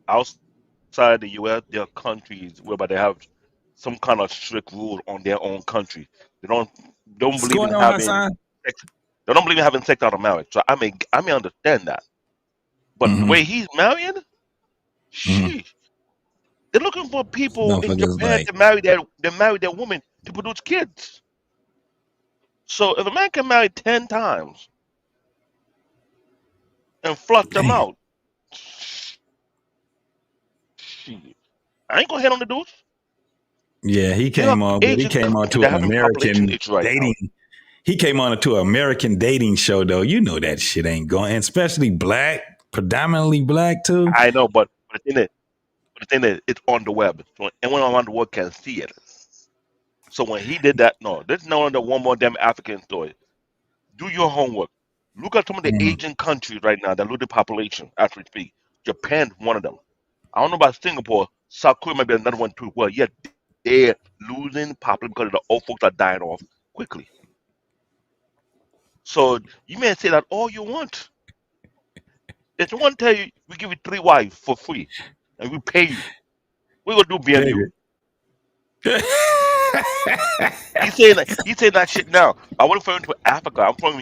Outside the U.S., there are countries whereby they have some kind of strict rules on their own country. They don't What's believe in going on, having Hassan? sex. They don't believe in having sex out of marriage. So I may understand that. But the Mm-hmm. way he's marrying, Mm-hmm. sheesh. They're looking for people in Motherfuckers Japan like, to marry their woman to produce kids. So if a man can marry 10 times and flush them damn. out, shit, I ain't gonna hit on the dudes. Yeah, he There are came on, but he Asian came on countries to that an are having population American issues right now. dating. He came on to an American dating show, though. You know that shit ain't going, and especially black, predominantly black too. I know, but the thing is, it's on the web. So anyone around the world can see it. So when he did that, no, this is not one more damn African story. Do your homework. Look at some of the Mm-hmm. Asian countries right now that lose the population as we speak. Japan's one of them. I don't know about Singapore. South Korea might be another one too. Well, yeah, they're losing population because the old folks are dying off quickly. So you may say that all you want. If someone tell you we give you 3 wives for free and we pay you, we gonna do BNU. He saying that shit now. I wasn't referring to Africa. I'm from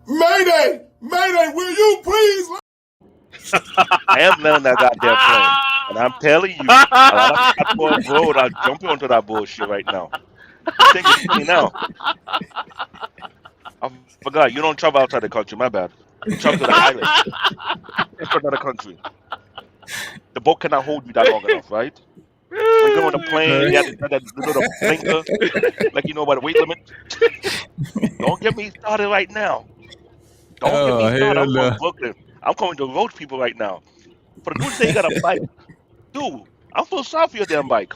Mayday! Mayday, will you please? I am letting that goddamn plane. And I'm telling you, a lot of people road are jumping onto that bullshit right now. You think it's funny now? I forgot. You don't travel outside the country. My bad. You travel to the island. It's another country. The boat cannot hold you that long enough, right? When you go on the plane, you have that little blinker, like you know about the weight limit. Don't get me started right now. Don't get me started. I'm from Brooklyn. I'm coming to roast people right now. For the dude say you got a bike, dude, I'm so sorry for your damn bike.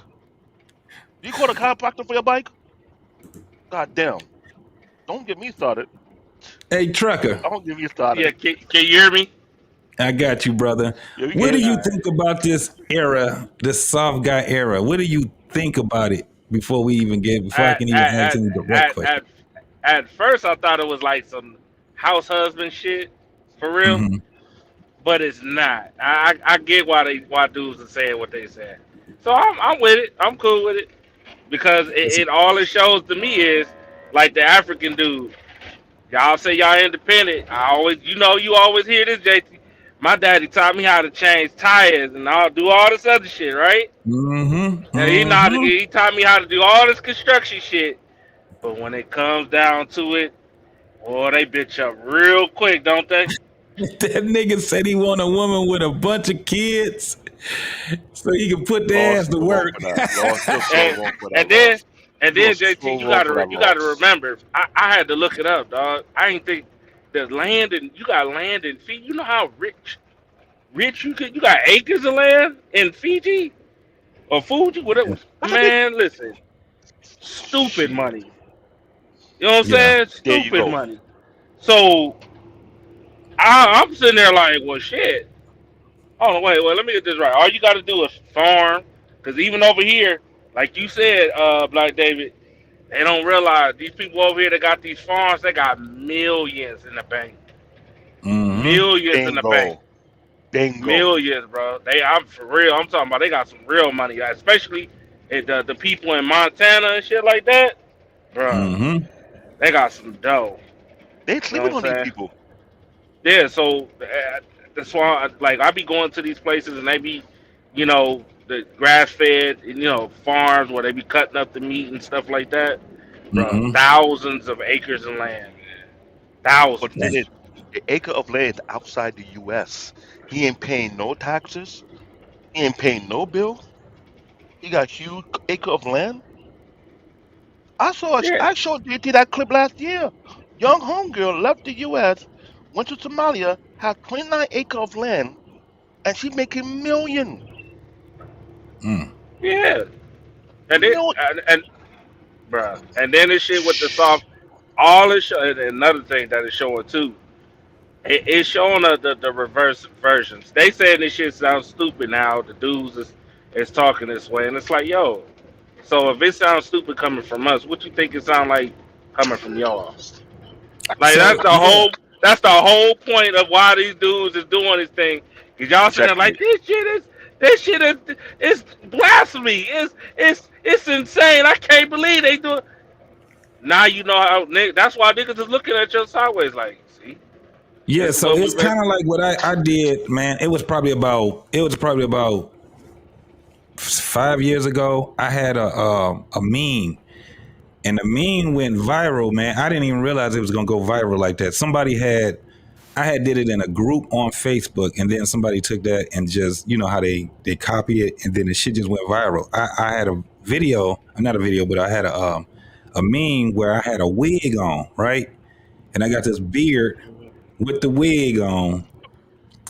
You call a chiropractor for your bike? God damn. Don't get me started. Hey, Trucker. Don't get me started. Yeah, can you hear me? I got you, brother. Yeah, we What can. do you think about this era, this soft guy era? What do you think about it before I can even ask any direct questions? At first, I thought it was like some house husband shit, for real, Mm-hmm. but it's not. I get why dudes are saying what they saying, so I'm with it. I'm cool with it because it all it shows to me is like the African dude. Y'all say y'all independent. You always hear this, JT. My daddy taught me how to change tires and I'll do all this other shit, right? Mm-hmm. And he taught me how to do all this construction shit. But when it comes down to it, boy, they bitch up real quick, don't they? That nigga said he want a woman with a bunch of kids so he can put their ass to work. And then JT, you gotta remember, I had to look it up, dog. I ain't think the land and you got land in Fiji. You know how rich you got acres of land in Fiji or Fuji, whatever. Man, listen, stupid money. You know what I'm saying? Stupid money. So I'm sitting there like, well, shit. Oh, wait, let me get this right. All you got to do is farm, because even over here, like you said, Black David, they don't realize these people over here that got these farms, they got millions in the bank. Mm-hmm. Millions in the bank. Bingo. Millions, bro. I'm for real. I'm talking about they got some real money, especially the people in Montana and shit like that, bro. Mm-hmm. They got some dough. They sleeping on these people. Yeah, so that's why, I be going to these places and they be, the grass-fed, farms where they be cutting up the meat and stuff like that. Bro, thousands of acres of land. Thousands. But then the acre of land outside the U.S., he ain't paying no taxes. He ain't paying no bill. He got huge acre of land. I showed JT that clip last year. Young homegirl left the U.S., went to Somalia, had 29 acres of land, and she making million. Yeah. And then this shit with the soft, all this show, and another thing that is showing too, it's showing the reverse versions. They saying this shit sounds stupid now. The dudes is talking this way, and it's like, yo, so if it sounds stupid coming from us, what you think it sound like coming from y'all? Like that's the whole point of why these dudes is doing this thing. Cause y'all saying like this shit is blasphemy. It's insane. I can't believe they do it. Now you know how that's why niggas is looking at you sideways like, see? Yeah, so it's kind of like what I did, man. It was probably about 5 years ago. I had a meme, and the meme went viral, man. I didn't even realize it was gonna go viral like that. I had did it in a group on Facebook, and then somebody took that and just, you know how they copy it, and then the shit just went viral. I had a video, not a video, but I had a meme where I had a wig on, right? And I got this beard with the wig on,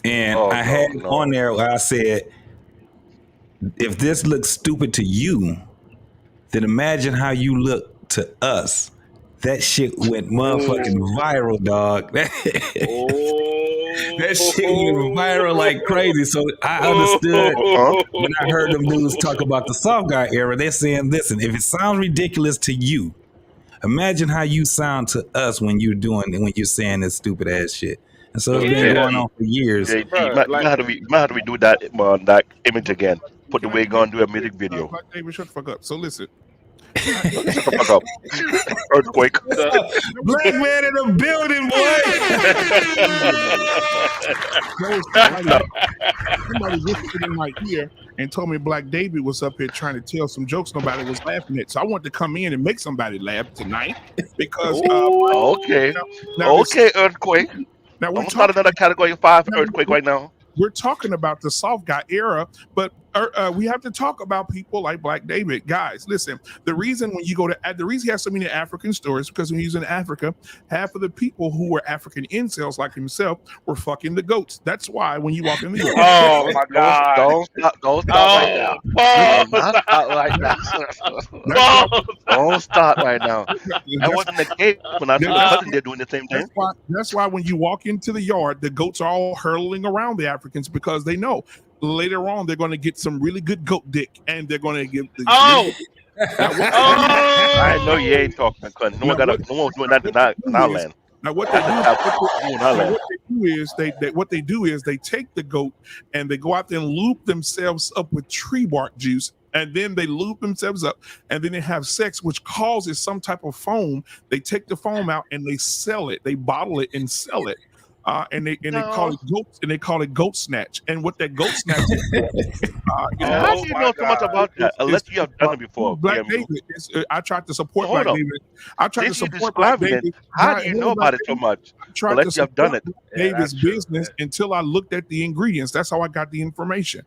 and I had on there where I said, if this looks stupid to you, then imagine how you look to us. That shit went motherfucking viral, dog. That shit went viral like crazy. So I understood when I heard them dudes talk about the soft guy era. They're saying, listen, if it sounds ridiculous to you, imagine how you sound to us when you're saying this stupid ass shit. And so it's been going on for years. You might have to redo that image again. Put the wig on, do a music video. Black David, shut the fuck up. So listen. Shut the fuck up. Earthquake. Black man in the building, boy. Somebody whispered in my ear and told me Black David was up here trying to tell some jokes nobody was laughing at. So I wanted to come in and make somebody laugh tonight because okay, earthquake. Now I'm gonna start another category 5 earthquake right now. We're talking about the soft guy era, but we have to talk about people like Black David. Guys, listen, the reason when you go to, the reason he has so many African stories, because when he was in Africa, half of the people who were African incels like himself were fucking the goats. That's why when you walk in the yard. Oh my God. Don't start right now. Do not start right now. Don't start right now. I wasn't the case when I saw my cousin there doing the same thing. That's why when you walk into the yard, the goats are all hurling around the Africans because they know later on they're going to get some really good goat dick and they're going to give the I know you ain't talking because no one's doing that in our land. Now what they do is they take the goat and they go out there and lube themselves up with tree bark juice, and then they lube themselves up, and then they have sex, which causes some type of foam. They take the foam out and they sell it. They bottle it and sell it. And they call it goats, and they call it goat snatch. And what that goat snatch is, how do you know so much about that? Unless you have done it before. Black David. I tried to support Black David. I tried to support Black David. How do you know about it so much? Unless you have done it. David's business until I looked at the ingredients. That's how I got the information.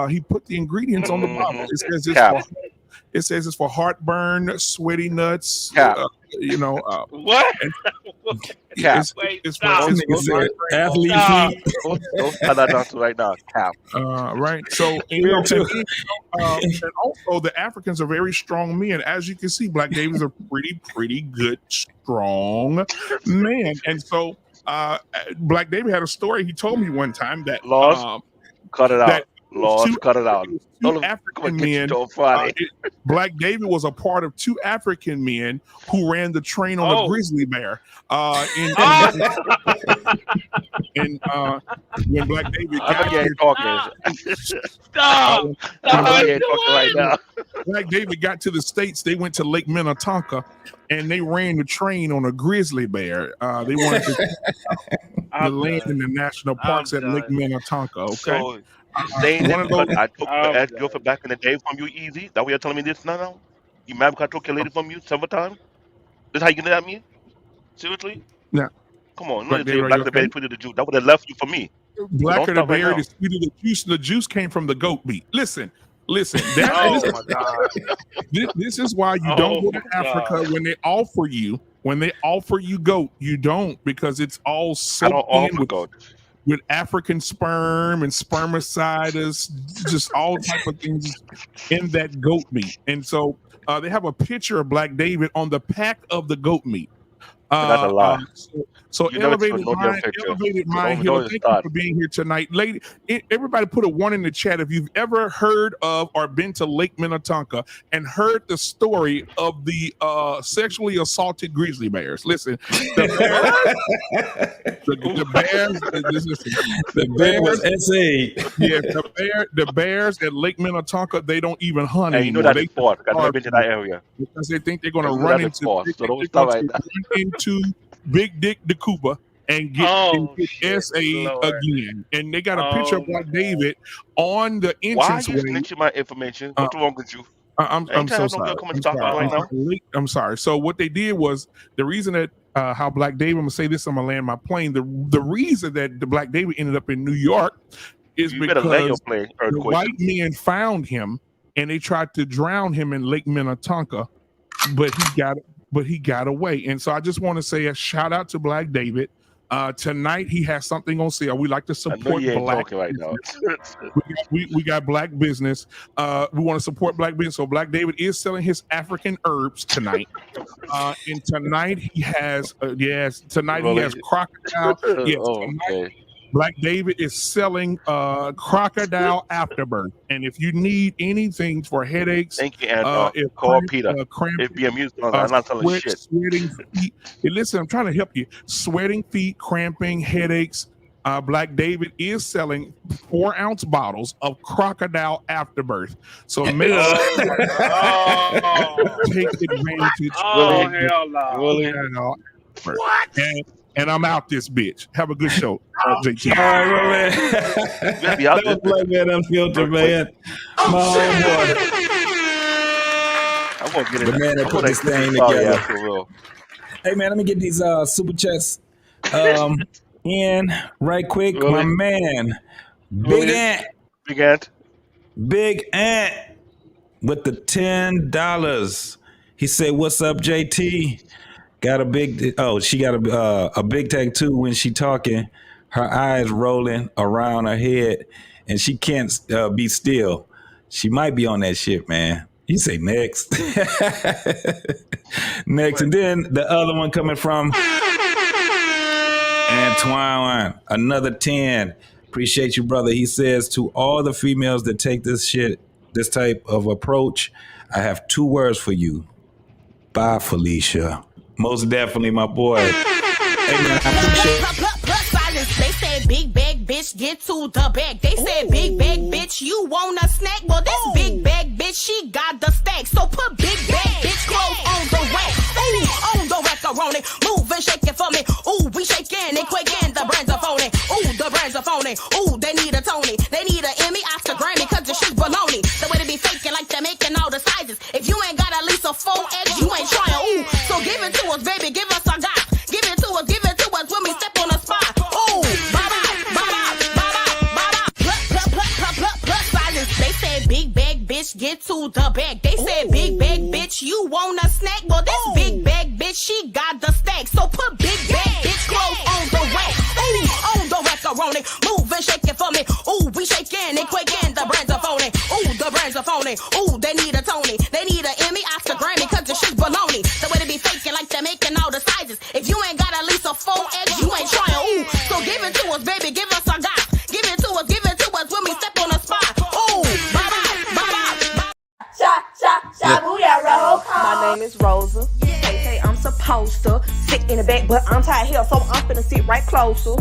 He put the ingredients on the bottle. It says it's for heartburn, sweaty nuts. What? Cap. It's for athlete feet. Don't start that down right now. Cap. Right. So and also the Africans are very strong men. As you can see, Black David's a pretty good, strong man. And so Black David had a story. He told me one time that cut it out. Cut it out. Two African men. Black David was a part of two African men who ran the train on a grizzly bear. When Black David got here, right now. Black David got to the States. They went to Lake Minnetonka and they ran the train on a grizzly bear. They wanted to land in the national parks at Lake Minnetonka. Okay. So, saying that I took that girlfriend back in the day from you, easy. That way you're telling me this now? You mad because I took your lady from you several times? This how you get at me? Seriously? Yeah. Come on, no, Black the Bear tweeted the juice. That would have left you for me. Blacker the Bear, the sweeter the juice. The juice came from the goat meat. Listen. This is why you don't go to Africa when they offer you goat. You don't, because it's all soaked in with African sperm and spermicides, just all type of things in that goat meat. And so they have a picture of Black David on the pack of the goat meat. That's a lie. So elevated mind, thank you for being here tonight. Lady, everybody put a 1 in the chat if you've ever heard of or been to Lake Minnetonka and heard the story of the sexually assaulted grizzly bears. Listen, the bears the bears at Lake Minnetonka, they don't even hunt anymore. You know that sport. I've never been to that area. Because they think they're going to run into Big Dick DeCoupa and get SA again. And they got a picture of Black David on the entrance. Why are you snitching my information? What's wrong with you? I'm so sorry. I'm sorry. So what they did was, the reason that how Black David, I'm gonna say this, I'm gonna land my plane. The reason that the Black David ended up in New York is because the white men found him and they tried to drown him in Lake Minnetonka, but he got away. And so I just want to say a shout out to Black David. Tonight he has something on sale. We like to support Black right now. we got Black business. We want to support Black business. So Black David is selling his African herbs tonight. And tonight he has he has crocodile. Yes, Black David is selling crocodile afterbirth. And if you need anything for headaches, thank you, and call Peter. If be amused, I'm not telling shit. Sweating feet. Hey, listen, I'm trying to help you. Sweating feet, cramping, headaches. Black David is selling 4-ounce bottles of crocodile afterbirth. So make take advantage. Oh, hell no. What? and I'm out this bitch. Have a good show, JT. All right, man. That was Black Man Unfiltered, man. My homeboy. I'm gonna get the man that put this thing together. Hey, man, let me get these super chats in right quick. Really? My man, Big Ant with the $10. He said, "What's up, JT? Got a big she got a big tattoo when she talking. Her eyes rolling around her head, and she can't be still. She might be on that shit, man." You say next. Next. And then the other one coming from Antoine, another 10. Appreciate you, brother. He says, "To all the females that take this type of approach, I have 2 words for you. Bye, Felicia." Most definitely, my boy. Hey, man, I appreciate They said big bag bitch, get to the bag. They said big bag bitch, you want a snack? Well, this big bag bitch, she got the stack. So put big bag bitch clothes on the rack. Ooh, on the macaroni. Move and shake it for me. Ooh, we shaking it quick and the brands are phony. Ooh, the brands are phony. Ooh, they need a Tony. They need an Emmy, Oscar, Grammy, cause the shit's baloney. The way they be faking like they're making all the sizes. If you ain't got at least a 4X, you ain't trying. Ooh, so give it to us, baby. Give us a got. Give it to us when we step on the spot. Ooh, they said big bag bitch, get to the bag. They said big bag bitch, you want a snack? Well, this big bag bitch, she got the stack. So put big bag bitch clothes on the rack. Ooh, on the macaroni. Move and shake it for me. Ooh, we shaking it quick and the brands are phony. Ooh, the brands are phony. Ooh, they need a Tony. They need an Emmy, Oscar, Grammy, cause the shit's baloney. The way they be faking like they're making all the sizes. If you ain't got at least a 4X, you ain't trying. Ooh, so give it to us, baby. Give us a got. Give it to us when we step on the spot. Ooh, my name is Rosa. They say I'm supposed to sit in the back, but I'm tired of hell, so I'm finna sit right closer.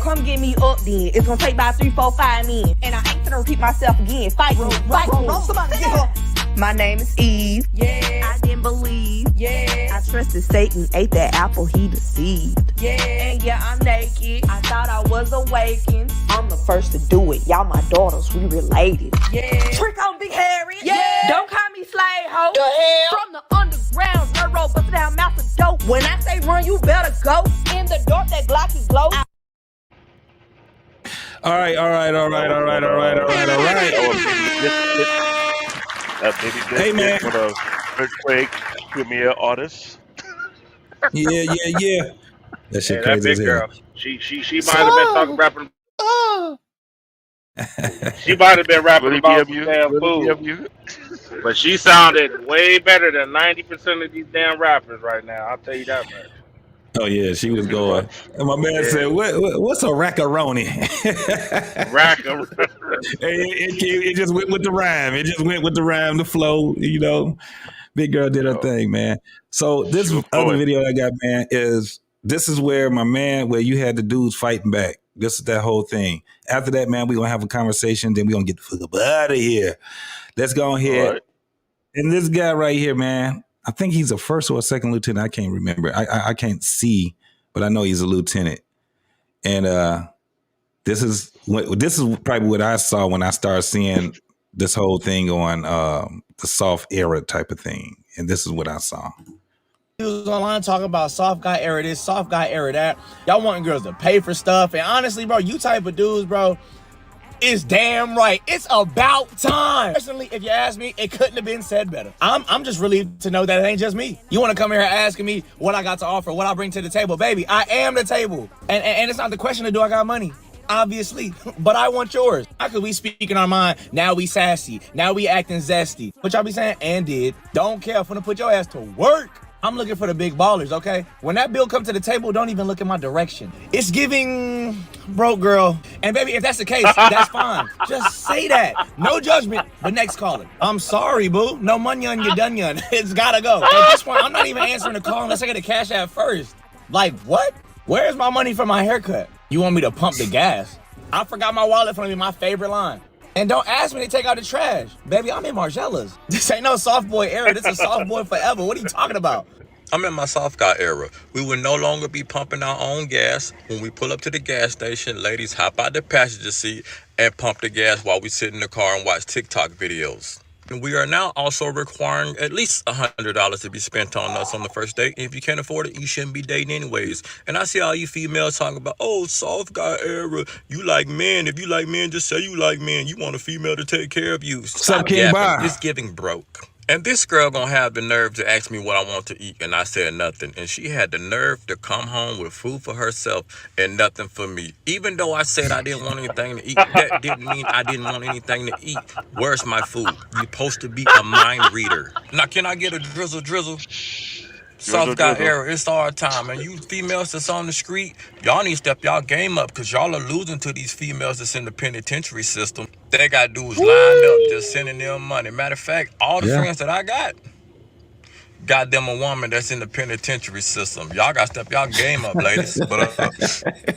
Come get me up then. It's gonna take about 3, 4, 5 men. And I ain't finna repeat myself again. Fight me. Somebody get her. My name is Eve. I didn't believe. I trusted Satan, ate that apple, he deceived. And yeah, I'm naked. I thought I was awakened. I'm the first to do it. Y'all my daughters, we related. Trick on Big Harry. Don't call me slave hoe. The hell? From the underground, railroad, bust down mouth of dope. When I say run, you better go. In the dark, that Glocky glow. All right. Hey, man. For the earthquake premier artist. Yeah. That shit crazy that as big hell. girl. She might have been rapping. She might have been rapping about some damn food. But she sounded way better than 90% of these damn rappers right now. I'll tell you that much. Oh yeah, she was going. And my man said, "What's a rackaroni?" It just went with the rhyme. The flow. You know, big girl did her thing, man. So this other video I got, man, this is where you had the dudes fighting back. This is that whole thing. After that, man, we're gonna have a conversation. Then we're gonna get the fuck out of here. Let's go ahead. Right. And this guy right here, man. I think he's a first or a second lieutenant. I can't remember. I can't see, but I know he's a lieutenant. And this is probably what I saw when I started seeing this whole thing on the soft era type of thing. And this is what I saw. He was online talking about soft guy era this, soft guy era that. Y'all wanting girls to pay for stuff. And honestly, bro, you type of dudes, bro, is damn right. It's about time. Personally, if you ask me, it couldn't have been said better. I'm just relieved to know that it ain't just me. You want to come here asking me what I got to offer, what I bring to the table. Baby, I am the table. And it's not the question of do I got money? Obviously, but I want yours. How could we speak in our mind? Now we sassy. Now we acting zesty. What y'all be saying? And did. Don't care. I'm finna put your ass to work. I'm looking for the big ballers, okay? When that bill come to the table, don't even look in my direction. It's giving broke girl. And baby, if that's the case, that's fine. Just say that. No judgment, but next caller. I'm sorry, boo. No money on your dunyon. It's gotta go. At this point, I'm not even answering the call unless I get a cash app first. Like, what? Where's my money for my haircut? You want me to pump the gas? I forgot my wallet from me, my favorite line. And don't ask me to take out the trash. Baby, I'm in Margiela's. This ain't no soft boy era. This is soft boy forever. What are you talking about? I'm in my soft guy era. We will no longer be pumping our own gas. When we pull up to the gas station, ladies hop out the passenger seat and pump the gas while we sit in the car and watch TikTok videos. And we are now also requiring at least $100 to be spent on us on the first date. And if you can't afford it, you shouldn't be dating anyways. And I see all you females talking about, oh, soft guy era. You like men. If you like men, just say you like men. You want a female to take care of you. Stop yapping. It's giving broke. And this girl gonna have the nerve to ask me what I want to eat, and I said nothing. And she had the nerve to come home with food for herself and nothing for me. Even though I said I didn't want anything to eat, that didn't mean I didn't want anything to eat. Where's my food? You're supposed to be a mind reader. Now, can I get a drizzle? Soft guy era, it's our time. And you females that's on the street, y'all need to step y'all game up, because y'all are losing to these females that's in the penitentiary system. They got dudes lined up just sending them money. Matter of fact, all the friends that I got them a woman that's in the penitentiary system. Y'all got to step y'all game up, ladies. But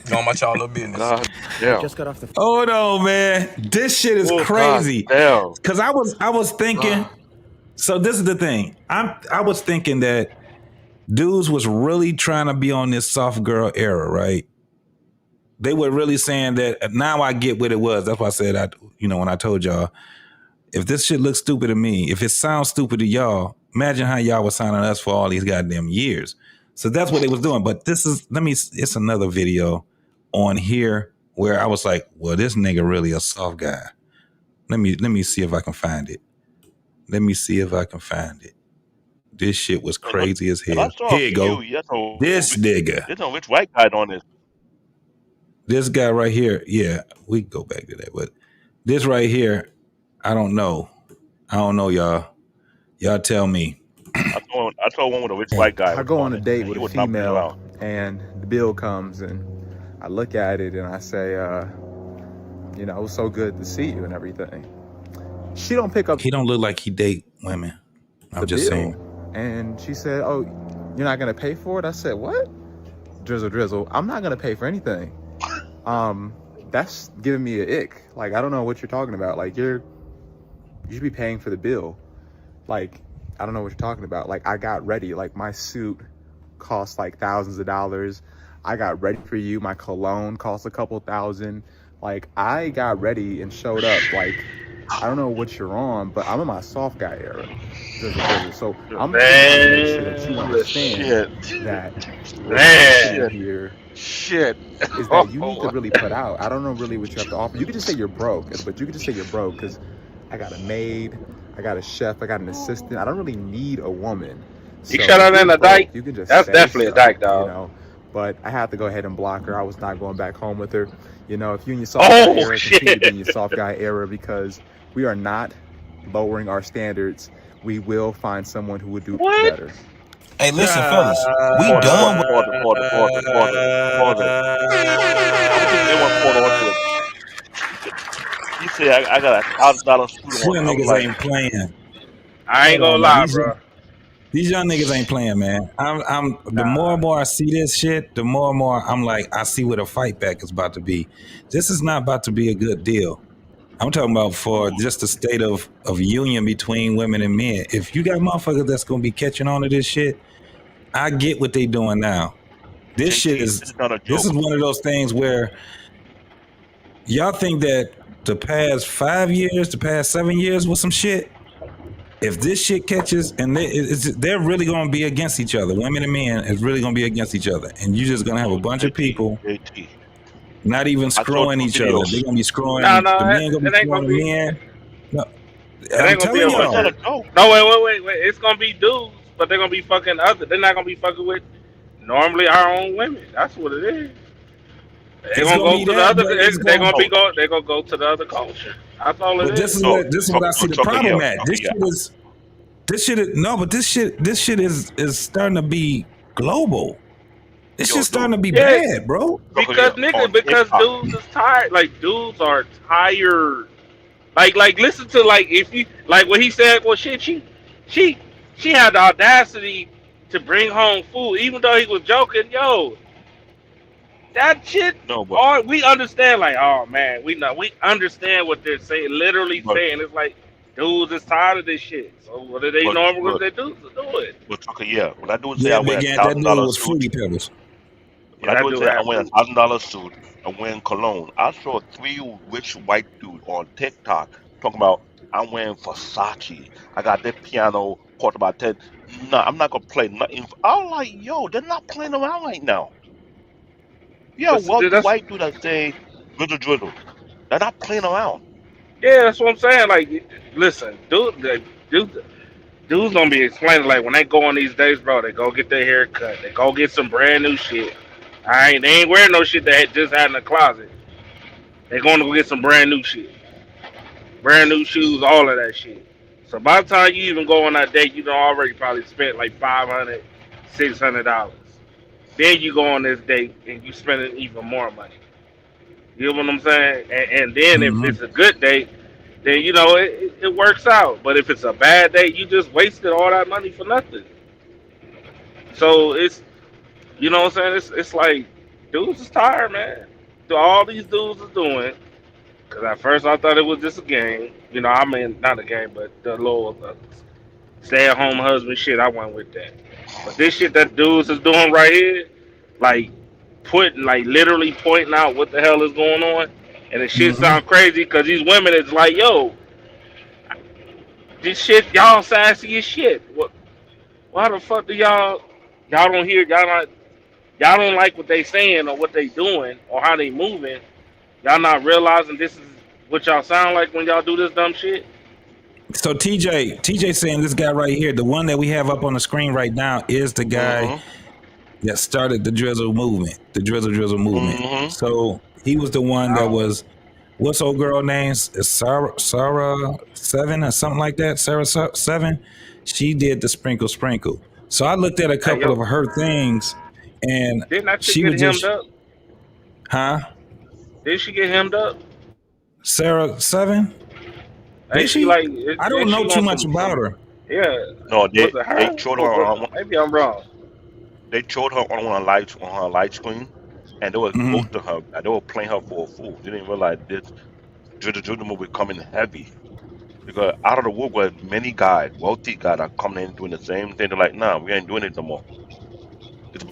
don't about y'all little business. God damn. Just got off the Hold on, man. This shit is crazy. Because I was thinking. So this is the thing. I was thinking that dudes was really trying to be on this soft girl era, right? They were really saying that. Now I get what it was. That's why I said, when I told y'all, if this shit looks stupid to me, if it sounds stupid to y'all, imagine how y'all was signing us for all these goddamn years. So that's what they was doing. But it's another video on here where I was like, well, this nigga really a soft guy. Let me see if I can find it. This shit was crazy as hell. Here you go. This nigga. There's no rich white guy on this. This guy right here. Yeah, we can go back to that. But this right here, I don't know, y'all. Y'all tell me. I told one with a rich white guy. I go on a date with a female, and the bill comes, and I look at it, and I say, it was so good to see you and everything. She don't pick up. He don't look like he date women. I'm just saying. And she said, oh, you're not going to pay for it? I said, what? Drizzle. I'm not going to pay for anything. That's giving me an ick. Like, I don't know what you're talking about. Like, you should be paying for the bill. Like, I don't know what you're talking about. Like, I got ready. Like, my suit cost like thousands of dollars. I got ready for you. My cologne cost a couple $1,000. Like, I got ready and showed up. Like, I don't know what you're on, but I'm in my soft guy era. So I'm trying to make sure that you understand that here is that you need to really put out. I don't know really what you have to offer. You could just say you're broke, but you could just say you're broke because I got a maid, I got a chef, I got an assistant. I don't really need a woman. You shut her in a dyke? You can just That's definitely a dyke, dog. But I had to go ahead and block her. I was not going back home with her. If you in your soft guy era, continue to be in your soft guy era, because we are not lowering our standards. We will find someone who would do better. Hey, listen, fellas, we done with He said, I got $1,000 student loan. These niggas ain't playing. I ain't gonna lie, bro. These young niggas ain't playing, man. The more and more I see this shit, the more and more I'm like, I see what a fight back is about to be. This is not about to be a good deal. I'm talking about for just the state of union between women and men. If you got motherfuckers that's gonna be catching on to this shit, I get what they doing now. This shit is this is one of those things where y'all think that the past 5 years, the past 7 years was some shit. If this shit catches, and they're really going to be against each other, women and men is really going to be against each other, and you're just going to have a bunch of people not even screwing each other. They're going to be screwing the men, going to be screwing the men. No, I'm telling y'all. No, wait. It's going to be dudes, but they're going to be fucking other. They're not going to be fucking with normally our own women. That's what it is. They're gonna go to the other. They're gonna go to the other culture. That's all it is. This is what I see the problem at. This shit is starting to be global. This shit's starting to be bad, bro. Because dudes is tired. Like, dudes are tired. Like listen to if you what he said. Well, shit, she had the audacity to bring home food, even though he was joking. Yo. That shit, we understand, oh man, we understand what they're saying, literally saying. It's like, dudes is tired of this shit. So what are they normal with their dudes to do it? But okay, yeah. When I do it, say Yeah, I wear Big a Ant, that dude $1,000 was suit. Fruity Pebbles. When Yeah, I do that it, dude say I had wear a fruit. $1,000 suit. I'm wearing cologne. I saw 3 rich white dudes on TikTok talking about I'm wearing Versace. I got that piano cost about 10. No, I'm not gonna play nothing. I'm like, yo, they're not playing around right now. Yeah, wealthy That's white dude that say drizzle. They're not playing around. yeah, that's what I'm saying. Like, listen, dudes gonna be explaining like when they go on these days, bro. They go get their hair cut. They go get some brand new shit. They ain't wearing no shit they had just had in the closet. They going to go get some brand new shit, brand new shoes, all of that shit. So by the time you even go on that date, you done already probably spent like $500, $600. Then you go on this date and you spending even more money. You know what I'm saying? And then if Mm-hmm. it's a good date, then you know it works out. But if it's a bad date, you just wasted all that money for nothing. So it's you know what I'm saying? It's like dudes is tired, man. All these dudes is doing. Because at first I thought it was just a game. You know, I mean not a game, but the little stay-at-home husband shit. I went with that. But this shit that dudes is doing right here, like literally pointing out what the hell is going on, and the shit Mm-hmm. sound crazy because these women is like, yo, this shit y'all sassy as shit. What? Why the fuck do y'all don't hear y'all don't like what they saying or what they doing or how they moving? Y'all not realizing this is what y'all sound like when y'all do this dumb shit? So TJ saying this guy right here, the one that we have up on the screen right now, is the guy Mm-hmm. that started the drizzle movement, the drizzle movement. Mm-hmm. So he was the one that was, what's old girl name? Sarah Seven or something like that. Sarah Seven. She did the sprinkle. So I looked at a Hey couple yo, of her things, and didn't that chick she get was hemmed just, up? huh? Did she get hemmed up? Sarah Seven. Did Ain't she she? like? I don't Ain't know she too on much some? about her. Yeah, No, was they it they her? showed her Or on maybe I'm wrong. they showed her on her light screen, and they was Mm-hmm. roasting her. And they were playing her for a fool. They didn't realize this drizzle movie coming heavy. Because out of the woodwork, many guys, wealthy guys, are coming in doing the same thing. They're like, nah, we ain't doing it no more. It's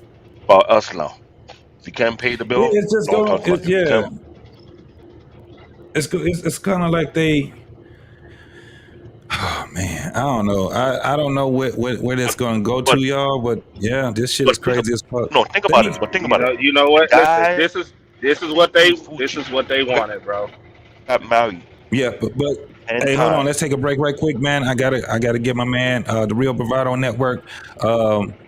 about us now. If you can't pay the Yeah, bill, it's just don't going. touch my. If you Yeah, can't, it's kind of like they. Oh man, I don't know. I don't know where this going to go to, but y'all. But yeah, this shit is but think crazy as fuck. no, think Let about me. it. But think You about it. know, you know The what? Listen, guy this is what they eating wanted, bro. got married Yeah, but 10 hey, hold on. Let's times. take a break right quick, man. I gotta get my man, the Real Bravado Network,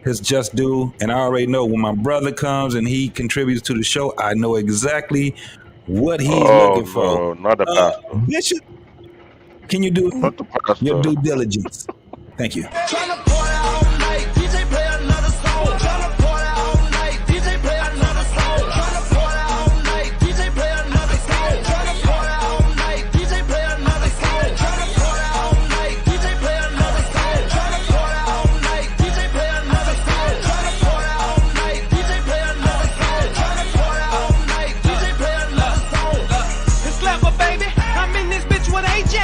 his just due. And I already know when my brother comes and he contributes to the show, I know exactly what he's Oh looking for. no, not the pastor. Bishop, can you do Not the your pastor. due diligence? Thank you. Tryna party all night, DJ play another song. Tryna party all night, DJ play another song. Tryna party all night, DJ play another song. Tryna party all night, DJ play another song. Tryna party all night, DJ play another song. Tryna party all night, DJ play another song. Tryna party all night, DJ play another song. Tryna party all night, DJ play another song. It's clever, baby. I'm in this bitch with AJ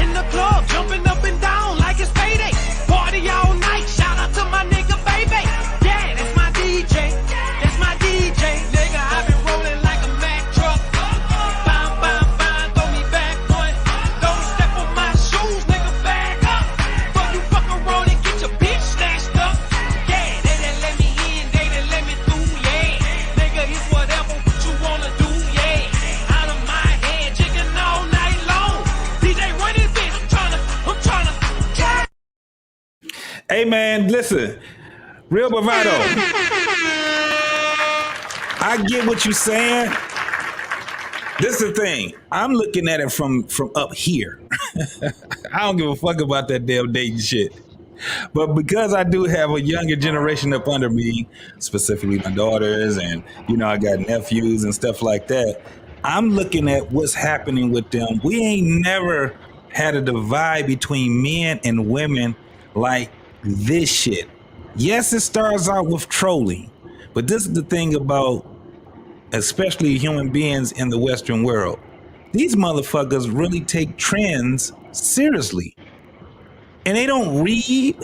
in the club, jumping up and down like it's payday. Party all night, shout out to my nigga, baby. Yeah, that's my DJ. That's my DJ. Nigga, I been rolling like a Mack truck. Bam, bam, bam, throw me back one. Don't step on my shoes, nigga, back up. But you fuck around and get your bitch snatched up. Yeah, they done let me in, they done let me through, yeah. Nigga, it's whatever what you wanna do, yeah. Out of my head, chicken all night long. DJ, run this bitch, I'm tryna, yeah. Hey man, listen, Real Bravado. I get what you're saying. This is the thing. I'm looking at it from up here. I don't give a fuck about that damn dating shit. But because I do have a younger generation up under me, specifically my daughters, and I got nephews and stuff like that, I'm looking at what's happening with them. We ain't never had a divide between men and women like this shit. Yes, it starts out with trolling, but this is the thing about especially human beings in the Western world. These motherfuckers really take trends seriously. And they don't read,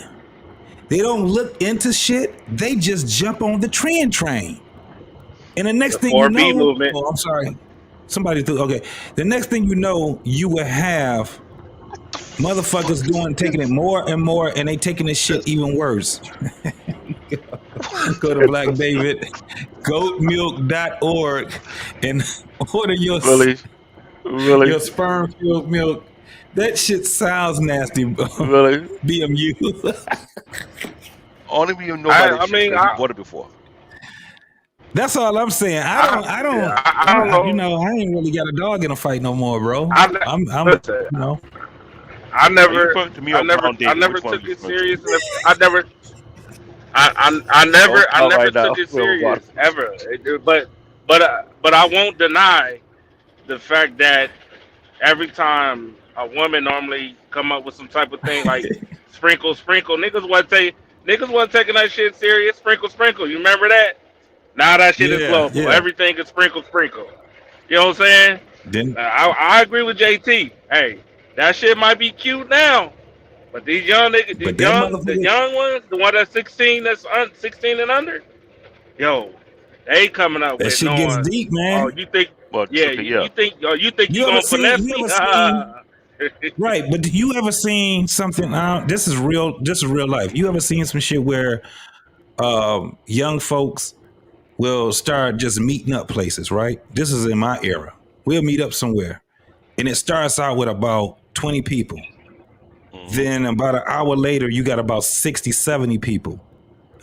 they don't look into shit, they just jump on the trend train. And the next thing you 4B know, movement. I'm sorry, somebody threw, okay. The next thing you know, you will have motherfuckers taking it more and more, and they taking this shit even worse. Go to Black David, goatmilk.org, and order your Really? sperm filled milk. That shit sounds nasty, bro. Really? BMU. Only me you know about this shit because you bought it before. That's all I'm saying. I don't know. I ain't really got a dog in a fight no more, bro. I never took it serious. I never took it serious ever. But I won't deny the fact that every time a woman normally come up with some type of thing like sprinkle, niggas wasn't taking that shit serious. Sprinkle. You remember that? Now that shit is global. Yeah. Everything is sprinkle. You know what I'm saying? I agree with JT. Hey, that shit might be cute now, but these young niggas, the young ones, the one that's 16, 16 and under, yo, they coming up with shit knowing. gets deep, man. Oh, you think? You think you gonna finesse me? Right, but do you ever seen something? This is real life. You ever seen some shit where young folks will start just meeting up places, right? This is in my era. We'll meet up somewhere, and it starts out with about 20 people. Then about an hour later, you got about 60, 70 people.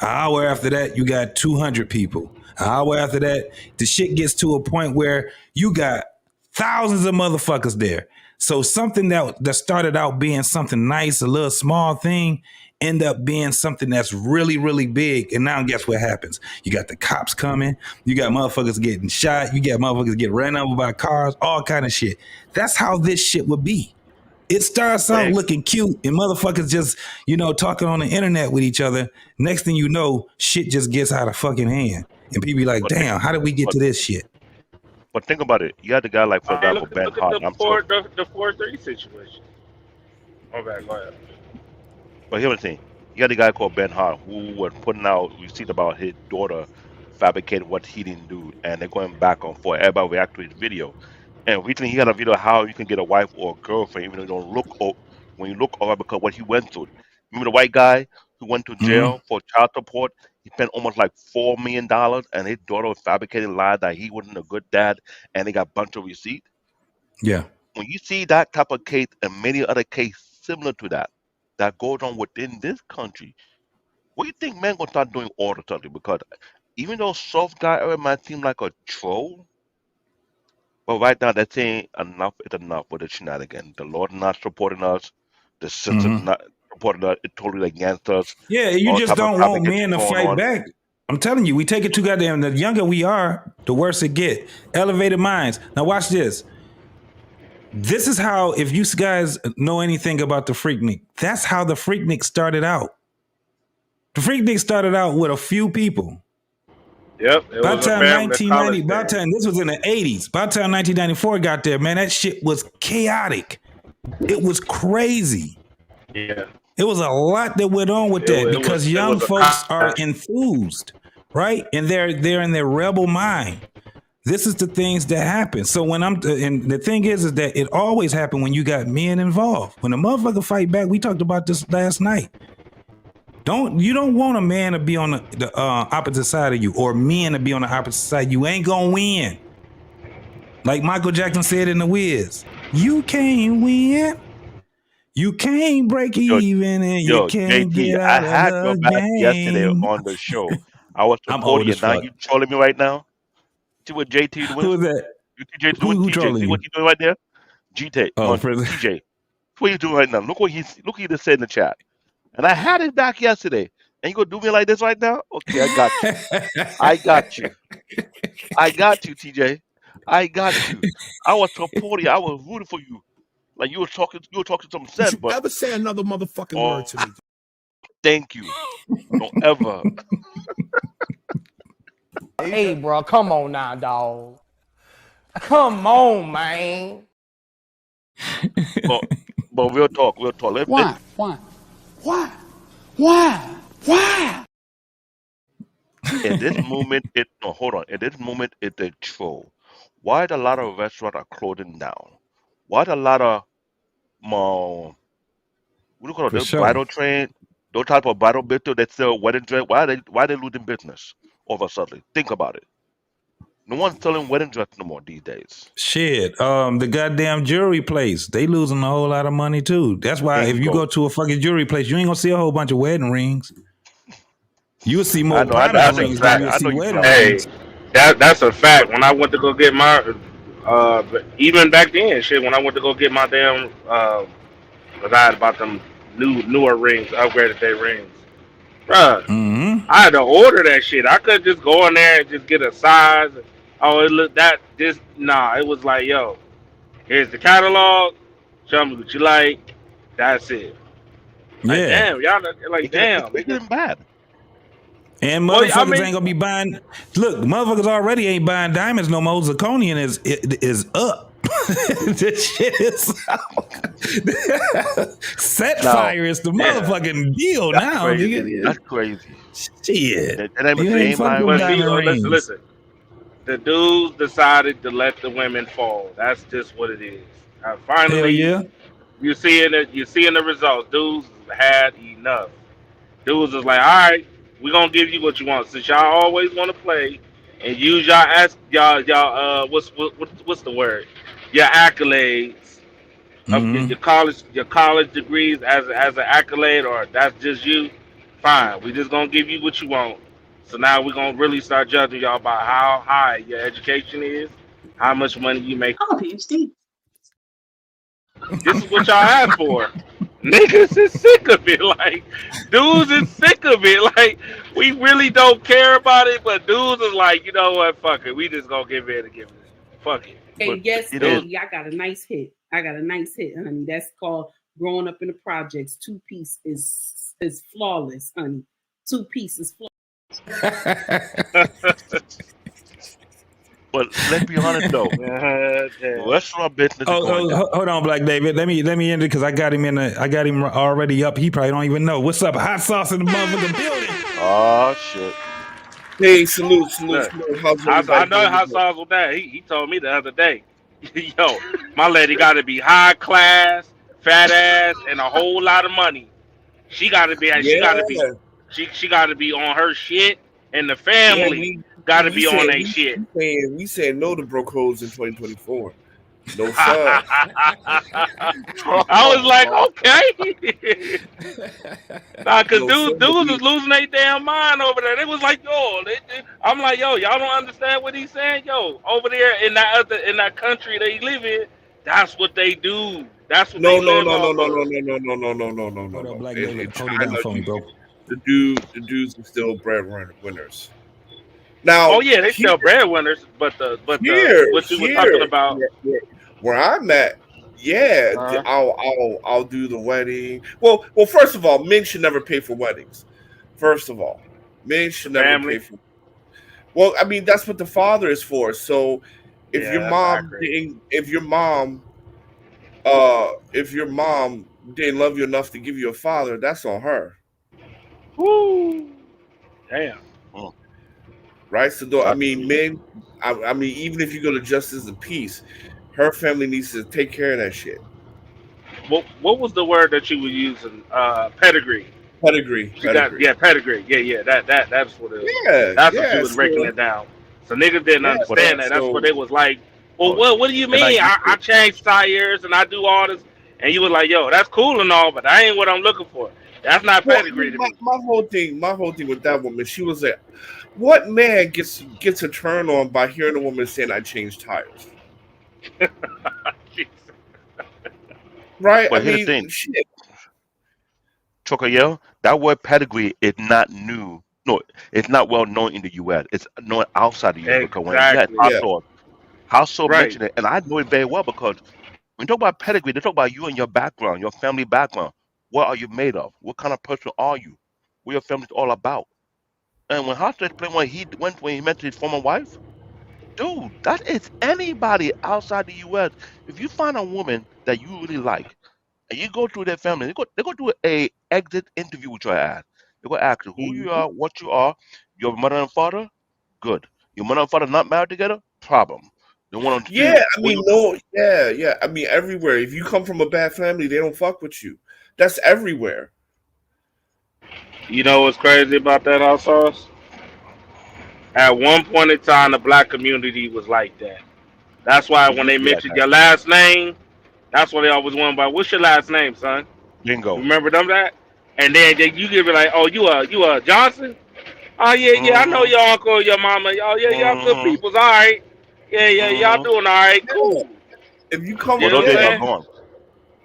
An hour after that, you got 200 people. An hour after that, the shit gets to a point where you got thousands of motherfuckers there. So something that started out being something nice, a little small thing, end up being something that's really, really big. And now guess what happens? You got the cops coming. You got motherfuckers getting shot. You got motherfuckers getting ran over by cars, all kind of shit. That's how this shit would be. It starts out looking cute and motherfuckers just, talking on the internet with each other. Next thing you know, shit just gets out of fucking hand. And people be like, damn, how did we get to this shit? But think about it. You had the guy like, for example, Ben Hart. The 4-3 situation. Okay, go ahead. But here's the thing. You got the guy called Ben Hart who was putting out receipts about his daughter fabricating what he didn't do, and they're going back and forth. Everybody react to his video. And recently he got a video how you can get a wife or a girlfriend even though you don't look old when you look over because what he went through. Remember the white guy who went to jail for child support? He spent almost like $4 million, and his daughter was fabricating lies that he wasn't a good dad, and they got a bunch of receipts. Yeah. When you see that type of case and many other cases similar to that goes on within this country, what do you think men gonna start doing all the time? Because even though soft guy era might seem like a troll, but right now they're saying enough is enough with the shenanigans. The Lord not supporting us, the sister not supporting us, it's totally against us. Yeah, you just don't want men to fight back. I'm telling you, we take it too goddamn. The younger we are, the worse it get. Elevated minds. Now watch this. This is how, if you guys know anything about the Freaknik, that's how the Freaknik started out. The Freaknik started out with a few people. Yep. By the time 1990, by the time this was in the 80s, by the time 1994 got there, man, that shit was chaotic. It was crazy. Yeah. It was a lot that went on with that because young folks are enthused, right? And they're in their rebel mind. This is the things that happen. So when and the thing is that it always happen when you got men involved. When a motherfucker fight back, we talked about this last night. You don't want a man to be on the opposite side of you, or men to be on the opposite side. You ain't gonna win. Like Michael Jackson said in The Wiz, you can't win. You can't break even, and you can't JT, get out I had of your the back game. yesterday on the show. I was supporting you. Now you trolling me right now. See what JT doing? Who's that? You see JT doing TJ. See what he's doing right there? GT. Oh, TJ. What you doing right now? Look what he just said in the chat. And I had his back yesterday. And you gonna do me like this right now? Okay, I got you. I got you. I got you, TJ. I got you. I was supporting you. I was rooting for you. Like you were talking some sense, but ever say another motherfucking word to me. Thank you. Don't ever. Hey, bro, come on now, dog. Come on, man. But real talk. Why? Why? In this moment, hold on. In this moment, it's a troll. Why a lot of restaurants are closing down? Why a lot of what do you call it? For Those sure. bridal train, those type of bridal business that sell wedding dress. Why they losing business all of a sudden? Think about it. No one's selling wedding dress no more these days. Shit. The goddamn jewelry place, they losing a whole lot of money too. That's why if you go Bingo. to a fucking jewelry place, you ain't gonna see a whole bunch of wedding rings. You'll see I more know. I know. promise That's a rings than fact. you'll I see know you wedding right. Hey, rings. that's a fact. When I went to go get my, but even back then, shit, when I went to go get my damn, cause I had about them newer rings, upgraded their rings, bruh. Mm-hmm. I had to order that shit. I couldn't just go in there and just get a size. Oh, it look that this nah. It was like, yo, here's the catalog. Show me what you like. That's it. Like, Yeah. damn, y'all like, damn, It's nigga. getting bad. And Well, I motherfuckers mean, ain't gonna be buying. Look, motherfuckers already ain't buying diamonds no more. Zirconian is up. This shit is Now, Sapphire is the yeah, motherfucking deal that's now, crazy. nigga. That's crazy. Shit, That ain't the you ain't same fuck buying them but ring. see, diamond listen, rings. listen. The dudes decided to let the women fall. That's just what it is. Hell Finally, yeah. you're seeing the results. Dudes had enough. Dudes was like, all right, we're gonna give you what you want. Since y'all always want to play and use y'all what's the word? Your accolades of Mm-hmm. your college degrees as an accolade, or that's just you. Fine, we just gonna give you what you want. So now we're gonna really start judging y'all by how high your education is, how much money you make. I'm a PhD. This is what y'all asked for. Niggas is sick of it. Like, dudes is sick of it. Like, we really don't care about it, but dudes is like, you know what? Fuck it. We just gonna give in and give it. Fuck it. But Hey, yes, you know, Dudes. honey, I got a nice hit. Honey. That's called Growing Up in the Projects. Two piece is flawless, honey. Two piece is flawless. but let's be honest though. Damn. Restaurant business is going down. Hold on, Black David. Let me end it because I got him already up. He probably don't even know. What's up? Hot sauce in the motherfucking building. Oh shit. Hey, salute. Look, How's I everybody know doing how today? sauce with that. He told me the other day. Yo, my lady got to be high class, fat ass, and a whole lot of money. She got to be. She got to be. Yeah, She got to be on her shit, and the yeah. family We got to we be on said their shit. we said no to broke hoes in 2024. No sir. I was like, okay. Nah, cause No sir. dudes is losing their damn mind over there. They was like, yo, I'm like, yo, y'all don't understand what he's saying, yo. Over there in that country they live in, that's what they do. That's what they No, no, live no, no, off no, no, of. no, no, no, no, no, no, no, no, Hold up, no. Black In David. Hold it down China, for me, bro. the dudes are still winners. Now Oh yeah, they here, sell breadwinners, but here, what you were talking here, about. where I'm at, yeah, Uh, I'll do the wedding. Well, first of all, men should never pay for weddings. First of all, men the should never pay family. for. Well, I mean that's what the father is for. So if Yeah, your that's mom accurate. didn't, if your mom didn't love you enough to give you a father, that's on her, Woo. Damn. Mm. right? So I That's mean, men. I mean, even if you go to justice and peace, her family needs to take care of that shit. What was the word that you were using? Pedigree. She got Pedigree. pedigree. Yeah. That's what it. Yeah, That's what she yeah. was breaking So it down. So niggas didn't yeah, but understand that. That's what so they was like. Well, oh, what do you they're not mean? used to I it. changed tires and I do all this, and you was like, yo, that's cool and all, but that ain't what I'm looking for. That's not well, pedigree to my, me. my whole thing with that woman, she was like, what man gets a turn on by hearing a woman saying I changed tires? Right? I But here's the mean, thing, shit. Chocoyel, that word pedigree is not new. No, it's not well known in the U.S. It's known outside the U.S. because when you had Exactly. Yeah. household Right. mentioned it, and I know it very well because when you talk about pedigree, they talk about you and your background, your family background. What are you made of? What kind of person are you? What your family's all about? And when Hudson explained when he met his former wife, dude, that is anybody outside the U.S. If you find a woman that you really like, and you go through their family, they go do a exit interview with your ass. They go ask you who you are, what you are, your mother and father, good. Your mother and father not married together, problem. They want to Yeah, see I mean, no, yeah. I mean, everywhere. If you come from a bad family, they don't fuck with you. That's everywhere. You know what's crazy about that, also? At one point in time, the black community was like that. That's why it when used they to be like mentioned that. your last name, that's what they always want about. What's your last name, son? Bingo. Remember them that? And then you give it like, oh, you a Johnson? Oh yeah, I know Mm-hmm. your uncle, your mama. Oh yeah, y'all good Mm-hmm. peoples. All right. Yeah, y'all Mm-hmm. doing all right. Cool. If you come, You But know those what I'm days are saying? gone.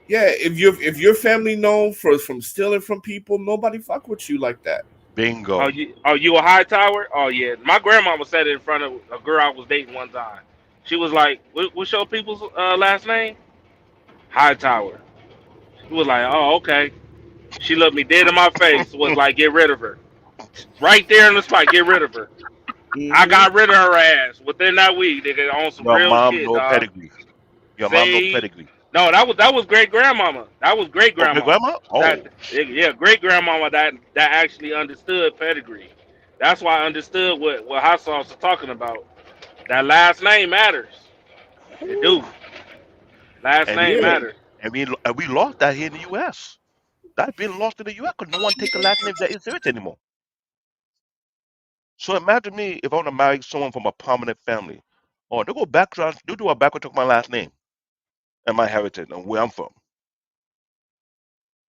yeah, if your family known from stealing from people, nobody fuck with you like that. Bingo. Oh, you a high tower? Oh yeah. My grandmama said it in front of a girl I was dating one time. She was like, "What's your people's last name?" Hightower. She was like, "Oh, okay." She looked me dead in my face. Was like, "Get rid of her." Right there in the spot. Get rid of her. I got rid of her ass within that week. Nigga, on some Your real mom shit, no dog. pedigree. Your mom no See, pedigree. no, that was great grandmama. That was great Oh, great grandmama. grandma? That Oh. yeah, great grandmama that actually understood pedigree. That's why I understood what hot sauce is talking about. That last name matters. It do. Last And we name and, matters. and we lost that here in the US. That's been lost in the US because no one take the last name that is serious anymore. So imagine me if I want to marry someone from a prominent family. Or they go background, they do a background check my last name and my heritage and where I'm from.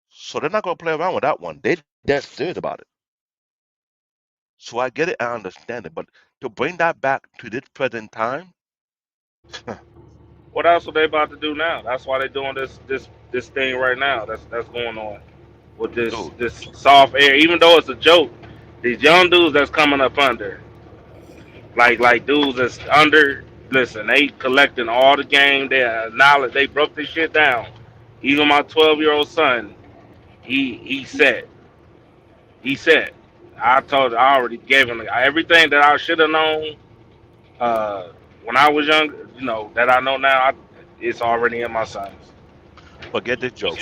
So they're not gonna play around with that one. They dead serious about it. So I get it, I understand it. But to bring that back to this present time, What else are they about to do now? That's why they're doing this thing right now. That's going on with this dude, this soft air. Even though it's a joke, these young dudes that's coming up under, like dudes that's under. Listen, they collecting all the game, their knowledge. They broke this shit down. Even my 12-year-old son, he said, he said, I already gave him everything that I should have known uh, when I was young. You know that I know now. It's already in my sons. forget this joke.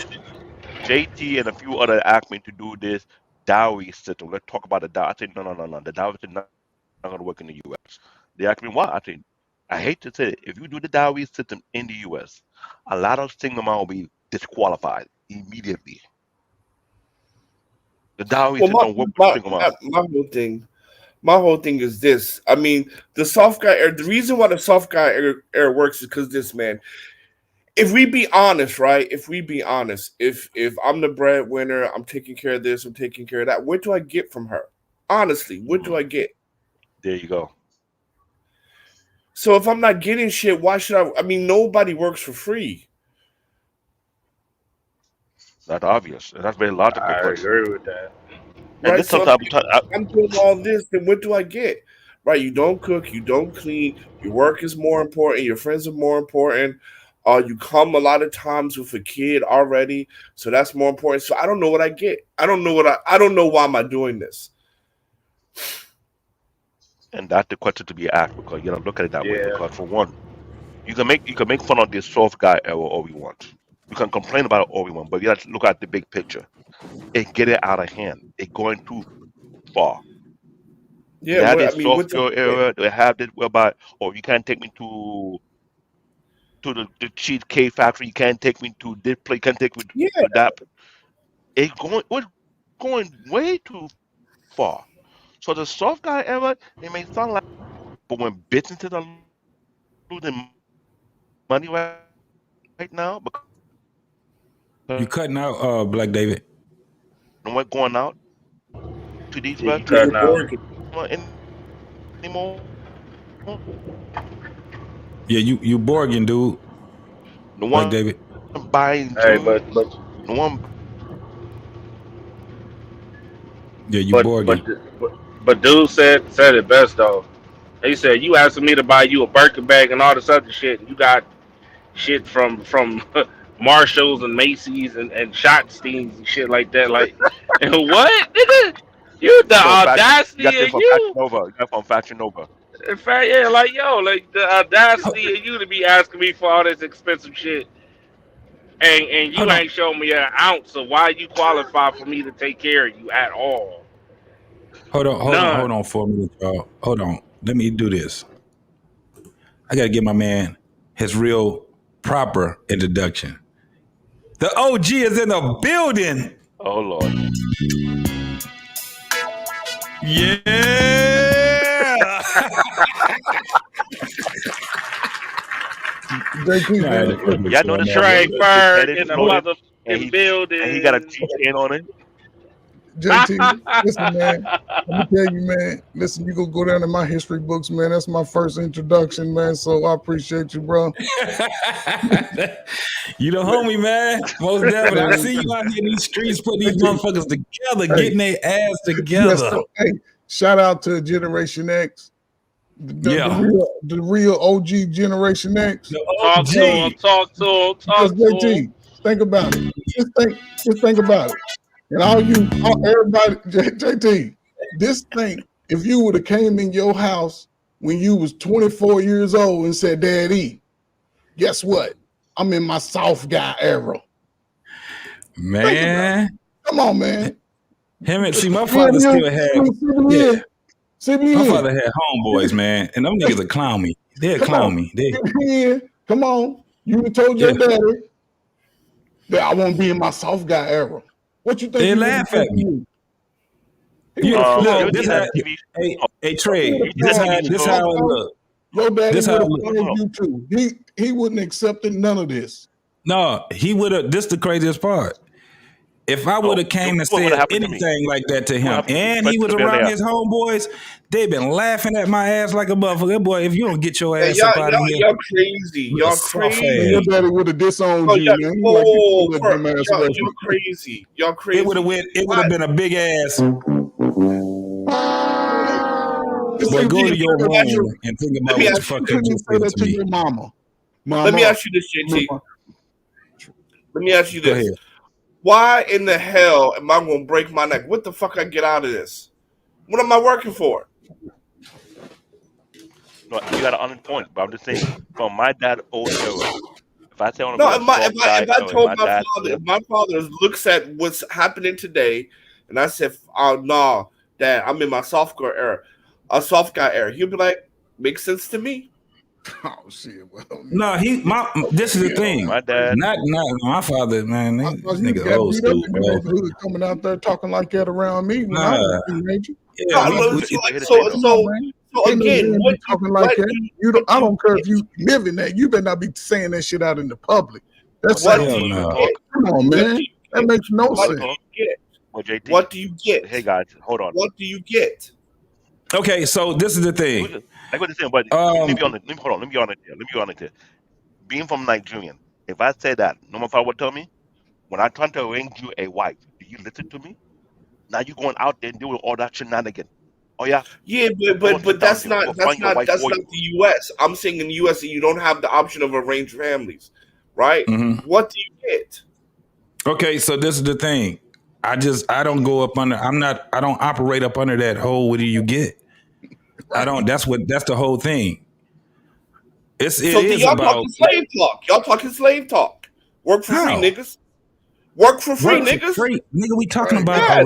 JT and a few other asked me to do this dowry system. Let's talk about the dowry. I said, no. The dowry system not going to work in the US. They asked me why. I said, I hate to say it. If you do the dowry system in the US, a lot of single men will be disqualified immediately. The dowry Well, system work with single men. my whole thing is this. I mean, the soft guy era. The reason why the soft guy era works is because this man. If we be honest, right? If we be honest, if I'm the breadwinner, I'm taking care of this, I'm taking care of that. What do I get from her? Honestly, what do I get? There you go. So if I'm not getting shit, why should I? I mean, nobody works for free. That's obvious. And that's very logical I because agree with that. and Right? this So sometimes I'm doing all this, then what do I get? Right? You don't cook, you don't clean, your work is more important, your friends are more important. You come a lot of times with a kid already, so that's more important. So I don't know what I get. I don't know I don't know why am I doing this. and that's the question to be asked because you gotta look at it that way. Yeah. Because for one, you can make fun of this soft guy era all we want. You can complain about it all we want, but you have to look at the big picture and get it out of hand. It's going too far. Yeah, They had what I this mean, soft what's girl era. They have this whereby, oh, you can't take me to the cheesecake factory. You can't take me to this place. You can't take me yeah, to that. We're going way too far. So the soft guy era, it may sound like, but when businesses are losing money right now because You cutting out, Black David. no one going out to these You you're cutting out. restaurants working. anymore. Yeah, you Borgin, dude. No Black one David. buying Hey, food. No one. Yeah, you but Borgin. but dude said it best though. He said you asking me to buy you a Birkin bag and all this other shit, and you got shit from Marshalls and Macy's and Shotsteins and shit like that. Like, and what, nigga? You the From fashion, you got audacity this of from Fashion you. Nova. You got from Fashion Nova. In fact, yeah, like yo, like the audacity of you to be asking me for all this expensive shit. And you ain't shown me an ounce of why you qualify for me to take care of you at all. Hold on for a minute, y'all. Hold on. Let me do this. I gotta give my man his real proper introduction. The OG is in the building. Oh Lord. Yeah. Y'all know the Trey Bird in the motherfucking building. And he got a G-chain on it. JT, listen, man. Let me tell you, man. Listen, you gonna go down in my history books, man. That's my first introduction, man. So I appreciate you, bro. You the homie, man. Most definitely. I see you out here in these streets putting these motherfuckers together, getting their ass together. Yes, so, hey, shout out to Generation X. The real OG Generation X. Talk to him. JT, think about it. Just think about it. And everybody, JT, if you would have came in your house when you was 24 years old and said, Daddy, guess what? I'm in my soft guy era. Man. Come on, man. My father still had. My father had homeboys, man, and them niggas would clown me. They'd clown me. Come on. You told your daddy that I won't be in my soft guy era. What you think? They laugh at me. Hey, Trey, this how it look. Your daddy would have told you too. He wouldn't accept none of this. No, he would have. This the craziest part. If I would have came and said anything like that to him, and he was around his homeboys, they've been laughing at my ass like a motherfucker. Boy, if you don't get your ass up out of here, y'all crazy. Y'all crazy. Your daddy would have disowned you, man. You're crazy. Y'all crazy. It would have been a big ass. Boy, go to your room and think about what the fuck you just said to me. Mama. Let me ask you this, JT. Let me ask you this. Why in the hell am I going to break my neck? What the fuck I get out of this? What am I working for? No, you got an honest point, but I'm just saying, from my dad old era, if I tell him, if my father looks at what's happening today, and I said, "Oh no, Dad, I'm in my soft guy era," he'll be like, "Makes sense to me." Oh shit! Well, no, this is the thing. My dad, not my father, man. This nigga old school, bro. Coming out there talking like that around me when I was a teenager. So again, what talking like that? I don't care if you live in that. You better not be saying that shit out in the public. That's come on, man. That makes no sense. JT, what do you get? Hey guys, hold on. What do you get? Okay, so this is the thing. I got to say, but let me be honest here. Being from Nigerian, if I say that, no my father would tell me, when I try to arrange you a wife, do you listen to me? Now you going out there and doing all that shenanigan. Oh yeah. Yeah, but that's not the US. I'm saying in the US you don't have the option of arranged families, right? Mm-hmm. What do you get? Okay, so this is the thing. I don't go up under. I don't operate up under that whole. What do you get? I don't. That's the whole thing. Y'all talking slave talk. Y'all talking slave talk. Work for free, niggas. Work for free, niggas. Nigga, we talking about our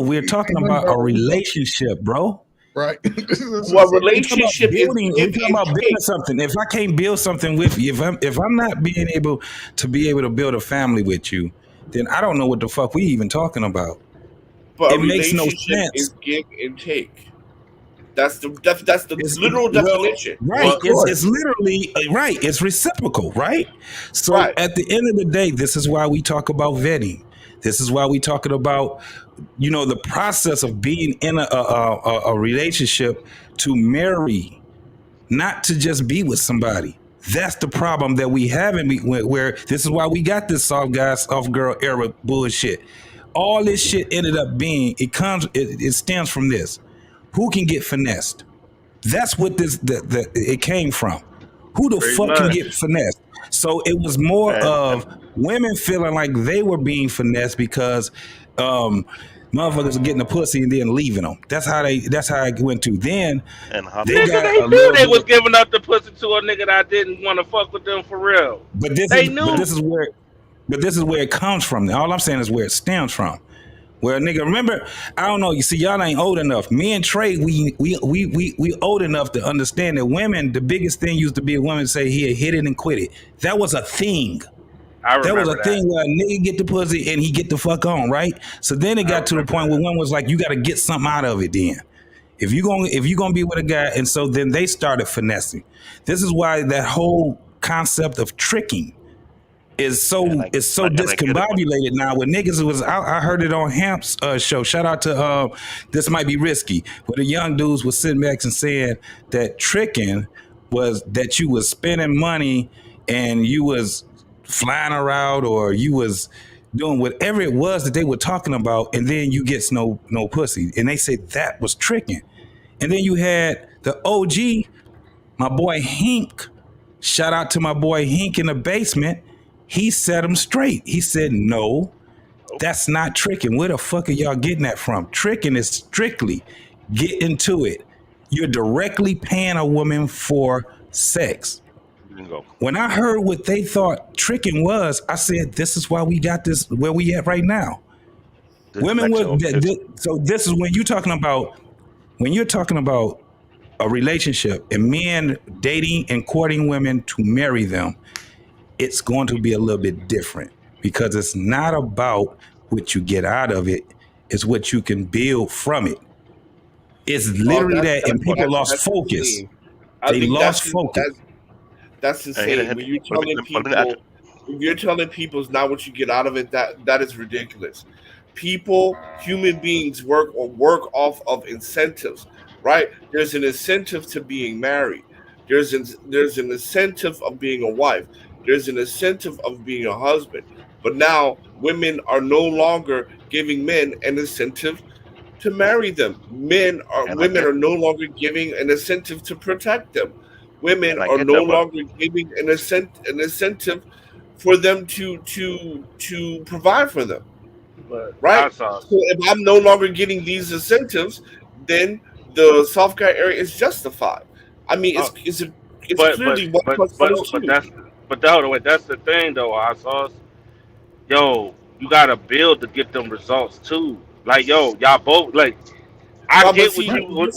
we're talking about a relationship, bro. Right. What relationship is we're talking about building something. If I can't build something with you, if I'm not being able to build a family with you, then I don't know what the fuck we even talking about. But it makes no sense. Is give and take. That's the literal definition. Right. It's literally right. It's reciprocal, right? So at the end of the day, this is why we talk about vetting. This is why we talking about, the process of being in a relationship to marry, not to just be with somebody. That's the problem that we have where this is why we got this soft guy, soft girl era bullshit. All this shit ended up being, it stems from this. Who can get finessed? That's what it came from. Who the fuck can get finessed? So it was more of women feeling like they were being finessed because motherfuckers are getting the pussy and then leaving them. That's how it went to. Then And how they Nigga, got they a knew little they was bit. giving up the pussy to a nigga that didn't want to fuck with them for real. But this They is knew. this is where it comes from. All I'm saying is where it stems from. Where nigga, remember, I don't know. You see, y'all ain't old enough. Me and Trey, we old enough to understand that women. The biggest thing used to be a woman say he hit it and quit it. That was a thing. I remember That was a thing where a nigga get the pussy and he get the fuck on, right? So then it got to the point where one was like, you got to get something out of it. Then, if you gonna be with a guy, and so then they started finessing. This is why that whole concept of tricking is so discombobulated now with niggas. It was I heard it on Hamp's show. Shout out to This Might Be Risky, where the young dudes was sitting back and saying that tricking was that you was spending money and you was flying around or you was doing whatever it was that they were talking about, and then you get no pussy, and they said that was tricking. And then you had the OG, my boy Hink. Shout out to my boy Hink in the basement. He set him straight. He said, no, that's not tricking. Where the fuck are y'all getting that from? Tricking is strictly get into it. You're directly paying a woman for sex. Bingo. When I heard what they thought tricking was, I said, this is why we got this where we at right now. Women were, so this is when you're talking about a relationship and men dating and courting women to marry them, it's going to be a little bit different because it's not about what you get out of it. It's what you can build from it. It's literally and people lost focus. They lost focus. That's insane. When you're telling people it's not what you get out of it, that is ridiculous. Human beings work off of incentives, right? There's an incentive to being married. There's an incentive of being a wife. There's an incentive of being a husband. But now women are no longer giving men an incentive to marry them. Women are no longer giving an incentive to protect them. Women are no longer giving an incentive for them to provide for them. Right? So if I'm no longer getting these incentives, then the soft guy area is justified. I mean, it's clearly 1 plus 1 is 2. But that's the thing though, Sauce. Yo, you gotta build to get them results too. Like, yo, y'all both like. I get what you're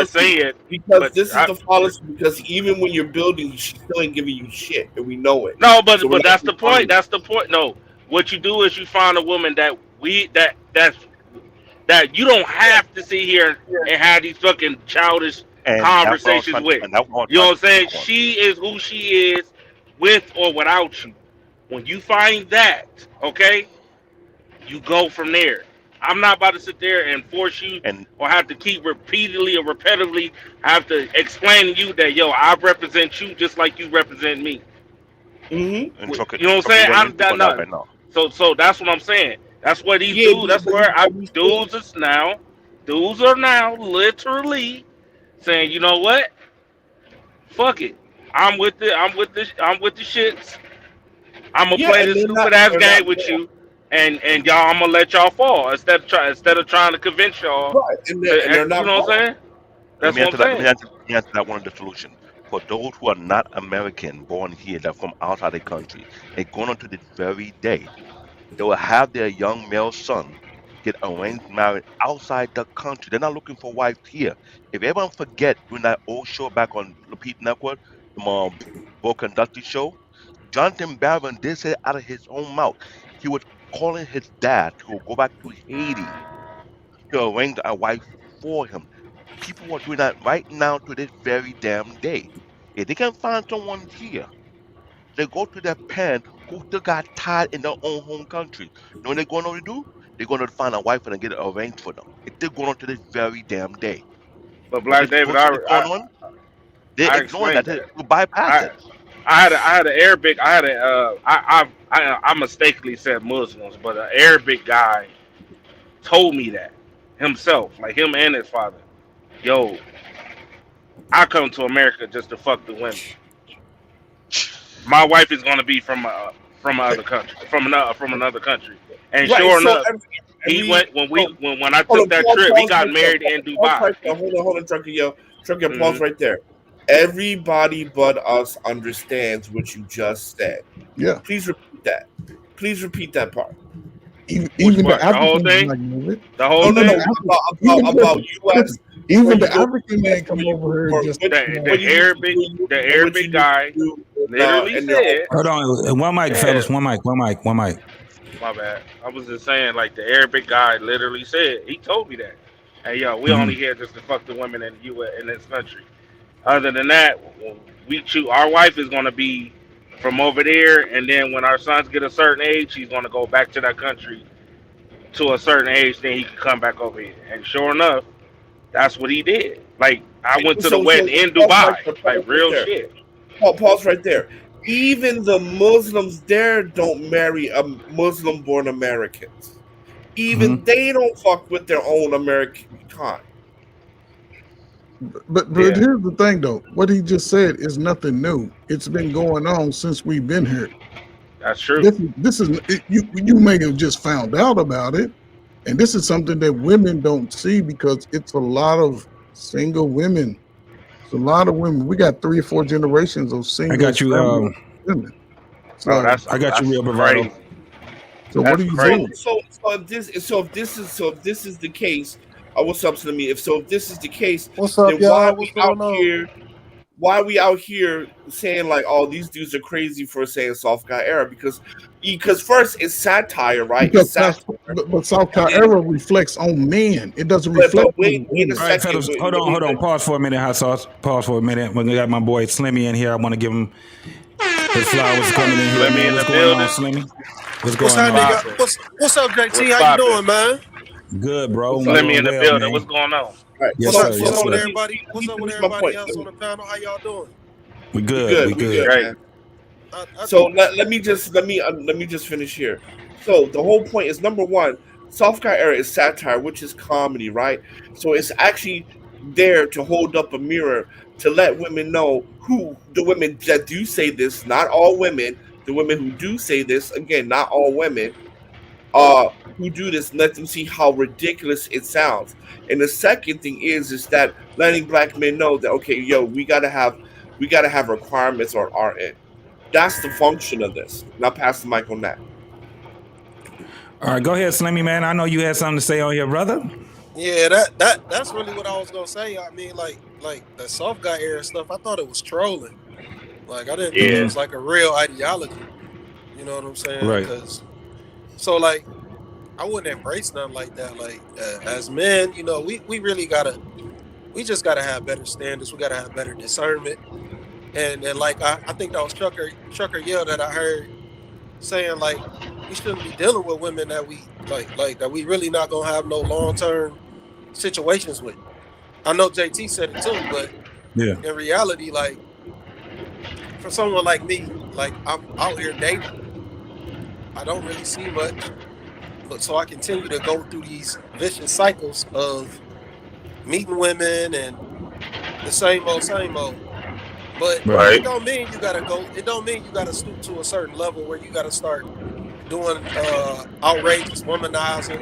saying, because this is the fallacy. Because even when you're building, she still ain't giving you shit, and we know it. No, but that's the point. That's the point. No, what you do is you find a woman that you don't have to sit here and have these fucking childish conversations with. You know what I'm saying? She is who she is, with or without you. When you find that, okay, you go from there. I'm not about to sit there and force you or have to keep repeatedly or repetitively have to explain to you that, yo, I represent you just like you represent me. Mm-hmm. You know what I'm saying? So that's what I'm saying. That's what these dudes. That's where dudes are now literally saying, you know what? Fuck it. I'm with the shits. I'm gonna play this stupid ass game with you, and y'all, I'm gonna let y'all fall instead of trying to convince y'all. Right. And they're not. You know what I'm saying? That's what I'm saying. Let me answer that one of the solution. For those who are not American, born here, they're from outside the country, and going on to this very day, they will have their young male son get arranged married outside the country. They're not looking for wives here. If everyone forget during that old show back on Repeat Network, the Bo Conducty show, Jonathan Barron did say out of his own mouth, he was calling his dad to go back to Haiti to arrange a wife for him. People are doing that right now to this very damn day. If they can find someone here, they go to their parents who still got tied in their own home country. You know what they're going to do? They're going to find a wife and get it arranged for them. It's still going on to this very damn day. But Black David, they're ignoring that. They bypass it. I had an Arabic. I mistakenly said Muslims, but an Arabic guy told me that himself, like him and his father. Yo, I come to America just to fuck the women. My wife is gonna be from another country, and right, sure enough, He went when I took that trip. He got married in Dubai. Hold on, Trucker, Mm-hmm. pause right there. Everybody but us understands what you just said. Yeah. Please repeat that. Please repeat that part. Even the The whole African thing? like move it. The whole thing? About U.S. Even the African man come over here just the Arabic guy literally said. Hold on, one mic, fellas, one mic. My bad. I was just saying, like the Arabic guy literally said. He told me that. Hey, yo, we only here just to fuck the women in the U.S. in this country. Other than that, we choose. Our wife is gonna be from over there, and then when our sons get a certain age, he's gonna go back to that country to a certain age. Then he can come back over here. And sure enough, that's what he did. Like I went to the wedding in Dubai, like real shit. Pause right there. Even the Muslims there don't marry Muslim-born Americans. Even they don't fuck with their own American kind. But here's the thing, though. What he just said is nothing new. It's been going on since we've been here. That's true. This is you may have just found out about it, and this is something that women don't see because it's a lot of single women. It's a lot of women. We got 3 or 4 generations of single. I got you. Women. So I got you, real bravado. So what are you doing? So if this is the case, what's up to me? If this is the case, what's up, then y'all? What's going on? Why are we out here saying like, oh, these dudes are crazy for saying soft guy era? Because first it's satire, right? But soft guy era reflects on men. It doesn't reflect on women. All right, fellas, hold on. Pause for a minute, hot sauce. Pause for a minute. We got my boy Slimmy in here. I want to give him his flowers coming in here. Slimmy in What's the going building. on, Slimmy? What's What's going on? happening? What's up, JT? How you doing, man? Good, bro. Slimmy in the well, building. man. What's going on? Right. Yes, what's sir. up with everybody? What's up with everybody else on the panel? How y'all doing? We good. We good. Man. So let me just finish here. So the whole point is, number one, soft guy era is satire, which is comedy, right? So it's actually there to hold up a mirror to let women know who the women that do say this, not all women, the women who do say this, again, not all women, who do this, let them see how ridiculous it sounds. And the second thing is that letting black men know that, okay, yo, we gotta have requirements on our end. That's the function of this. Now pass the mic on that. All right, go ahead, Slimmy, man. I know you had something to say on here, brother. Yeah, that's really what I was gonna say. I mean, like the soft guy era stuff. I thought it was trolling. Like I didn't think it was like a real ideology. You know what I'm saying? Right. So like, I wouldn't embrace nothing like that. Like as men, you know, we really we just gotta have better standards. We gotta have better discernment. And like I think that was Trucker Yell that I heard saying like we shouldn't be dealing with women that we like that we really not gonna have no long-term situations with. I know JT said it too, but in reality, like for someone like me, like I'm out here dating. I don't really see much, but so I continue to go through these vicious cycles of meeting women and the same old. But it don't mean you gotta go. It don't mean you gotta stoop to a certain level where you gotta start doing outrageous womanizing.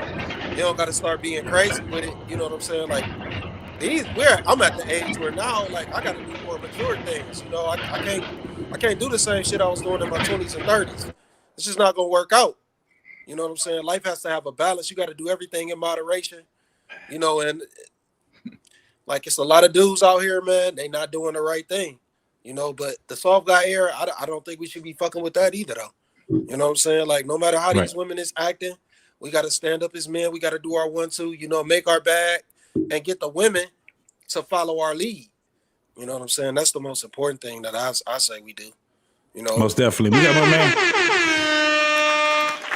You don't gotta start being crazy with it. You know what I'm saying? Like I'm at the age where now, like I gotta do more mature things. You know, I can't do the same shit I was doing in my 20s and 30s. It's just not gonna work out. You know what I'm saying? Life has to have a balance. You got to do everything in moderation. You know, and like it's a lot of dudes out here, man. They not doing the right thing. You know, but the soft guy era, I don't think we should be fucking with that either, though. You know what I'm saying? Like, no matter how these women is acting, we got to stand up as men. We got to do our 1-2, you know, make our bag and get the women to follow our lead. You know what I'm saying? That's the most important thing that I say we do. You know, most definitely. We got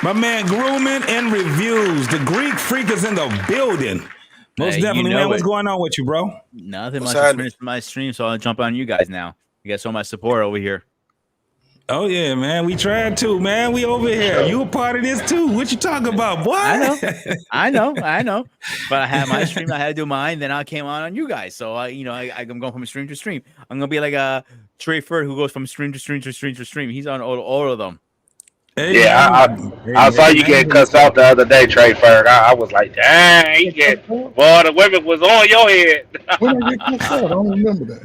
my man Grooming and Reviews. The Greek freak is in the building. Most definitely, man. What's going on with you, bro? Nothing much. I finished my stream, so I'll jump on you guys now. You got so much support over here. Oh yeah, man. We tried to, man. We over here. You a part of this too. What you talking about, boy? I know. But I had my stream. I had to do mine. Then I came on you guys. So I'm going from stream to stream. I'm gonna be like a Trey Ford who goes from stream to stream to stream to stream. He's on all of them. Hey Yeah, man, hey I saw man, you I ain't getting gonna cussed say. out the other day, Trey Ferg. I was like, dang, boy, the women was on your head. When I get cussed out, I don't remember that.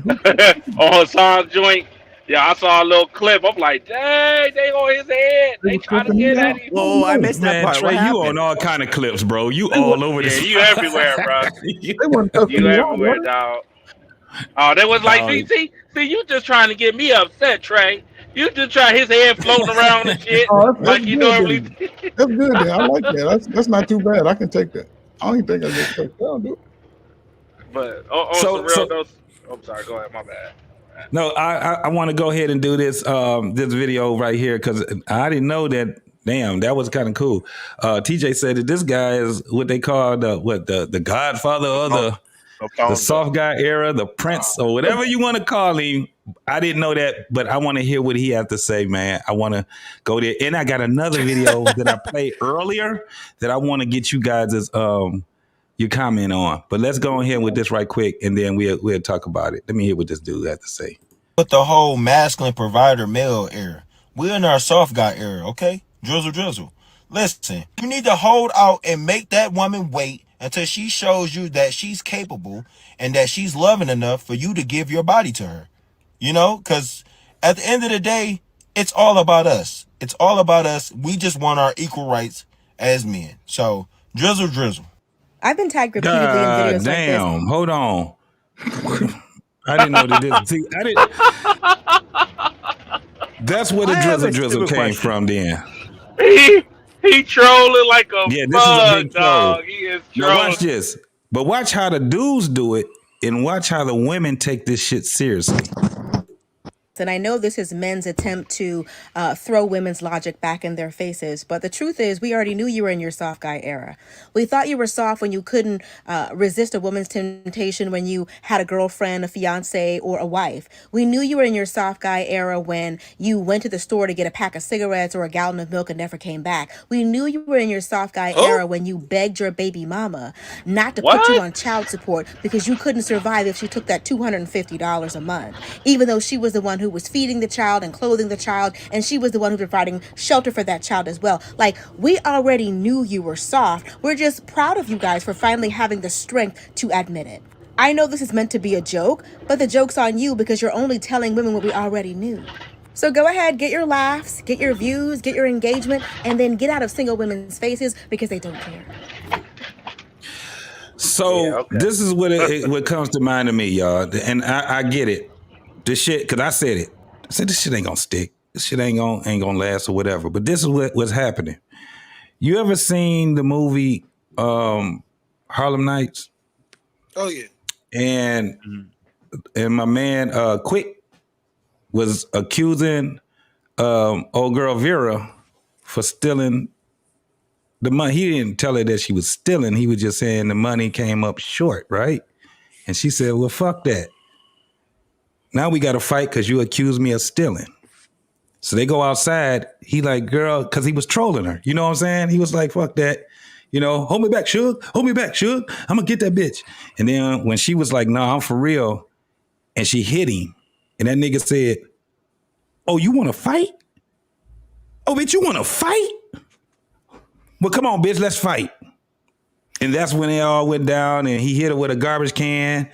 Who On Hassan's joint. Yeah, I saw a little clip. I'm like, dang, they on his head. they They was trying to cussing me get at out? him. I don't Whoa, I know. missed that Man, part. What Trey, you happened? on all kind of clips, bro. You They, all over Yeah, this. you everywhere, bro. they weren't cussing You me out, everywhere, were dog. Oh, they was like, Dog. see, you just trying to get me upset, Trey. You just try his head floating around and shit Oh, that's like you good normally. then. That's good then. I like that. That's not too bad. I can take that. I don't even think I get cussed out, dude. But on some So real so notes, I'm sorry. Go ahead, my bad. no, I want to go ahead and do this video right here because I didn't know that. Damn, that was kind of cool. TJ said that this guy is what they call the Godfather The or founder. The the founder. soft guy era, the Prince or whatever you want to call him. I didn't know that, but I want to hear what he has to say, man. I want to go there, and I got another video that I played earlier that I want to get you guys' your comment on. But let's go ahead with this right quick, and then we'll talk about it. Let me hear what this dude has to say. With the whole masculine provider male era. We're in our soft guy era, okay? Drizzle. Listen, you need to hold out and make that woman wait until she shows you that she's capable and that she's loving enough for you to give your body to her. You know, because at the end of the day, it's all about us. It's all about us. We just want our equal rights as men. So, drizzle. I've been tagged repeatedly in God videos like this. damn! Hold on. I didn't know that this. See, I didn't. That's where the I have a drizzle stupid came question. from. Then, He trolling like a yeah, this is a bug, big troll. dog. He is Now trolling. watch this, but watch how the dudes do it, and watch how the women take this shit seriously. And I know this is men's attempt to throw women's logic back in their faces, but the truth is we already knew you were in your soft guy era. We thought you were soft when you couldn't resist a woman's temptation when you had a girlfriend, a fiance, or a wife. We knew you were in your soft guy era when you went to the store to get a pack of cigarettes or a gallon of milk and never came back. We knew you were in your soft guy era when you begged your baby mama not to put you on child support because you couldn't survive if she took that $250 a month, even though she was the one who was feeding the child and clothing the child, and she was the one who was providing shelter for that child as well. Like, we already knew you were soft. We're just proud of you guys for finally having the strength to admit it. I know this is meant to be a joke, but the joke's on you because you're only telling women what we already knew. So go ahead, get your laughs, get your views, get your engagement, and then get out of single women's faces because they don't care. So this is what comes to mind to me, y'all, and I get it. This shit, because I said it. I said this shit ain't gonna stick. This shit ain't gonna last or whatever. But this is what's happening. You ever seen the movie Harlem Nights? Oh yeah. And my man Quick was accusing old girl Vera for stealing the money. He didn't tell her that she was stealing. He was just saying the money came up short, right? And she said, well, fuck that. Now we got to fight because you accused me of stealing. So they go outside. He like, girl, because he was trolling her. You know what I'm saying? He was like, fuck that. You know, hold me back, Suge. Hold me back, Suge. I'm going to get that bitch. And then when she was like, no, I'm for real. And she hit him. And that nigga said, oh, you want to fight? Oh, bitch, you want to fight? Well, come on, bitch, let's fight. And that's when they all went down and he hit her with a garbage can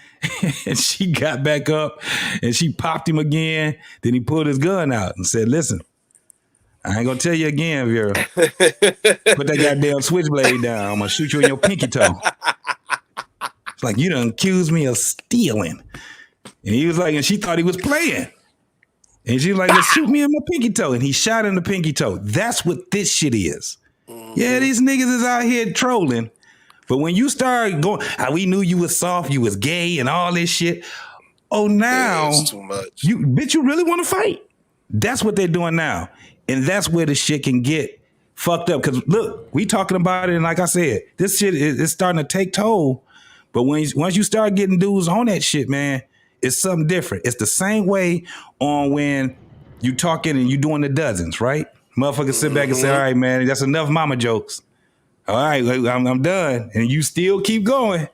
and she got back up and she popped him again. Then he pulled his gun out and said, listen, I ain't gonna tell you again, Vera. Put that goddamn switchblade down. I'm gonna shoot you in your pinky toe. It's like, you done accused me of stealing. And he was like, and she thought he was playing. And she was like, let's shoot me in my pinky toe. And he shot in the pinky toe. That's what this shit is. Yeah, these niggas is out here trolling. But when you start going, how we knew you was soft, you was gay and all this shit. Oh, now it's too much. You really want to fight? That's what they're doing now. And that's where the shit can get fucked up. Because look, we talking about it, and like I said, this shit is starting to take toll. But once you start getting dudes on that shit, man, it's something different. It's the same way on when you talking and you doing the dozens, right? Motherfuckers sit back and say, all right, man, that's enough mama jokes. All right, I'm done. And you still keep going.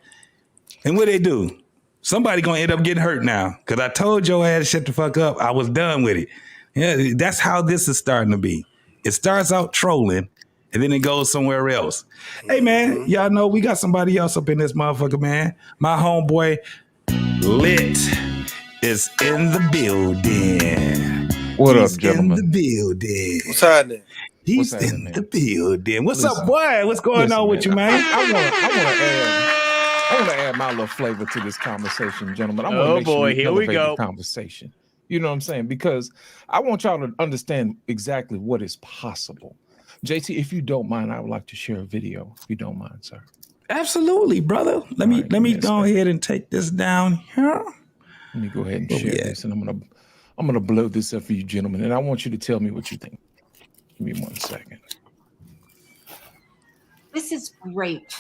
And what they do? Somebody gonna end up getting hurt now. Cause I told your ass to shut the fuck up. I was done with it. Yeah, that's how this is starting to be. It starts out trolling, and then it goes somewhere else. Hey, man, y'all know we got somebody else up in this motherfucker, man. My homeboy, Lit, is in the building. What He's up, gentlemen? in the building. What's happening? He's in the building. What's up, boy? What's going on with you, man? I want to add my little flavor to this conversation, gentlemen. I want to make sure we here we elevate go. the conversation. You know what I'm saying? Because I want y'all to understand exactly what is possible. JT, if you don't mind, I would like to share a video. If you don't mind, sir. Absolutely, brother. Let me go ahead and take this down here. Let me go ahead and share this, and I'm gonna blow this up for you, gentlemen, and I want you to tell me what you think. Give me 1 second. This is great.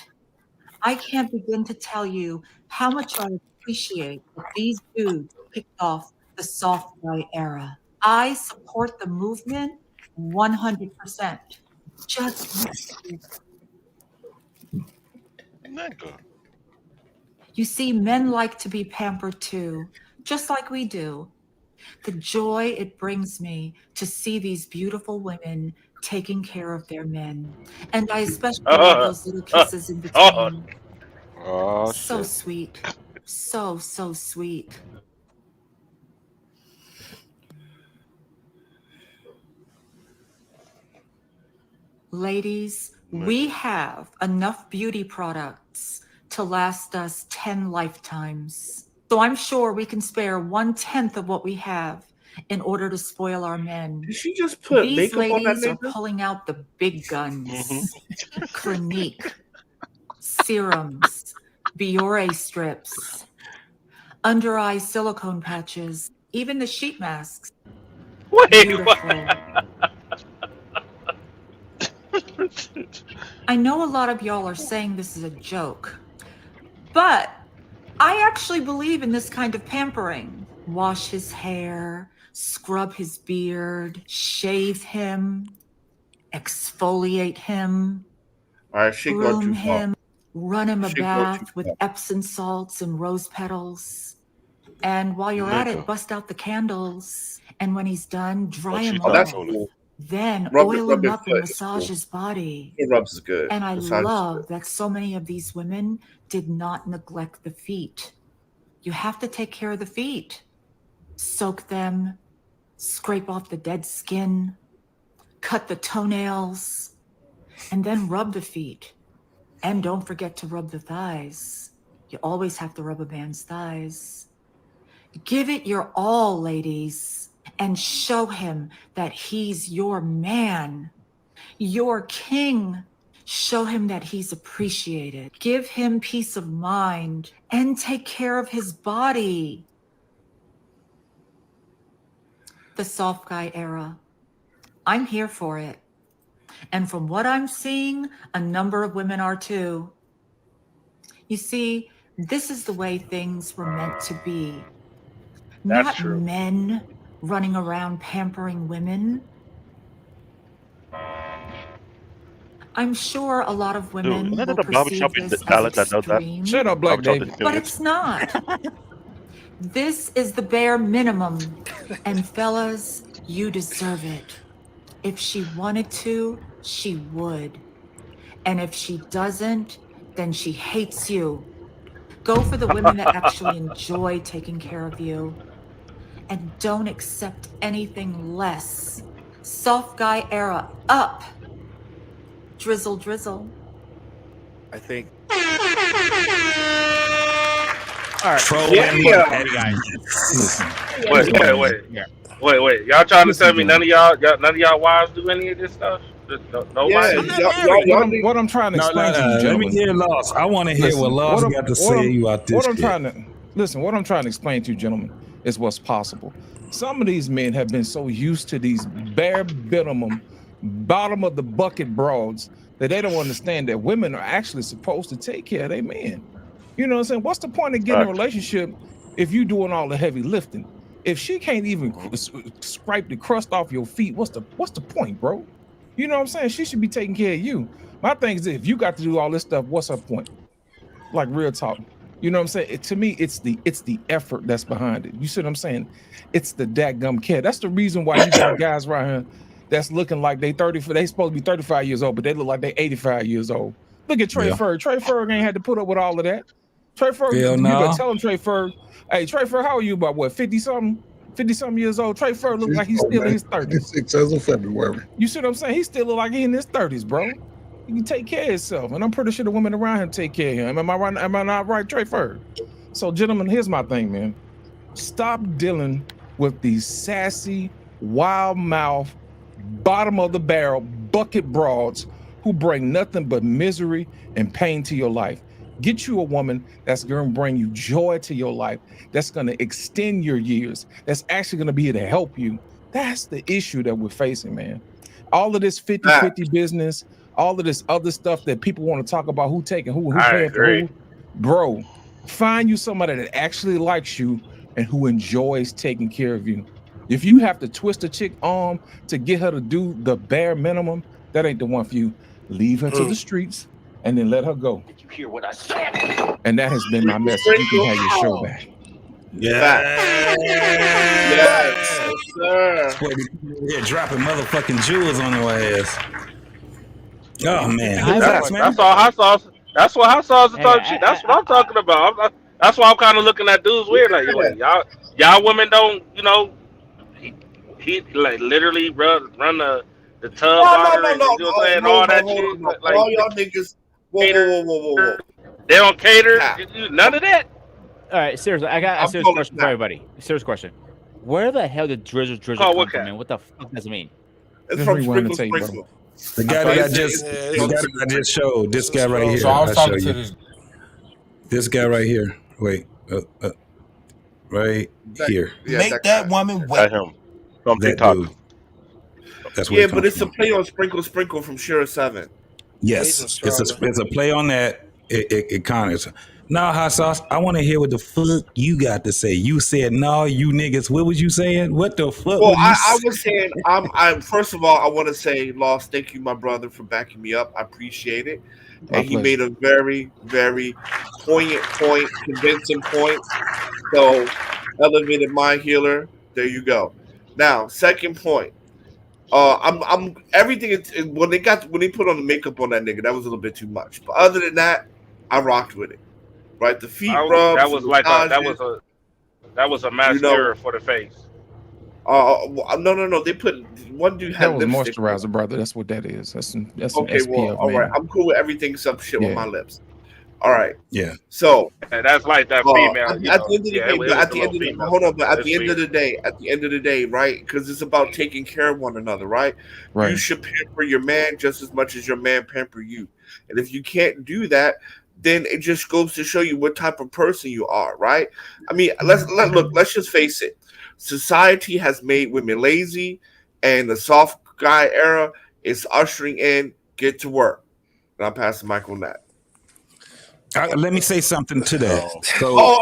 I can't begin to tell you how much I appreciate that these dudes kicked off the soft guy era. I support the movement 100%. Just you see, men like to be pampered too, just like we do. The joy it brings me to see these beautiful women taking care of their men. And I especially love those little kisses in between. Oh, So shit. sweet. So sweet. Ladies, we have enough beauty products to last us 10 lifetimes. So I'm sure we can spare 1/10 of what we have in order to spoil our men. Did she just put These makeup on that ladies are nigga? pulling out the big guns. Clinique, serums, Biore strips, under eye silicone patches, even the sheet masks. Beautiful. I know a lot of y'all are saying this is a joke, but I actually believe in this kind of pampering. Wash his hair, scrub his beard, shave him, exfoliate him, All right, she going groom too far. him, run him a She going bath too with far. Epsom salts and rose petals. And while you're at it, bust out the candles. And when he's done, dry him Oh, that's off. cool. Then Rub oil rub him your up and foot is massage cool. his body. It rubs is good. And I Massage is love that so many of these women did not neglect the feet. You have to take care of the feet. Soak them, scrape off the dead skin, cut the toenails, and then rub the feet. And don't forget to rub the thighs. You always have to rub a man's thighs. Give it your all, ladies, and show him that he's your man, your king. Show him that he's appreciated. Give him peace of mind and take care of his body. The soft guy era. I'm here for it. And from what I'm seeing, a number of women are too. You see, this is the way things were meant to be. That's Not true. men running around pampering women. I'm sure a lot of women Dude, isn't will that the barbershop perceive in this as Dallas that does that? extreme. Shut up, Black Barbershop David. in But Phoenix. it's not. This is the bare minimum. And fellas, you deserve it. If she wanted to, she would. And if she doesn't, then she hates you. Go for the women that actually enjoy taking care of you. And don't accept anything less. Soft guy era up. Drizzle, drizzle. I think. All right. Troll Yeah. Hey, guys. Wait. Y'all trying to tell me Listen, none of y'all wives do any of this stuff? Nobody? Yeah, what I'm trying to explain to you, Let gentlemen. me hear Lost. I want to hear what Lost got to say about this. What I'm shit. trying to listen. What I'm trying to explain to you, gentlemen, is what's possible. Some of these men have been so used to these bare minimum, bottom of the bucket broads that they don't understand that women are actually supposed to take care of their men. You know what I'm saying? What's the point of getting a relationship if you doing all the heavy lifting? If she can't even scrape the crust off your feet, what's the point, bro? You know what I'm saying? She should be taking care of you. My thing is, if you got to do all this stuff, what's her point? Like real talk. You know what I'm saying? To me, it's the effort that's behind it. You see what I'm saying? It's the dadgum care. That's the reason why you got guys right here that's looking like they supposed to be 35 years old, but they look like they 85 years old. Look at Trey Ferg. Trey Ferg ain't had to put up with all of that. Trey Ferg, you better tell him, Trey Ferg. Hey, Trey Ferg, how are you? About what, 50-something years old? Trey Ferg look like he's still in his 30s. 56 as of February. You see what I'm saying? He still look like he in his 30s, bro. He can take care of himself, and I'm pretty sure the women around him take care of him. Am I right? Am I not right, Trey Ferg? So, gentlemen, here's my thing, man. Stop dealing with these sassy, wild mouth, bottom of the barrel, bucket broads who bring nothing but misery and pain to your life. Get you a woman that's going to bring you joy to your life, that's going to extend your years, that's actually going to be here to help you. That's the issue that we're facing, man. All of this 50-50 business, all of this other stuff that people want to talk about, who taking who paying for who. Bro, find you somebody that actually likes you and who enjoys taking care of you. If you have to twist a chick arm to get her to do the bare minimum, that ain't the one for you. Leave her to the streets and then let her go. Did you hear what I said? And that has been my message. You can have your show back. Yeah. Yes, sir. Yeah, dropping motherfucking jewels on your ass. Oh man, That's all hot sauce. That's what hot sauce is talking shit. That's what I'm talking about. That's why I'm kind of looking at dudes weird. Like y'all women don't, you know, he like literally run the tub water and all that shit. Like all y'all niggas. Whoa. They don't cater. None of that. All right, seriously, I got a serious question for everybody. Serious question. Where the hell did drizzle come from, man? What the fuck does it mean? It's from Sprinkle. The guy that I just showed. This guy right here. So I was I'll talking show to you. this. This guy right here. Wait. Right here. Make that woman wet. Him from That TikTok. dude. That's where it but comes it's from. a play on Sprinkle from Shira 7. Yes, it's a play on that. It kind of. Nah, hot sauce. I want to hear what the fuck you got to say. You said no, you niggas. What was you saying? What the fuck? Well, I was saying, I'm first of all, I want to say, Loss, thank you, my brother, for backing me up. I appreciate it. And he made a very, very poignant point, convincing point. So, elevated mind healer. There you go. Now, second point. I'm everything. When they put on the makeup on that nigga, that was a little bit too much. But other than that, I rocked with it. Right, the feet rubs. That was a mascara for the face. No. They put one dude had that was lipstick. Moisturizer, brother. That's what that is. That's some okay. SPF, Well, all right. I'm cool with everything except shit with my lips. All right. Yeah. So that's like that female. At the end of the day, right? Because it's about taking care of one another, right? You should pamper your man just as much as your man pamper you. And if you can't do that, then it just goes to show you what type of person you are, right? I mean, let's just face it. Society has made women lazy, and the soft guy era is ushering in get to work. And I'll pass the mic on that. Let me say something to that. So, my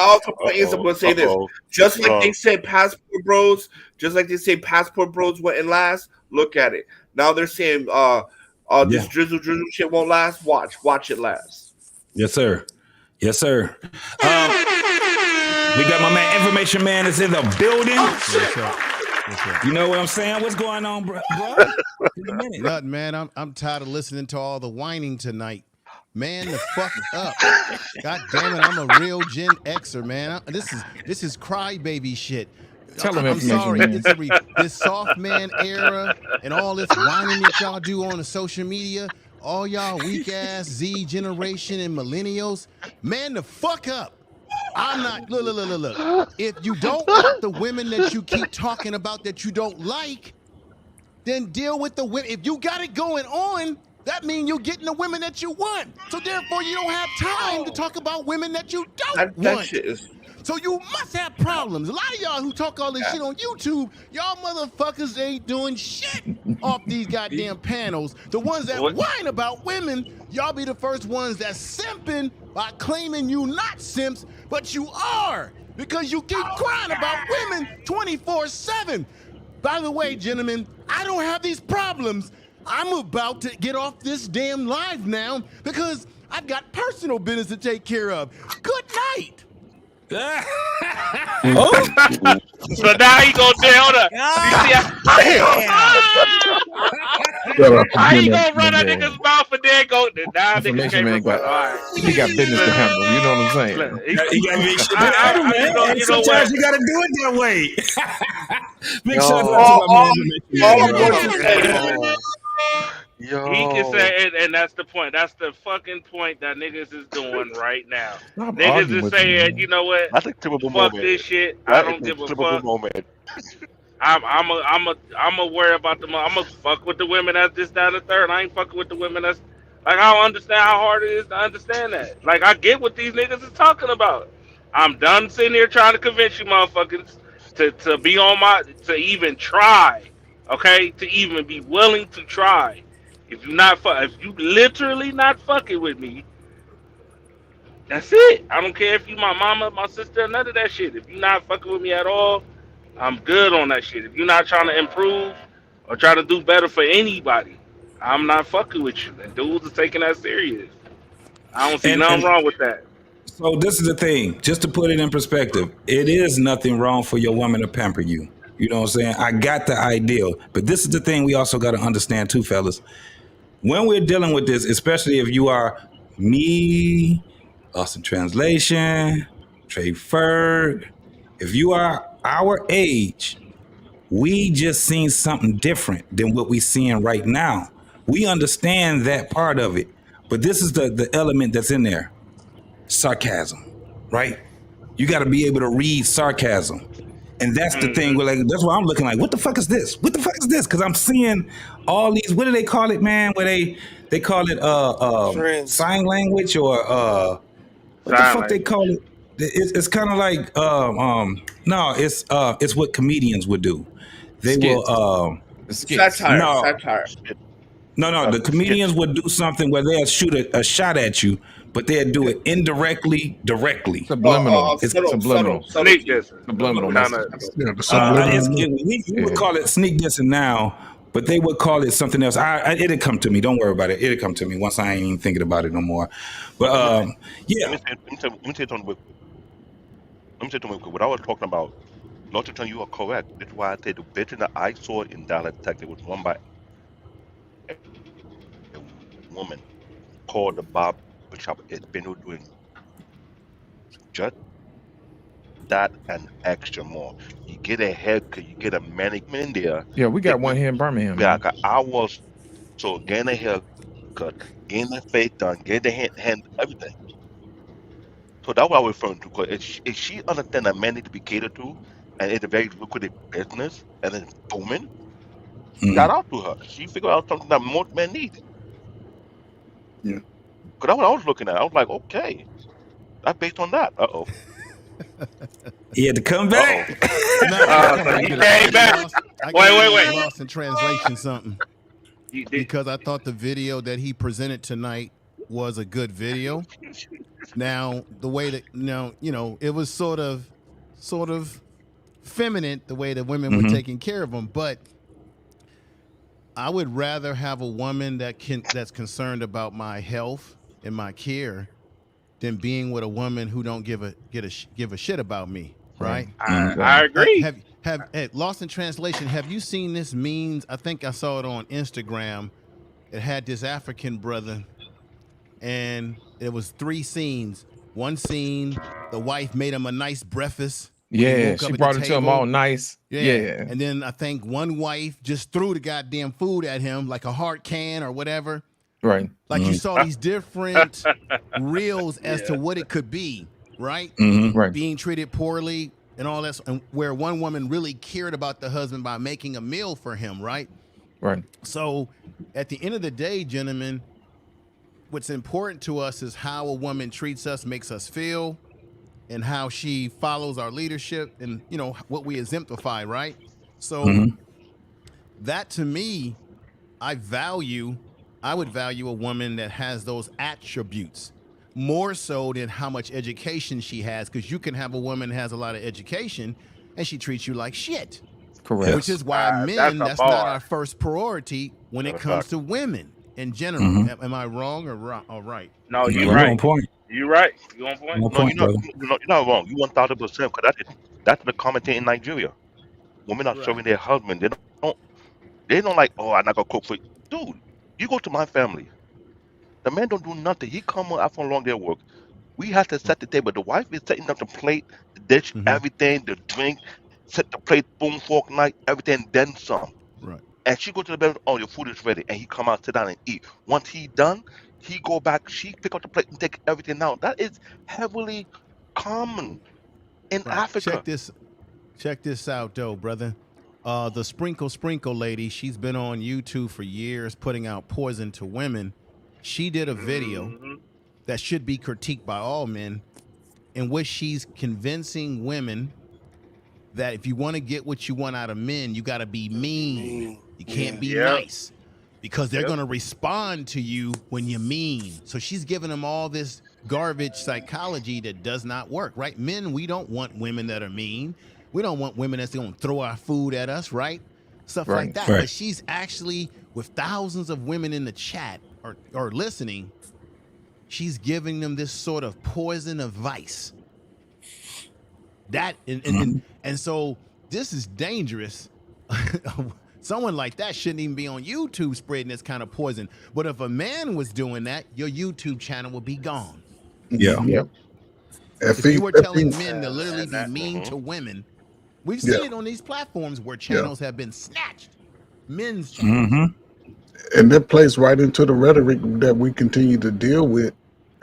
other complaint is I'm going to say this. Just like they said passport bros went last, look at it. Now they're saying this drizzle shit won't last. Watch it last. Yes, sir. We got my man, Information Man, is in the building. You know what I'm saying? What's going on, bro? Nothing, man. I'm tired of listening to all the whining tonight. Man, the fuck up. God damn it, I'm a real Gen Xer, man. This is crybaby shit. I'm sorry, this soft man era and all this whining that y'all do on the social media, all y'all weak ass Z generation and millennials, man, the fuck up. I'm not, look. If you don't want the women that you keep talking about that you don't like, then deal with the women. If you got it going on, that means you're getting the women that you want. So therefore, you don't have time to talk about women that you don't want. So you must have problems. A lot of y'all who talk all this shit on YouTube, y'all motherfuckers ain't doing shit off these goddamn panels. The ones that whine about women, y'all be the first ones that simping by claiming you not simps, but you are, because you keep crying about women 24/7. By the way, gentlemen, I don't have these problems. I'm about to get off this damn live now because I've got personal business to take care of. Good night. Oh. So now he gonna tell her. You see how he gonna run a nigga's mouth and then go? Now niggas Information came man up with all right. he got business to handle. You know what I'm saying? You gotta make sure to handle, man. And sometimes you gotta do it that way. Big shout out to my man. He can say, and that's the point. That's the fucking point that niggas is doing right now. Stop Niggas arguing is with saying, me, you know what? That's a typical Fuck moment. this shit. I That don't is give a a typical fuck. moment. I'm a worry about the. I'm a fuck with the women that's this, that, and the third. I ain't fucking with the women that's like. I don't understand how hard it is to understand that. Like I get what these niggas is talking about. I'm done sitting here trying to convince you motherfuckers to be on my to even try. Okay, to even be willing to try. If you literally not fucking with me, that's it. I don't care if you my mama, my sister, none of that shit. If you not fucking with me at all, I'm good on that shit. If you're not trying to improve or try to do better for anybody, I'm not fucking with you. And dudes are taking that serious. I don't see nothing wrong with that. So this is the thing, just to put it in perspective, it is nothing wrong for your woman to pamper you. You know what I'm saying? I got the ideal, but this is the thing we also got to understand too, fellas. When we're dealing with this, especially if you are me, Lost in Translation, Trey Ferg, if you are our age, we just seen something different than what we seeing right now. We understand that part of it, but this is the element that's in there. Sarcasm, right? You got to be able to read sarcasm. And that's the thing. Where that's why I'm looking like, what the fuck is this? What the fuck is this? Because I'm seeing all these. What do they call it, man? Where they call it sign language or what the fuck they call it? It's kind of like no, it's what comedians would do. They will satire. No, Satire. no. The comedians would do something where they'll shoot a shot at you, but they'll do it indirectly, directly. Subliminal. It's subliminal. Sneak dissing. Subliminal. We would call it sneak dissing now, but they would call it something else. It'll come to me. Don't worry about it. It'll come to me once I ain't even thinking about it no more. But yeah. Let me say something. Let me say something. What I was talking about, Lord, you are correct. That's why I say the bitch that I saw in Dallas, Texas was won by a woman called the barber shop. It's been doing just that and extra more. You get a haircut, you get a manicure in there. Yeah, we got one here in Birmingham. Yeah, I was so getting a haircut, getting the face done, getting the hand everything. So that's what I was referring to. Because if she understands that men need to be catered to, and it's a very lucrative business, and it's booming, shout out to her. She figured out something that most men need. Yeah. Because that's what I was looking at. I was like, okay, that's based on that. Uh-oh. He had to come back. So he came back. Wait. Lost in translation something. Because I thought the video that he presented tonight was a good video. Now, the way that it was sort of feminine, the way that women were taking care of them, but I would rather have a woman that's concerned about my health and my care than being with a woman who don't give a shit about me, right? I agree. Have Lost in Translation, have you seen this memes? I think I saw it on Instagram. It had this African brother, and it was 3 scenes. One scene, the wife made him a nice breakfast. Yeah, she brought it to him all nice. Yeah. And then I think one wife just threw the goddamn food at him like a hard can or whatever. Right. Like you saw these different reels as to what it could be, right? Right. Being treated poorly and all that, and where one woman really cared about the husband by making a meal for him, right? Right. So at the end of the day, gentlemen, what's important to us is how a woman treats us, makes us feel, and how she follows our leadership and, what we exemplify, right? So that to me, I would value a woman that has those attributes more so than how much education she has, because you can have a woman that has a lot of education and she treats you like shit. Correct. Which is why men, that's not our first priority when it comes to women. in general. Mhm. Am I wrong or right? No, No, you you right. on point. You right. You on point. On No, point, brother. you're not wrong. You 1000%. Because that's the common thing in Nigeria. Women are Right. serving their husband. They don't like. Oh, I'm not gonna cook for you, dude. You go to my family. The man don't do nothing. He come after a long day of work. We have to set the table. The wife is setting up the plate, the dish, everything, the drink, set the plate, spoon, fork, knife, everything, then some. Right. And she go to the bedroom, oh, your food is ready. And he come out, sit down and eat. Once he done, he go back, she pick up the plate and take everything out. That is heavily common in Right. Africa. Check this out, though, brother. The Sprinkle lady, she's been on YouTube for years putting out poison to women. She did a video that should be critiqued by all men, in which she's convincing women that if you want to get what you want out of men, you got to be mean. You can't be nice, because they're going to respond to you when you're mean. So she's giving them all this garbage psychology that does not work, right? Men, we don't want women that are mean. We don't want women that's going to throw our food at us, right? Stuff like that. Right. But she's actually, with thousands of women in the chat or listening, she's giving them this sort of poison advice. That and so this is dangerous. Someone like that shouldn't even be on YouTube spreading this kind of poison. But if a man was doing that, your YouTube channel would be gone. Yeah. Yep. If you were telling men to literally be mean to women, we've seen it on these platforms where channels have been snatched. Men's channels. And that plays right into the rhetoric that we continue to deal with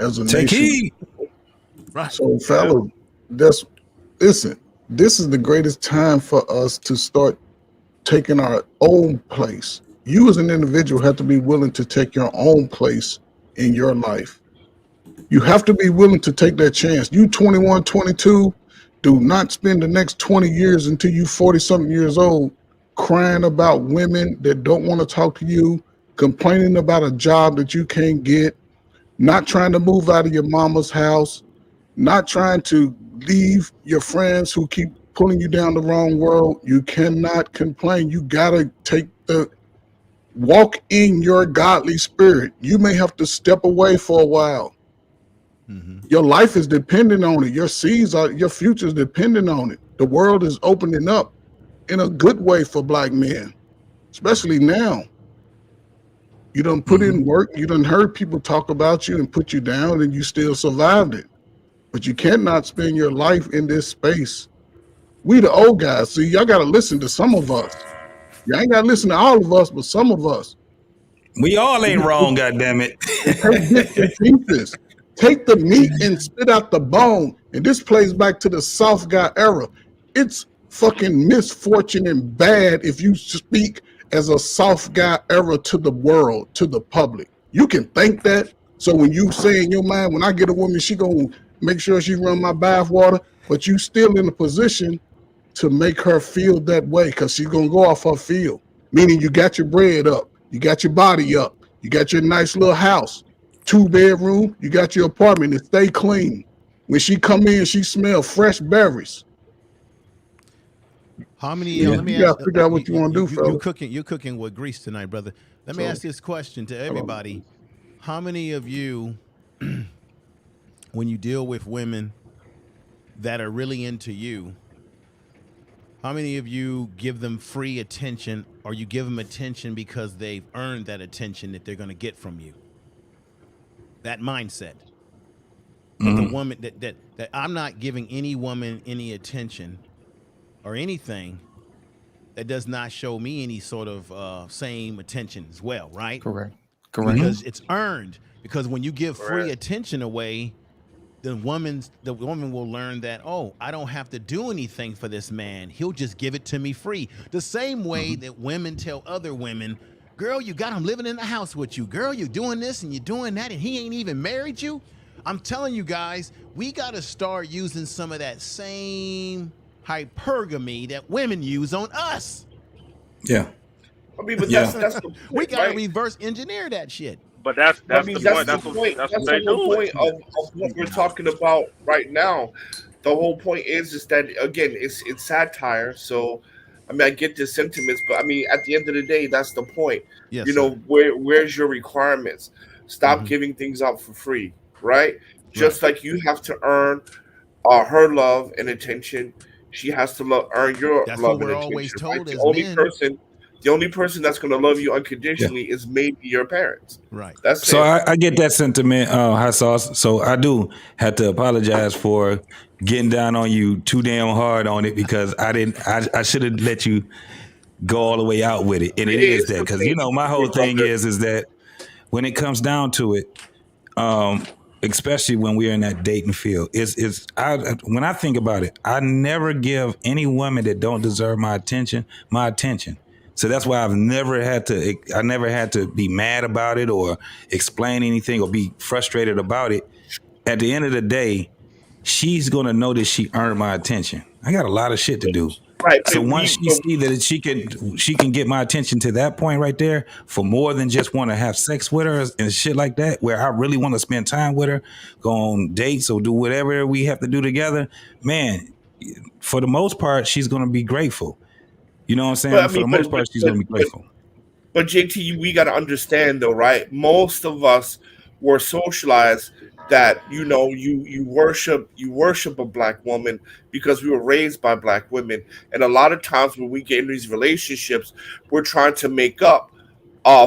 as a Take nation. heed. Right. So, fellas, listen, this is the greatest time for us to start taking our own place. You as an individual have to be willing to take your own place in your life. You have to be willing to take that chance. You 21, 22, do not spend the next 20 years until you 40-something years old crying about women that don't want to talk to you, complaining about a job that you can't get, not trying to move out of your mama's house, not trying to leave your friends who keep pulling you down the wrong road. You cannot complain. You gotta walk in your godly spirit. You may have to step away for a while. Your life is dependent on it. Your future is dependent on it. The world is opening up in a good way for black men, especially now. You done put in work. You done heard people talk about you and put you down, and you still survived it. But you cannot spend your life in this space. We the old guys. See, y'all got to listen to some of us. You ain't got to listen to all of us, but some of us. We all ain't wrong, goddammit. Take the meat and spit out the bone. And this plays back to the soft guy era. It's fucking misfortune and bad if you speak as a soft guy era to the world, to the public. You can think that. So when you say in your mind, when I get a woman, she gonna make sure she run my bath water, but you still in a position to make her feel that way because she's gonna go off her feel. Meaning you got your bread up, you got your body up, you got your nice little house, 2-bedroom, you got your apartment and stay clean. When she come in, she smell fresh berries. How many? Yeah, Let me you ask. gotta figure out what you want to do, fella. You're cooking with grease tonight, brother. Let me ask this question to everybody: how many of you, when you deal with women that are really into you, how many of you give them free attention, or you give them attention because they've earned that attention that they're going to get from you? That mindset. That the woman that I'm not giving any woman any attention or anything that does not show me any sort of same attention as well, right? Correct. Because it's earned. Because when you give free attention away, the woman will learn that, oh, I don't have to do anything for this man. He'll just give it to me free. The same way that women tell other women, girl, you got him living in the house with you. Girl, you're doing this and you're doing that, and he ain't even married you. I'm telling you guys, we got to start using some of that same hypergamy that women use on us. Yeah. I mean, but that's the point, we got to right? reverse engineer that shit. But that's the That's point. the point. That's the whole point of what we're talking about right now. The whole point is that again, it's satire. So I mean, I get the sentiments, but I mean, at the end of the day, that's the point. Yes, You know, sir. where's your requirements? Stop giving things out for free, right? Just like you have to earn her love and attention, she has to earn your That's what love and we're always attention, right? told as men. The only person that's going to love you Yeah. unconditionally is maybe your parents. Right. That's So it. I get that sentiment, hot sauce. So I do have to apologize for getting down on you too damn hard on it, because I should have let you go all the way out with it. And it is that, because my whole thing is that when it comes down to it, especially when we're in that dating field, when I think about it, I never give any woman that don't deserve my attention. So that's why I never had to be mad about it or explain anything or be frustrated about it. At the end of the day, she's going to know that she earned my attention. I got a lot of shit to do. Right. So once she see that she can get my attention to that point right there, for more than just want to have sex with her and shit like that, where I really want to spend time with her, go on dates or do whatever we have to do together, man, for the most part, she's going to be grateful. You know what I'm saying? But I For mean, the most part, she's going to be grateful. But JT, we got to understand though, right? Most of us were socialized that you worship a black woman because we were raised by black women, and a lot of times when we get in these relationships, we're trying to make up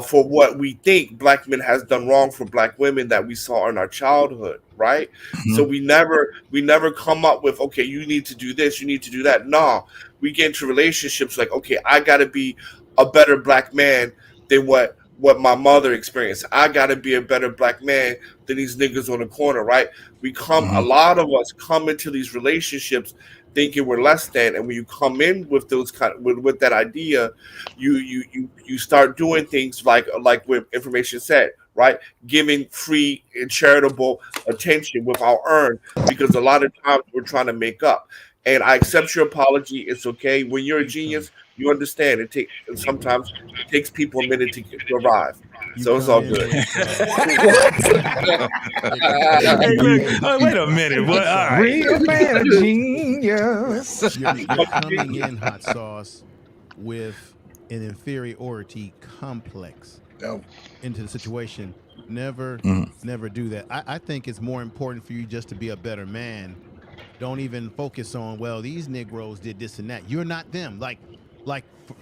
for what we think black men has done wrong for black women that we saw in our childhood, right? So we never come up with, okay, you need to do this, you need to do that. No, we get into relationships like, okay, I got to be a better black man than what my mother experienced. I got to be a better black man than these niggas on the corner, right? A lot of us come into these relationships thinking we're less than, and when you come in with those with that idea, you start doing things like what information said, right? Giving free and charitable attention without earned, because a lot of times we're trying to make up. And I accept your apology. It's okay. When you're a genius, you understand. Sometimes it takes people a minute to arrive. So it's all good. Wait a minute. What? All right. Real man genius. You're coming in, hot sauce, with an inferiority complex into the situation. Never do that. I think it's more important for you just to be a better man. Don't even focus on, well, these Negroes did this and that. You're not them. Like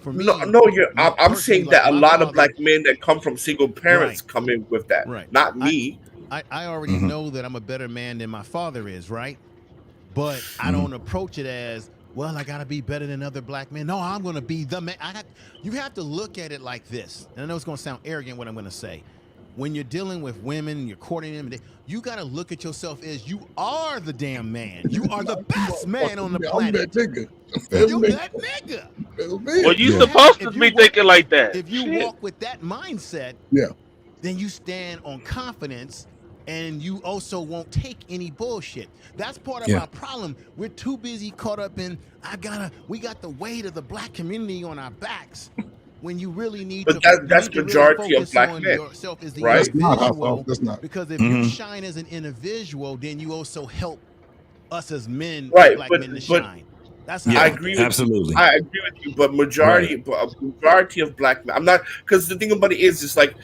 for me. I'm saying that a lot of black men that come from single parents come in with that. Right. Not me. I already know that I'm a better man than my father is, right? But I don't approach it as, well, I gotta be better than other black men. No, I'm gonna be the man. You have to look at it like this. And I know it's gonna sound arrogant what I'm gonna say. When you're dealing with women, you're courting them, you got to look at yourself as you are the damn man. You are the best man on the planet. I'm that nigga. You're that nigga. Well, you supposed to be thinking like that. If you walk with that mindset, then you stand on confidence, and you also won't take any bullshit. That's part of our problem. We're too busy caught up in, we got the weight of the black community on our backs. When you really need that's majority of black men, yourself as the right? individual, That's not. Because if you shine as an individual, then you also help us as men, right? Black men to shine. That's how I agree. Absolutely, I agree with you. But majority of black men, I'm not, because the thing about it is, it's like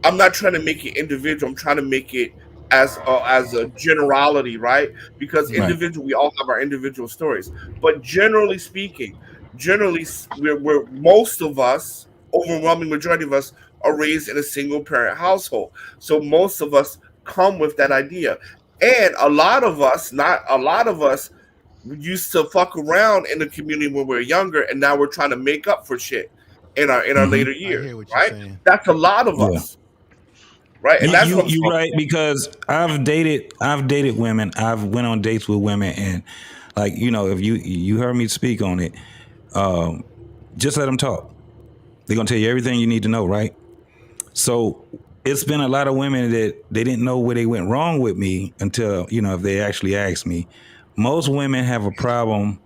I'm not trying to make it individual. I'm trying to make it as a generality, right? Because individual, we all have our individual stories. But generally speaking, we're most of us, overwhelming majority of us, are raised in a single parent household. So most of us come with that idea. And a lot of us used to fuck around in the community when we were younger, and now we're trying to make up for shit in our later years. Right? That's a lot of us. Right. And that's what you're right, because I've dated women, I've went on dates with women, and like, if you heard me speak on it, just let them talk. They're gonna tell you everything you need to know, right? So it's been a lot of women that they didn't know where they went wrong with me until, if they actually asked me. Most women have a problem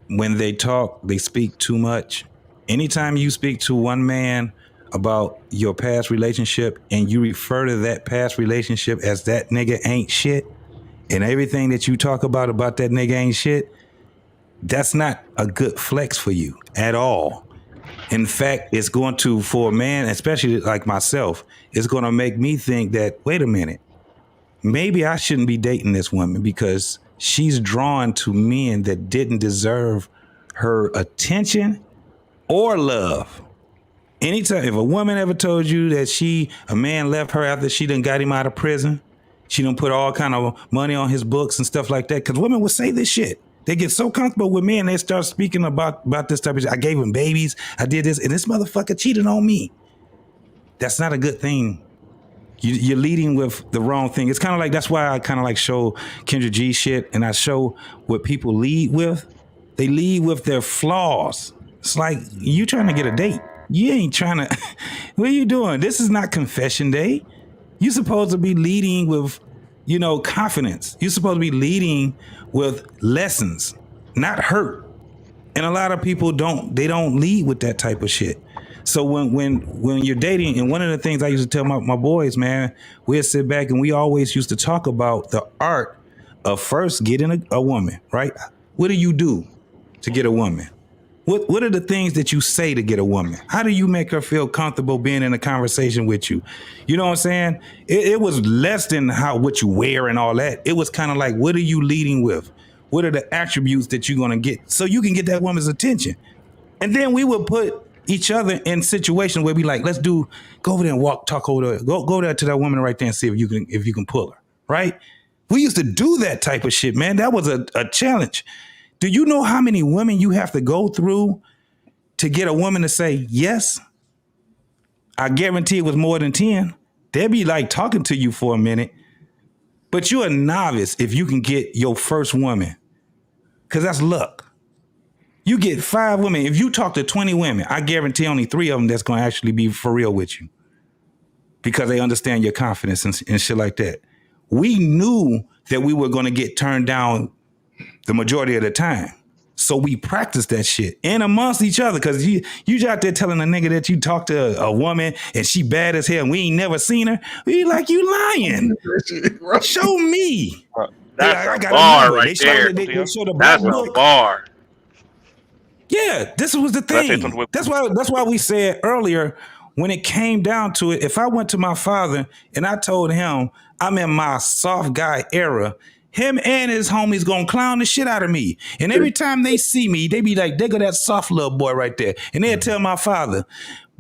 when they talk, they speak too much. Anytime you speak to one man about your past relationship and you refer to that past relationship as that nigga ain't shit, and everything that you talk about that nigga ain't shit, that's not a good flex for you at all. In fact, it's going to, for a man, especially like myself, it's going to make me think that, wait a minute, maybe I shouldn't be dating this woman because she's drawn to men that didn't deserve her attention or love. Anytime, if a woman ever told you that a man left her after she done got him out of prison, she done put all kind of money on his books and stuff like that, because women would say this shit. They get so comfortable with men, they start speaking about this type of shit. I gave him babies, I did this, and this motherfucker cheated on me. That's not a good thing. You're leading with the wrong thing. It's kind of like, that's why I kind of like show Kendra G shit, and I show what people lead with. They lead with their flaws. It's like, you trying to get a date. You ain't trying to, what are you doing? This is not confession day. You're supposed to be leading with, confidence. You're supposed to be leading with lessons, not hurt. And a lot of people don't lead with that type of shit. So when you're dating, and one of the things I used to tell my boys, man, we'd sit back and we always used to talk about the art of first getting a woman, right? What do you do to get a woman? What are the things that you say to get a woman? How do you make her feel comfortable being in a conversation with you? You know what I'm saying? It was less than what you wear and all that. It was kind of like, what are you leading with? What are the attributes that you're going to get so you can get that woman's attention? And then we would put each other in situations where we like, go over there and talk over there. Go there to that woman right there and see if you can pull her, right? We used to do that type of shit, man. That was a challenge. Do you know how many women you have to go through to get a woman to say yes? I guarantee it was more than 10. They'd be like talking to you for a minute, but you're a novice if you can get your first woman, because that's luck. You get 5 women. If you talk to 20 women, I guarantee only 3 of them that's going to actually be for real with you because they understand your confidence and shit like that. We knew that we were going to get turned down the majority of the time. So we practiced that shit and amongst each other, because you out there telling a nigga that you talked to a woman and she bad as hell and we ain't never seen her. We like, you lying. Show me. That's a bar right there. That's a bar. Yeah, this was the thing. That's why we said earlier, when it came down to it, if I went to my father and I told him I'm in my soft guy era, him and his homies gonna clown the shit out of me. And every time they see me, they be like, there go that soft little boy right there. And they'll tell my father,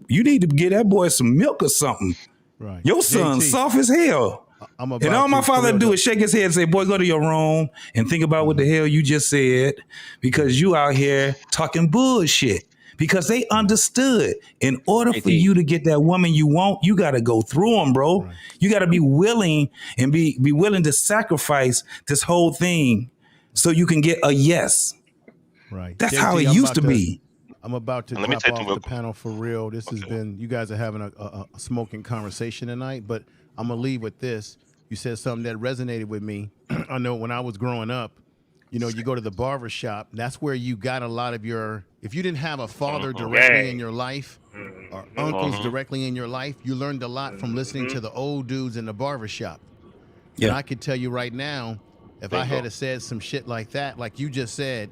you need to get that boy some milk or something. Right. Your son's soft as hell. And all my father do is shake his head and say, boy, go to your room and think about what the hell you just said, because you out here talking bullshit. Because they understood, in order for you to get that woman you want, you got to go through them, bro. Right. You got to be willing and be willing to sacrifice this whole thing so you can get a yes. Right. That's JT, how it used to be. I'm about to drop off the panel for real. This has been, you guys are having a smoking conversation tonight, but I'm going to leave with this. You said something that resonated with me. I know when I was growing up, you go to the barber shop. That's where you got a lot of your, if you didn't have a father directly in your life or uncles directly in your life, you learned a lot from listening to the old dudes in the barber shop. Yeah. And I could tell you right now, if I had said some shit like that, like you just said,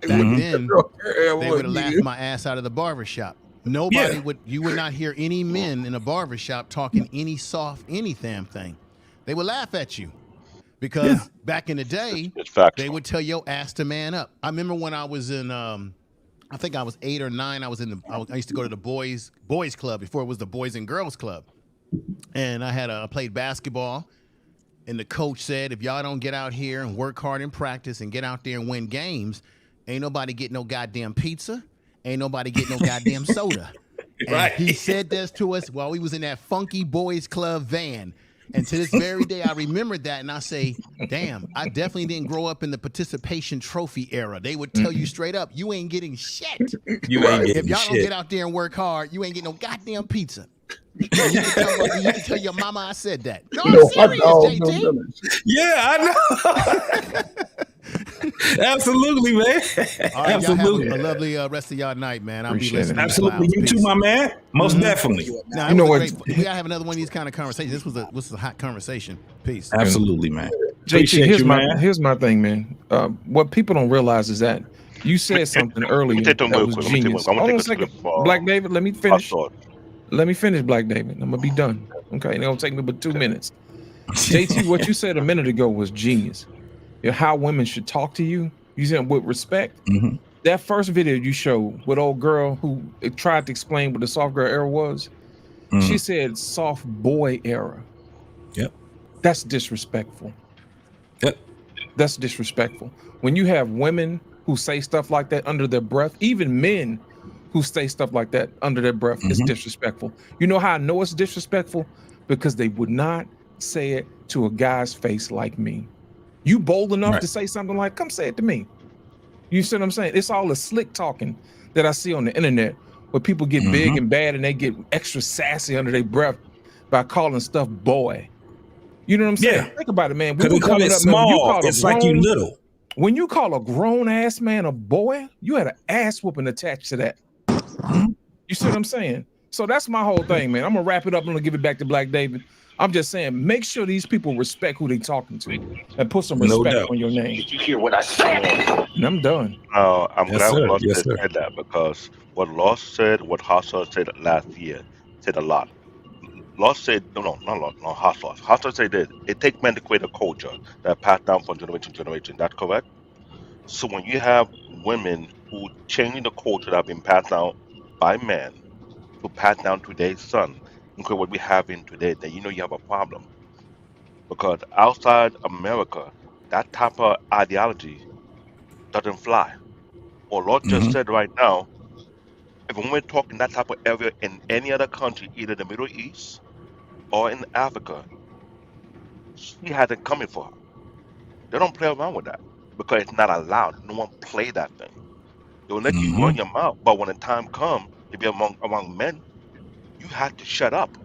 back then, they would have laughed my ass out of the barber shop. Nobody you would not hear any men in a barber shop talking any damn thing. They would laugh at you. Because back in the day, they would tell your ass to man up. I remember when I was in, I think I was 8 or 9. I used to go to the boys club before it was the Boys and Girls Club, and I played basketball. And the coach said, if y'all don't get out here and work hard in practice and get out there and win games, ain't nobody get no goddamn pizza, ain't nobody get no goddamn soda. And he said this to us while we was in that funky boys club van. And to this very day, I remembered that, and I say, damn, I definitely didn't grow up in the participation trophy era. They would tell you straight up, you ain't getting shit. If y'all don't get out there and work hard, you ain't getting no goddamn pizza. You can tell your mama I said that. No, I'm serious, JT. Yeah, I know. Absolutely, man. All right, absolutely. Have a lovely rest of y'all night, man. I'll be listening. Absolutely, you too, my man. Most definitely. Now, you know what? We gotta have another one of these kind of conversations. This was a hot conversation. Peace. Absolutely, man. JT, here's my thing, man. What people don't realize is that You said something earlier that was genius. Hold on a second, Black David. Let me finish. Let me finish, Black David. I'm gonna be done. Okay, it's gonna take me but 2 minutes. JT, what you said a minute ago was genius. How women should talk to you. You said with respect. Mm-hmm. That first video you showed with old girl who tried to explain what the soft girl era was. She said soft boy era. Yep. That's disrespectful. Yep. That's disrespectful. When you have women who say stuff like that under their breath, even men who say stuff like that under their breath, it's disrespectful. You know how I know it's disrespectful? Because they would not say it to a guy's face like me. You bold enough to say something like, come say it to me. You see what I'm saying? It's all the slick talking that I see on the internet where people get big and bad and they get extra sassy under their breath by calling stuff boy. You know what I'm saying? Yeah. Think about it, man. Because we call it small. It's like you little. When you call a grown ass man a boy, you had an ass whooping attached to that. You see what I'm saying? So that's my whole thing, man. I'm gonna wrap it up. I'm gonna give it back to Black David. I'm just saying, make sure these people respect who they talking to and put some respect on your name. Did you hear what I said? And I'm done. I'm Yes, glad sir. Lost Yes, said that, because what Lost said, what Hot Sauce said last year, said a lot. Lost said, no, Hot Sauce. Hot Sauce said this: it takes men to create a culture that passed down from generation to generation. That's correct. So when you have women who changing the culture that have been passed down by men to pass down to their son, including what we have in today, then you know you have a problem. Because outside America, that type of ideology doesn't fly. Or Lord just said right now, if we're talking that type of area in any other country, either the Middle East or in Africa, she has it coming for her. They don't play around with that because it's not allowed. No one play that thing. They'll let you run your mouth, but when the time comes to be among men, you have to shut up.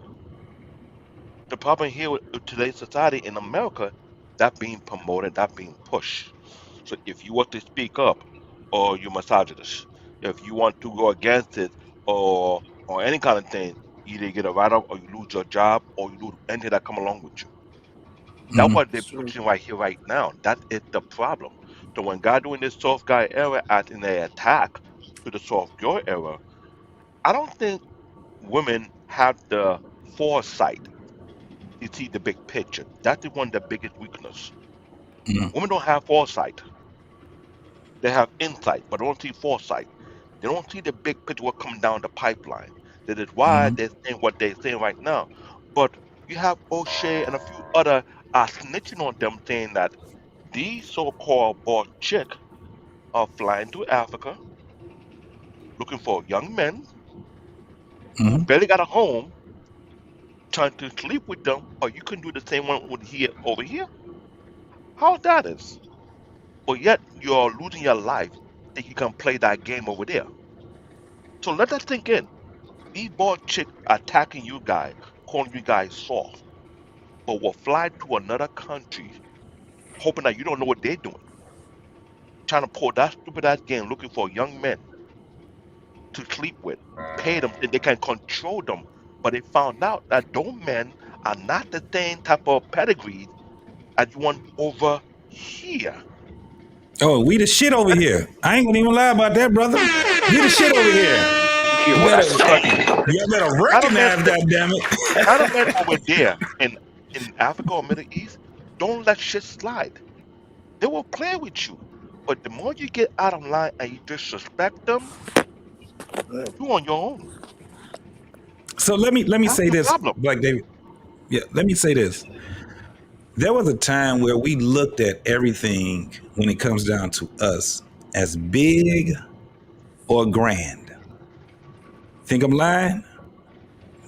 The problem here with today's society in America, that being promoted, that being pushed. So if you want to speak up, or you're misogynist, if you want to go against it, or any kind of thing, either you get a write-up, or you lose your job, or you lose anything that come along with you. That's what they're pushing right here, right now. That is the problem. So when God doing this soft guy era as in an attack to the soft girl era, I don't think women have the foresight to see the big picture. That's one of the biggest weakness. Women don't have foresight. They have insight, but don't see foresight. They don't see the big picture what coming down the pipeline. That is why they're saying what they're saying right now. But you have O'Shea and a few other snitching on them, saying that these so-called boss chicks are flying to Africa looking for young men who barely got a home, trying to sleep with them, or you can do the same one with here over here. How that is? But yet you're losing your life that you can play that game over there. So let that sink in. These boss chicks attacking you guys, calling you guys soft, but will fly to another country, hoping that you don't know what they're doing, trying to pull that stupid ass game, looking for young men to sleep with, pay them, and they can control them. But they found out that those men are not the same type of pedigree as you want over here. Oh, we the shit over here. I ain't gonna even lie about that, brother. We the shit over here. You better recognize that, damn it. Not a man over there in Africa or Middle East, don't let shit slide. They will play with you. But the more you get out of line and you disrespect them, you on your own. So let me That's say the this, problem. Black David. Yeah, let me say this. There was a time where we looked at everything when it comes down to us as big or grand. Think I'm lying?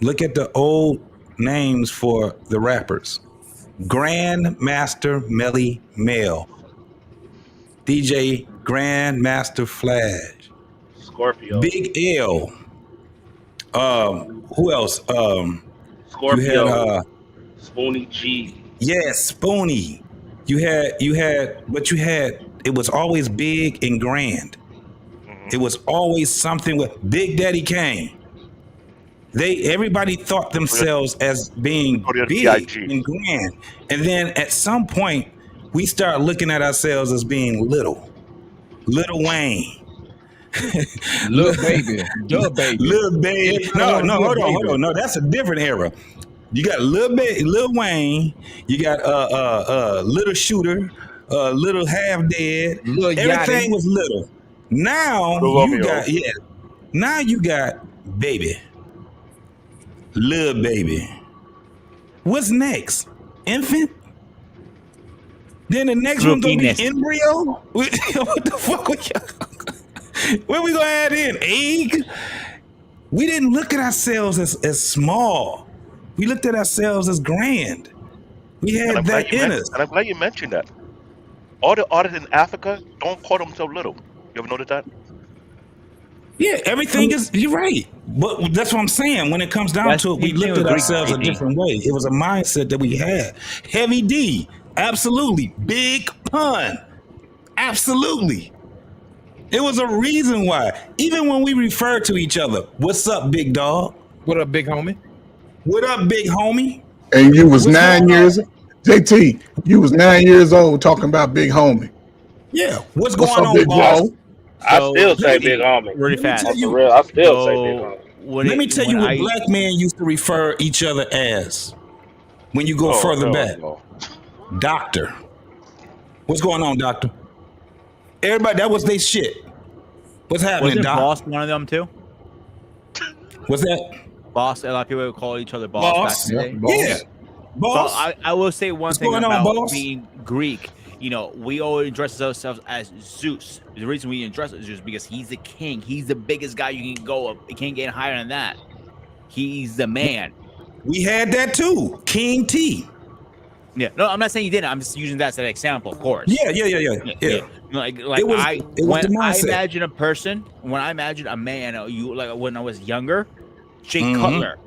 Look at the old names for the rappers. Grandmaster Melly Mel. DJ Grandmaster Flash. Scorpio. Big L. Who else? Scorpio. You had Spoony G. yes, Spoony. You had, it was always big and grand. It was always something with Big Daddy Kane. Everybody thought themselves as being big and grand. And then at some point, we start looking at ourselves as being little. Little Wayne. Little baby, duh baby, Little baby. No, hold on. No, that's a different era. You got Lil Wayne. You got Little Shooter, Little Half Dead. Lil Everything Yachty. was little. Now you got Now you got Baby, Lil Baby. What's next? Infant. Then the next one's gonna be embryo. What the fuck? Where we gonna add in egg? We didn't look at ourselves as small. We looked at ourselves as grand. We had that in us. And I'm glad you mentioned that. All the artists in Africa don't call themselves little. You ever noticed that? Yeah, everything is. You're right, but that's what I'm saying. When it comes down to it, we looked at ourselves a different way. It was a mindset that we had. Heavy D, absolutely. Big Pun, absolutely. It was a reason why. Even when we refer to each other, "What's up, big dog? What up, big homie? What up, big homie?" And you was 9 years. JT, you was 9 years old talking about big homie. Yeah. What's going on, big boss? bro? I still say big homie. Really fast. For real, I still say big homie. Let me tell you what black men used to refer each other as when you go further back. Doctor. What's going on, doctor? Everybody, that was their shit. What's happening, Wasn't doc? Boss one of them too? What's that? Boss. A lot of people would call each other boss. Back in the day. Yeah. Boss. But I will say one What's thing going on, about boss? being Greek. You know, we always address ourselves as Zeus. The reason we address it is just because he's the king. He's the biggest guy you can go up. You can't get higher than that. He's the man. We had that too. King T. Yeah. No, I'm not saying you didn't. I'm just using that as an example, of course. Yeah. Like It was when the I mindset. imagine a person, when I imagine a man, when I was younger, Jay Mhm. Cutler,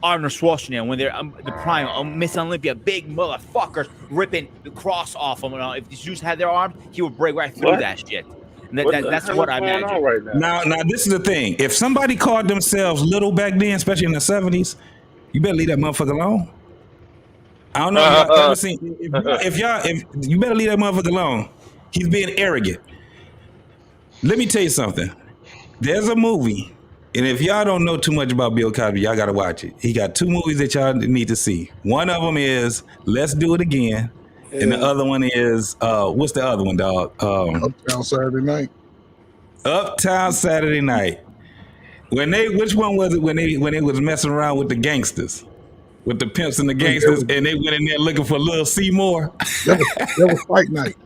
Arnold Schwarzenegger, when they're the prime, Miss Olympia, big motherfuckers ripping the cross off them. If these Jews had their arms, he would break right through What? that shit. And that's what I imagine. Right now, this is the thing. If somebody called themselves little back then, especially in the 70s, you better leave that motherfucker alone. I don't know if y'all ever seen. If you better leave that motherfucker alone. He's being arrogant. Let me tell you something. There's a movie, and if y'all don't know too much about Bill Cosby, y'all gotta watch it. He got two movies that y'all need to see. One of them is Let's Do It Again, and the other one is what's the other one, dog? Uptown Saturday Night. Uptown Saturday Night. Which one was it when they was messing around with the gangsters? With the pimps and the gangsters, and they went in there looking for Lil Seymour. That was Fight Night.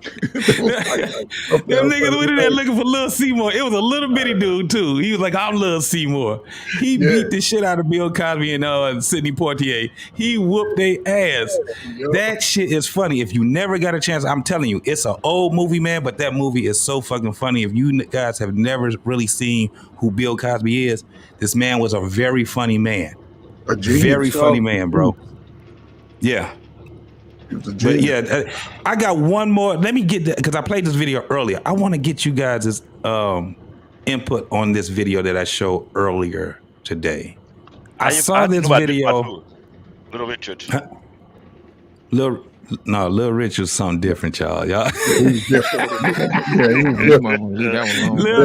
Them niggas went in there looking for Lil Seymour. It was a little bitty dude too. He was like, "I'm Lil Seymour." He beat the shit out of Bill Cosby and Sidney Poitier. He whooped their ass. That shit is funny. If you never got a chance, I'm telling you, it's an old movie, man. But that movie is so fucking funny. If you guys have never really seen who Bill Cosby is, this man was a very funny man. A genius, very funny man, bro. Yeah. But yeah, I got one more. Let me get that because I played this video earlier. I want to get you guys' input on this video that I showed earlier today. I saw this video. Little Richard. Lil Rich was something different, y'all. Lil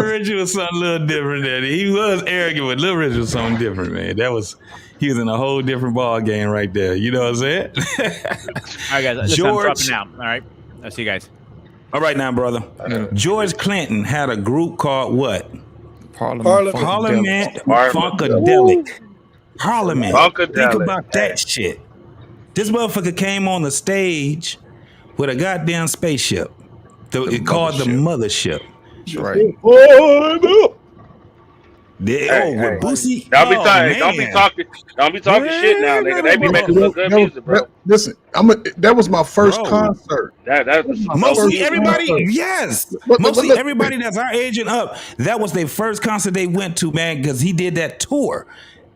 Rich was something a little different. Than he was arrogant, but Lil Rich was something different, man. He was in a whole different ball game right there. You know what I'm saying? All right, guys. Listen, I'm dropping out. All right. I'll see you guys. All right, now, brother. George Clinton had a group called what? Parliament Funkadelic. Parliament. Funkadelic. Think about that shit. This motherfucker came on the stage with a goddamn spaceship. It called the mothership. That's right. Boosie. Don't be talking shit now, nigga. They be making some good music, bro. Listen, that was my first concert. Mostly everybody, yes. Mostly everybody that's our age and up, that was their first concert they went to, man, because he did that tour.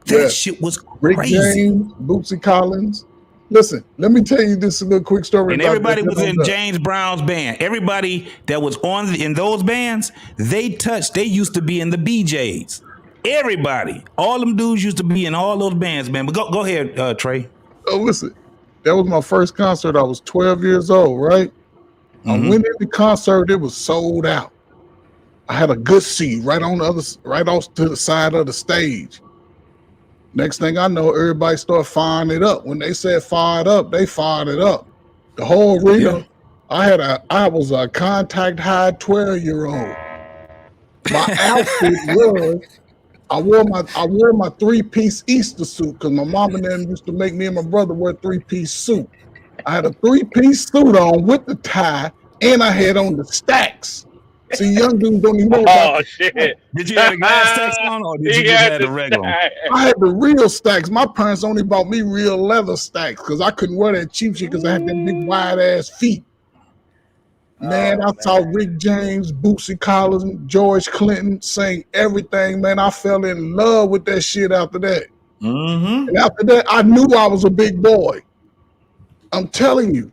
That shit was Rick crazy. James, Bootsy Collins. Listen, let me tell you this little quick story. And about everybody that. was in James Brown's band. Everybody that was in those bands, they used to be in the BJs. Everybody. All them dudes used to be in all those bands, man. But go ahead, Trey. Oh, listen. That was my first concert. I was 12 years old, right? I went in the concert. It was sold out. I had a good seat right on the other, right off to the side of the stage. Next thing I know, everybody started firing it up. When they said fire it up, they fired it up. The whole arena. I was a contact high 12-year-old. My outfit was I wore my 3-piece Easter suit because my mom and them used to make me and my brother wear 3-piece suit. I had a 3-piece suit on with the tie, and I had on the stacks. See, young dudes don't even know about the shit. Did you have the glass stacks on, or did you just have the regular? I had the real stacks. My parents only bought me real leather stacks because I couldn't wear that cheap shit because I had them big wide ass feet. Man, I saw Rick James, Bootsy Collins, George Clinton sing everything. Man, I fell in love with that shit after that. And after that, I knew I was a big boy. I'm telling you,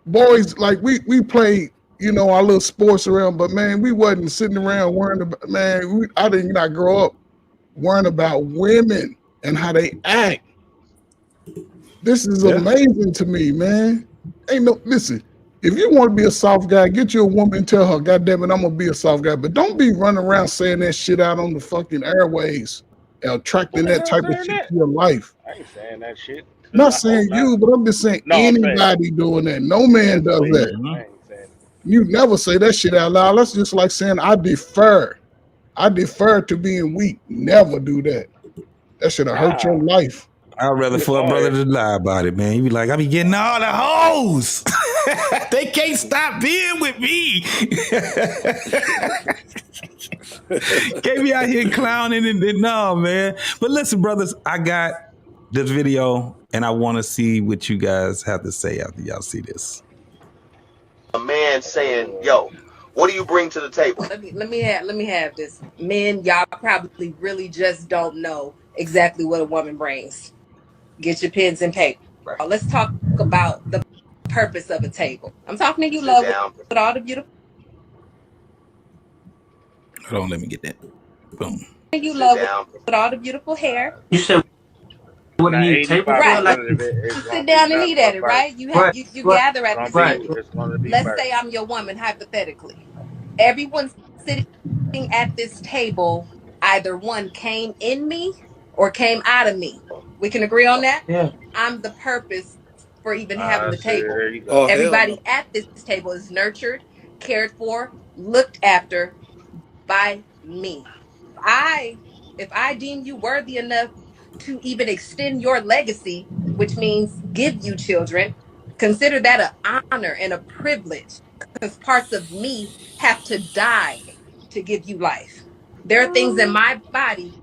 boys, like we played, you know, our little sports around, but man, we wasn't sitting around worrying about, man, I did not grow up worrying about women and how they act. This is amazing to me, man. Listen, if you want to be a soft guy, get you a woman and tell her, God damn it, I'm going to be a soft guy. But don't be running around saying that shit out on the fucking airways and attracting that type of shit to your life. I ain't saying that shit. Not saying you, but I'm just saying anybody doing that. No man does that. You never say that shit out loud. That's just like saying I defer. I defer to being weak. Never do that. That should have hurt your life. I'd rather for a brother to lie about it, man. You be like, I be getting all the hoes. They can't stop being with me. Can't be out here clowning and no, man. But listen, brothers, I got this video and I want to see what you guys have to say after y'all see this. A man saying, yo, what do you bring to the table? Let me have this. Men, y'all probably really just don't know exactly what a woman brings. Get your pens and paper. Let's talk about the purpose of a table. I'm talking to you, love, with all the beautiful. Hold on, let me get that. Boom. You love with all the beautiful hair. You said what do you need table? Right. Like, You sit down and eat at it, right? You have you gather at the table. Let's say I'm your woman, hypothetically. Everyone sitting at this table, either one came in me or came out of me. We can agree on that? Yeah. I'm the purpose for even having the table. Everybody at this table is nurtured, cared for, looked after by me. If I deem you worthy enough to even extend your legacy, which means give you children, consider that an honor and a privilege, because parts of me have to die to give you life. There are things in my body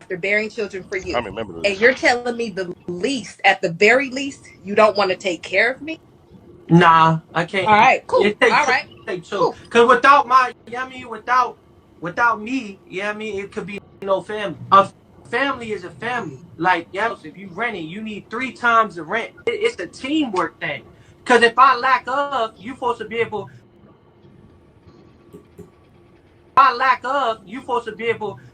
after bearing children for you. I remember this. And you're telling me the least, at the very least, you don't want to take care of me? Nah, I can't. All right, cool. It takes two. Because without my, without me, it could be no family. A family is a family. Like, if you renting, you need 3 times the rent. It's a teamwork thing. Because if I lack of, you supposed to be able.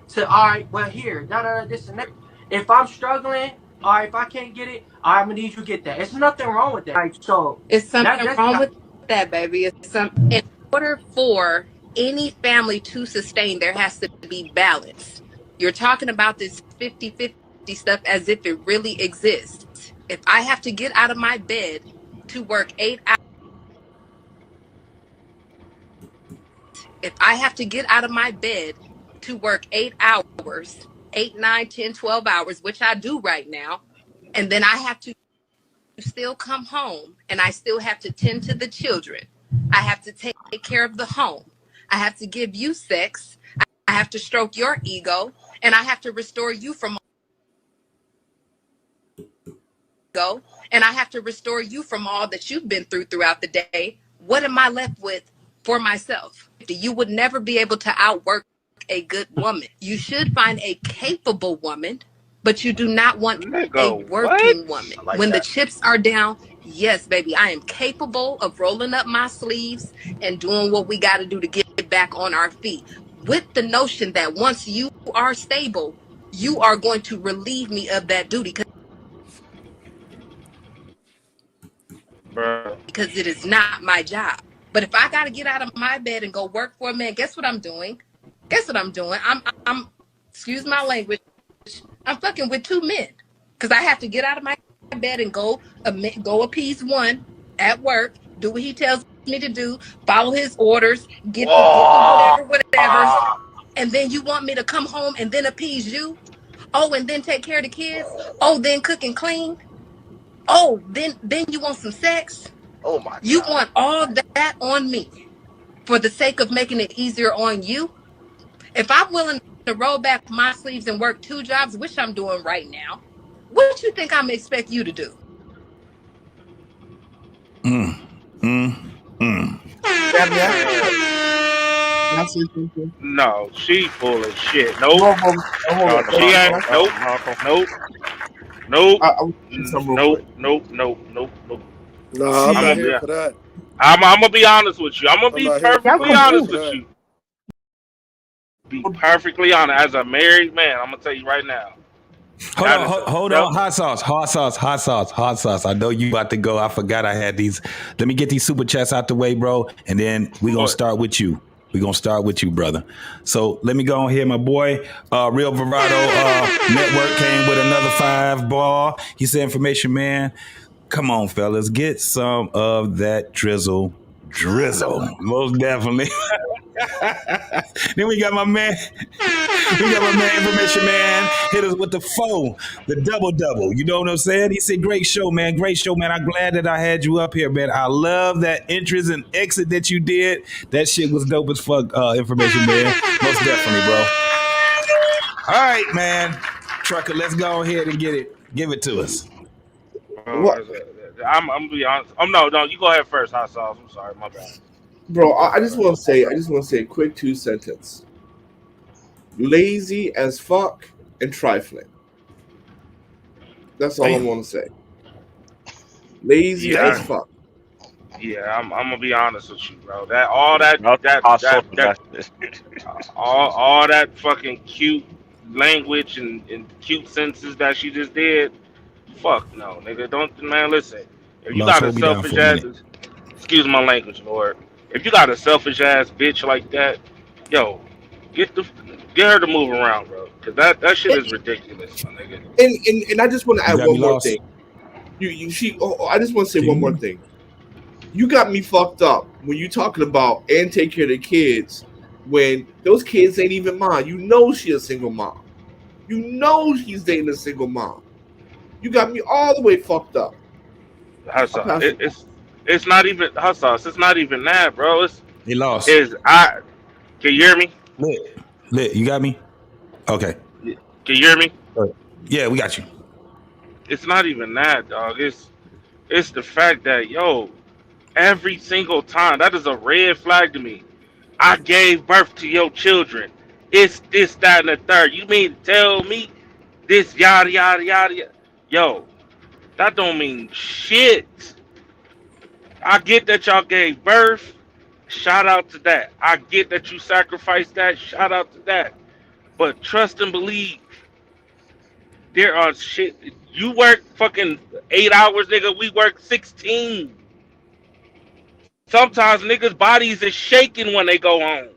To, all right, well, here, this and that. If I'm struggling, all right, if I can't get it, I'm gonna need you to get that. It's nothing wrong with that. Like, so it's something wrong with that, baby. In order for any family to sustain, there has to be balance. You're talking about this 50-50 stuff as if it really exists. If I have to get out of my bed to work 8 hours, to work 8 hours, 8, 9, 10, 12 hours, which I do right now, and then I have to still come home and I still have to tend to the children. I have to take care of the home. I have to give you sex. I have to stroke your ego, and I have to restore you from all that you've been through throughout the day. What am I left with for myself? You would never be able to outwork a good woman. You should find a capable woman, but you do not want a working woman. When the chips are down, yes, baby, I am capable of rolling up my sleeves and doing what we got to do to get back on our feet, with the notion that once you are stable, you are going to relieve me of that duty. because it is not my job. But if I got to get out of my bed and go work for a man, guess what I'm doing? Guess what I'm doing? I'm excuse my language, I'm fucking with two men because I have to get out of my bed and go appease one at work, do what he tells me to do, follow his orders, get the whatever. And then you want me to come home and then appease you? Oh, and then take care of the kids? Oh, then cook and clean? Oh, then you want some sex? Oh my God. You want all that on me for the sake of making it easier on you? If I'm willing to roll back my sleeves and work two jobs, which I'm doing right now, what you think I'm gonna expect you to do? No, she full of shit. Nope. She ain't. Nope. Nope. Nope. No, I'm I'm not gonna here for that. I'm gonna be honest with you. I'm gonna I'm be not here perfectly honest with that. you. Be perfectly honest. As a married man, I'm gonna tell you right now. Hold on. Hot sauce. I know you about to go. I forgot I had these. Let me get these super chats out the way, bro. And then we're going to start with you. We're going to start with you, brother. So let me go on here. My boy, Real Vibrato Network came with another 5 ball. He said, information, man. Come on, fellas. Get some of that drizzle. Most definitely. Then we got my man. Information man, hit us with the 4, the double. You know what I'm saying? He said, great show, man. I'm glad that I had you up here, man. I love that entrance and exit that you did. That shit was dope as fuck, information man. Most definitely, bro. All right, man. Trucker, let's go ahead and get it. Give it to us. I'm gonna be honest. No, you go ahead first, Hot Sauce. I'm sorry, my bad. Bro, I just want to say a quick 2 sentence. Lazy as fuck and trifling. That's all I want to say. Lazy as fuck. Yeah, I'm gonna be honest with you, bro. All that fucking cute language and cute sentences that she just did. Fuck no, nigga. Don't, man. Listen, if you got a selfish ass, excuse my language, Lord. If you got a selfish ass bitch like that, yo, get her to move around, bro. Cause that shit is ridiculous, my nigga. And I just want to add one more thing. I just want to say one more thing. You got me fucked up when you talking about and take care of the kids when those kids ain't even mine. You know she a single mom. You know she's dating a single mom. You got me all the way fucked up. It's not even Hot Sauce. It's not even that, bro. He lost. Can you hear me? Lit. You got me? Okay. Can you hear me? Yeah, we got you. It's not even that, dog. It's the fact that, yo, every single time, that is a red flag to me. I gave birth to your children. It's this, that, and the third. You mean to tell me this yada yada yada? Yo, that don't mean shit. I get that y'all gave birth. Shout out to that. I get that you sacrificed that. Shout out to that. But trust and believe. There are shit. You work fucking 8 hours, nigga. We work 16. Sometimes niggas' bodies is shaking when they go home.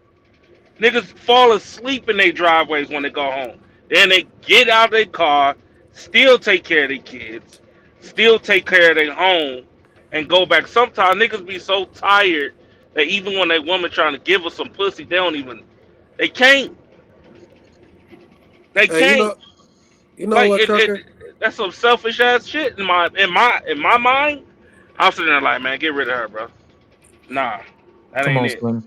Niggas fall asleep in their driveways when they go home. Then they get out of their car, still take care of their kids, still take care of their home, and go back. Sometimes niggas be so tired that even when they woman trying to give us some pussy, they can't. They can't. You know what, Trucker? That's some selfish ass shit in my mind. I'm sitting there like, man, get rid of her, bro. Nah, that ain't it. That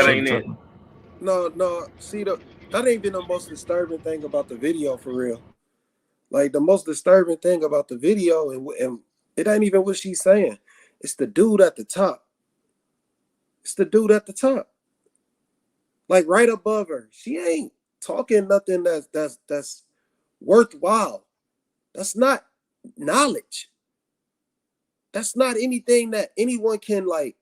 ain't it. No. See, that ain't been the most disturbing thing about the video, for real. Like, the most disturbing thing about the video, and it ain't even what she's saying. It's the dude at the top. Like, right above her. She ain't talking nothing that's worthwhile. That's not knowledge. That's not anything that anyone can, like,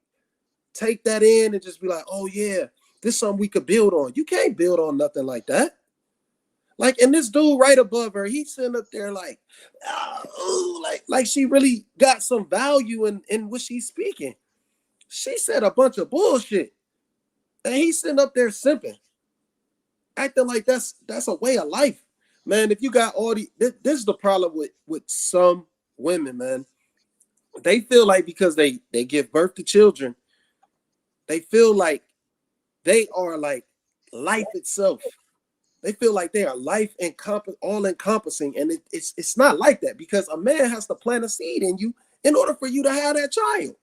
take that in and just be like, oh yeah, this is something we could build on. You can't build on nothing like that. Like, and this dude right above her, he's sitting up there like, like she really got some value in what she's speaking. She said a bunch of bullshit, and he's sitting up there simping, acting like that's a way of life, man. If you got all this is the problem with some women, man. They feel like because they give birth to children, they feel like they are like life itself. They feel like they are life all encompassing, and it's not like that, because a man has to plant a seed in you in order for you to have that child.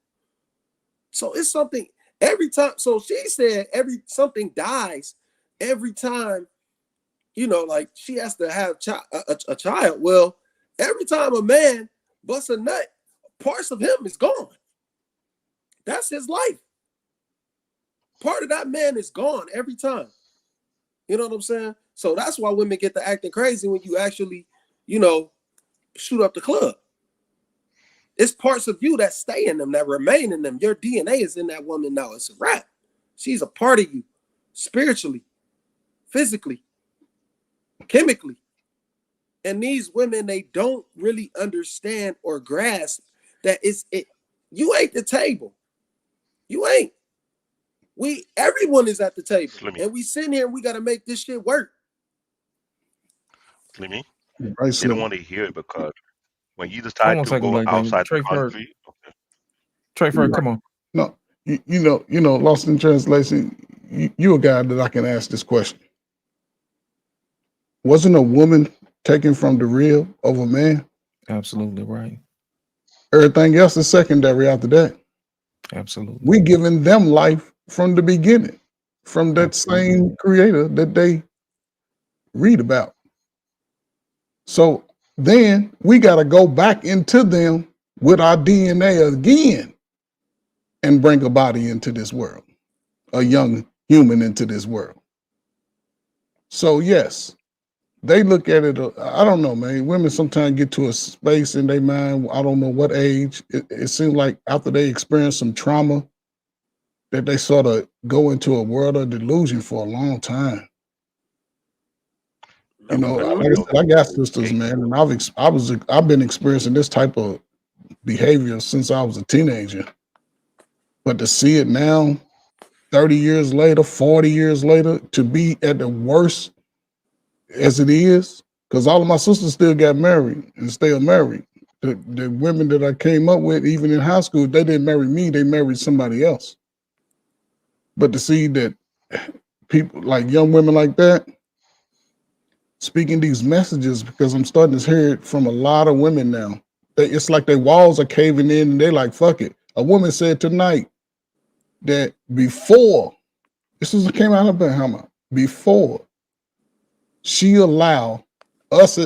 So it's something every time. So she said something dies every time, like she has to have a child. Well, every time a man busts a nut, parts of him is gone. That's his life. Part of that man is gone every time. You know what I'm saying? So that's why women get to acting crazy when you actually, shoot up the club. It's parts of you that stay in them, that remain in them. Your DNA is in that woman now. It's a wrap. She's a part of you, spiritually, physically, chemically. And these women, they don't really understand or grasp that you ain't the table. You ain't. Everyone is at the table. Slimmy. And we sitting here and we got to make this shit work. Slimmy, Right, they don't want to hear it because when you I decide won't to take it go like that. outside the Trey Ford, country, okay. Trey Ford, come on. No, you know, lost in translation. You a guy that I can ask this question. Wasn't a woman taken from the real of a man? Absolutely right. Everything else is secondary after that. Absolutely. We giving them life from the beginning, from that same creator that they read about. So then we got to go back into them with our DNA again and bring a body into this world, a young human into this world. So yes, they look at it. I don't know, man. Women sometimes get to a space in their mind. I don't know what age. It seems like after they experience some trauma, that they sort of go into a world of delusion for a long time. Like I said, I got sisters, man, and I've been experiencing this type of behavior since I was a teenager. But to see it now, 30 years later, 40 years later, to be at the worst as it is, because all of my sisters still got married and still married. The women that I came up with, even in high school, they didn't marry me, they married somebody else. But to see that people like young women like that speaking these messages, because I'm starting to hear it from a lot of women now. It's like their walls are caving in and they're like, fuck it. A woman said tonight that before, came out of Bahama, before she allowed us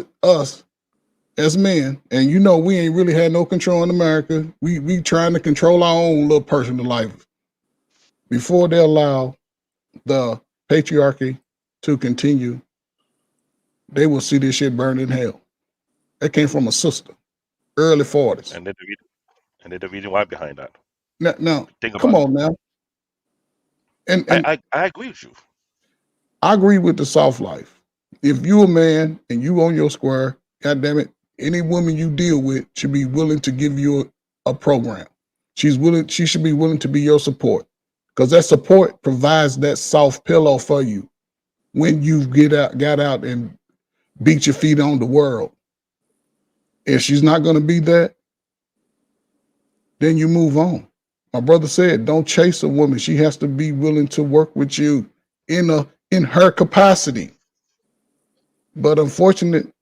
as men, and we ain't really had no control in America. We trying to control our own little personal life. Before they allow the patriarchy to continue, they will see this shit burn in hell. That came from a sister, early 40s. And there's the reason why behind that. Now Think come about on now. And I agree with you. I agree with the soft life. If you a man and you on your square, goddamn it, any woman you deal with should be willing to give you a program. She should be willing to be your support, because that support provides that soft pillow for you when you got out and beat your feet on the world. If she's not going to be that, then you move on. My brother said, don't chase a woman. She has to be willing to work with you in her capacity. But unfortunately,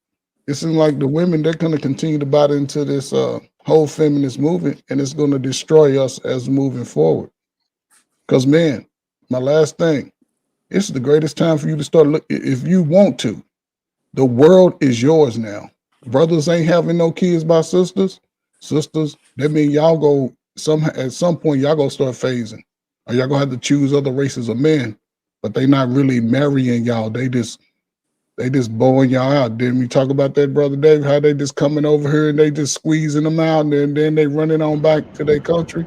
it seems like the women, they're going to continue to buy into this whole feminist movement, and it's going to destroy us as moving forward. Because, man, my last thing, it's the greatest time for you to start if you want to. The world is yours now. Brothers ain't having no kids by sisters. Sisters, that means y'all go at some point y'all gonna start phasing, or y'all gonna have to choose other races of men. But they not really marrying y'all. They just blowing y'all out. Didn't we talk about that, Brother Dave? How they just coming over here and they just squeezing them out, and then they running on back to their country.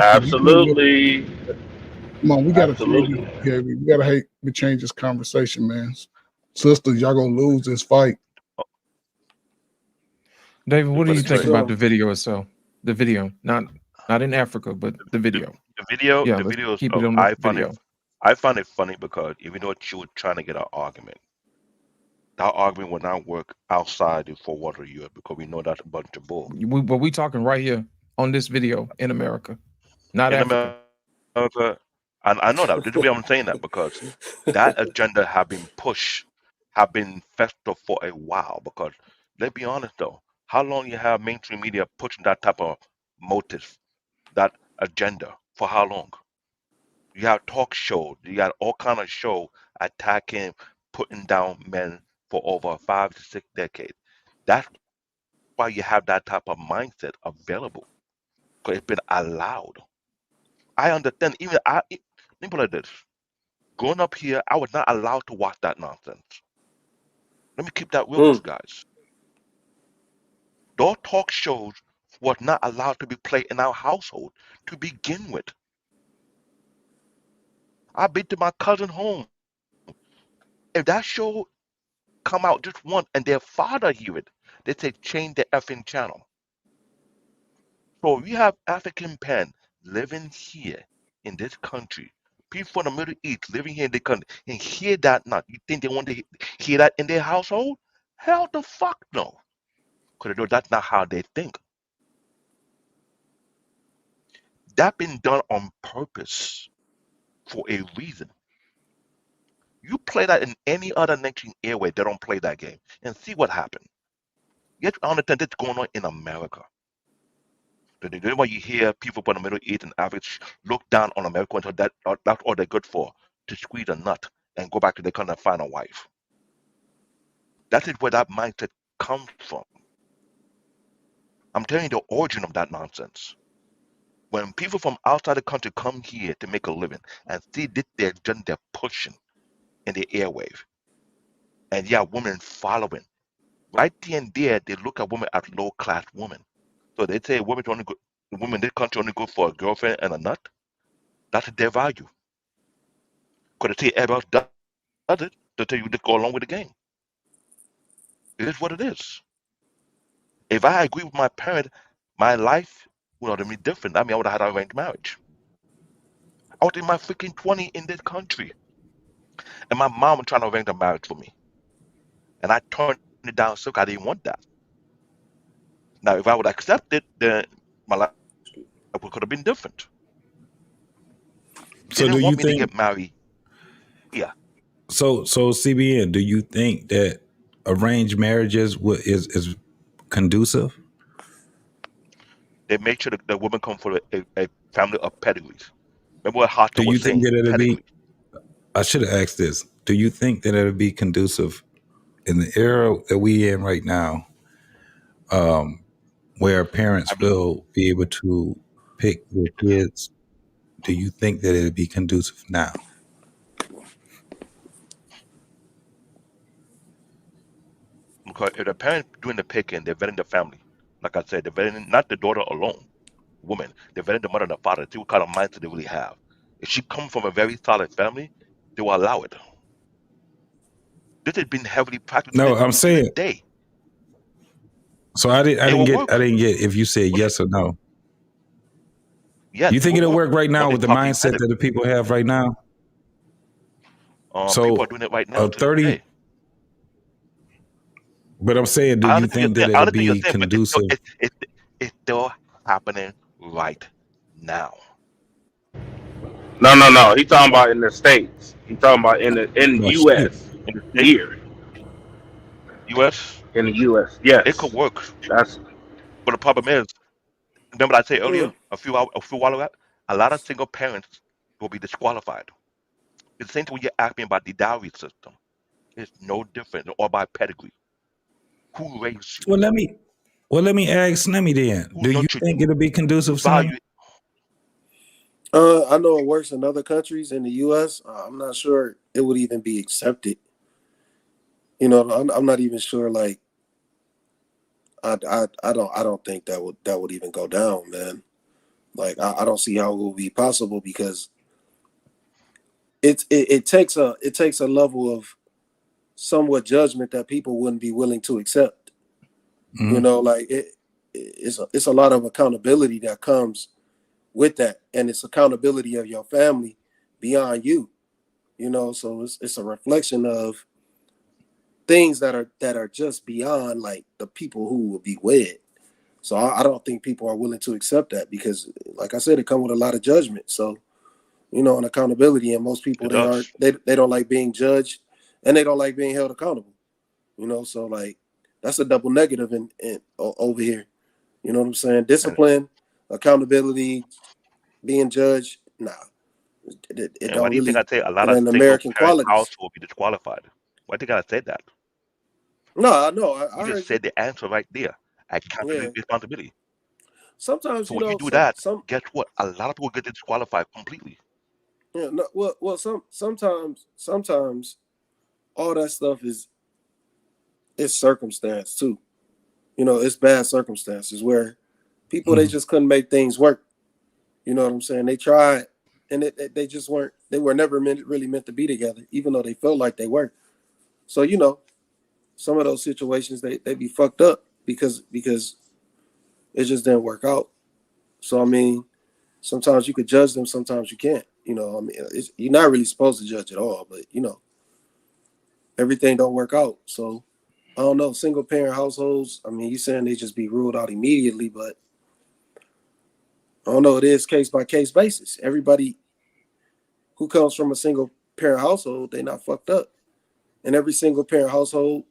Absolutely. Come on, we gotta change this Absolutely. behavior. We gotta change this conversation, man. Sisters, y'all gonna lose this fight. David, what do you But think Trey, about the video itself? The video, not in Africa, but the video. the Let's videos keep of it on the video. I find it funny because even though she was trying to get an argument, that argument will not work outside the 4 water year because we know that's a bunch of bull. But we talking right here on this video in America, not In Africa. America, and I know that. This is why I'm saying that because that agenda have been pushed, have been festered for a while. Because let's be honest though, how long you have mainstream media pushing that type of motive, that agenda for how long? You have talk shows, you got all kind of show attacking, putting down men for over 5 to 6 decades. That's why you have that type of mindset available because it's been allowed. I understand. Let me put it like this: growing up here, I was not allowed to watch that nonsense. Let me keep that real with you guys. Those talk shows was not allowed to be played in our household to begin with. I've been to my cousin's home. If that show come out just once and their father hear it, they say change the effing channel. So we have African pen living here in this country. People from the Middle East living here in the country and hear that not. You think they want to hear that in their household? Hell the fuck no. Because that's not how they think. That been done on purpose for a reason. You play that in any other nation airway, they don't play that game. And see what happened. Yet I understand that's going on in America. The reason why you hear people from the Middle East and Africa look down on America until that's all they're good for, to squeeze a nut and go back to their country and find a wife. That is where that mindset comes from. I'm telling you the origin of that nonsense. When people from outside the country come here to make a living and see this their agenda they're pushing in the airwave, and yeah, women following, right there and there, they look at women as low-class women. So they say women in this country only go for a girlfriend and a nut. That's their value. Because they say everybody else does it, they tell you to go along with the game. It is what it is. If I agree with my parent, my life would have been different. I mean, I would have had an arranged marriage. I was in my freaking 20s in this country. And my mom was trying to arrange a marriage for me. And I turned it down so I didn't want that. Now, if I would accept it, then my life could have been different. So They do didn't you want me to think? get married. Yeah. So CBN, do you think that arranged marriages is conducive? They make sure that the woman come from a family of pedigrees. Remember what Hata Do you was think saying? that it'll be? Pedigree. I should have asked this. Do you think that it'll be conducive in the era that we in right now, where parents will be able to pick their kids? Do you think that it'll be conducive now? Because if the parents doing the picking, they're vetting the family. Like I said, they're vetting not the daughter alone, woman. They're vetting the mother and the father, see what kind of mindset they really have. If she comes from a very solid family, they will allow it. This has been heavily practiced No, I'm to the saying. day. So I It didn't will get work. if you said yes or no. Yes, You it think will it'll work work right now when they with the properly mindset vetted. that the people have right now? People are So doing it right now to this 30. day. But I'm saying, do I you understand think that I it'll understand you're be saying, but conducive? it's still happening right now. No. He talking about in the states. He talking about in No, U.S. In the state, here U.S., in the U.S. it could Yes, work. that's. But the problem is, remember I said earlier, a few while ago, a lot of single parents will be disqualified. It's the same thing when you're asking about the dowry system. It's no different or by pedigree. Who raised you? Well, let me ask Slimmy then. Who Do you nurtured think you? it'll be conducive, Whose Slim? value? I know it works in other countries. In the U.S., I'm not sure it would even be accepted. You know, I'm not even sure. Like, I don't think that would even go down, man. Like, I don't see how it will be possible because it takes a level of somewhat judgment that people wouldn't be willing to accept. Mm-hmm. You know, like it's a lot of accountability that comes with that, and it's accountability of your family beyond you. You know, so it's a reflection of things that are just beyond like the people who will be wed. So I don't think people are willing to accept that because, like I said, it comes with a lot of judgment. So, you know, and accountability, and most people they don't like being judged, and they don't like being held accountable. You know, so like that's a double negative in over here. You know what I'm saying? Discipline, accountability, being judged. Nah, it And why don't do you think really. I say a lot It of ain't single American parent qualities. household be disqualified? Why do you gotta say that? No, I You just heard you. said the answer right there. Yeah. Accountability. Sometimes, So you when you know, do that, some guess what? A lot of people get disqualified completely. yeah, no, well, sometimes all that stuff is circumstance too. You know, it's bad circumstances where people they just couldn't make things work. You know what I'm saying? They tried, and they just weren't. They were never really meant to be together, even though they felt like they were. So you know, some of those situations they be fucked up because it just didn't work out. So I mean, sometimes you could judge them, sometimes you can't. You know, I mean, you're not really supposed to judge at all, but you know, everything don't work out. So I don't know. Single parent households. I mean, you saying they just be ruled out immediately, but I don't know. It is case by case basis. Everybody who comes from a single parent household, they not fucked up, and every single parent household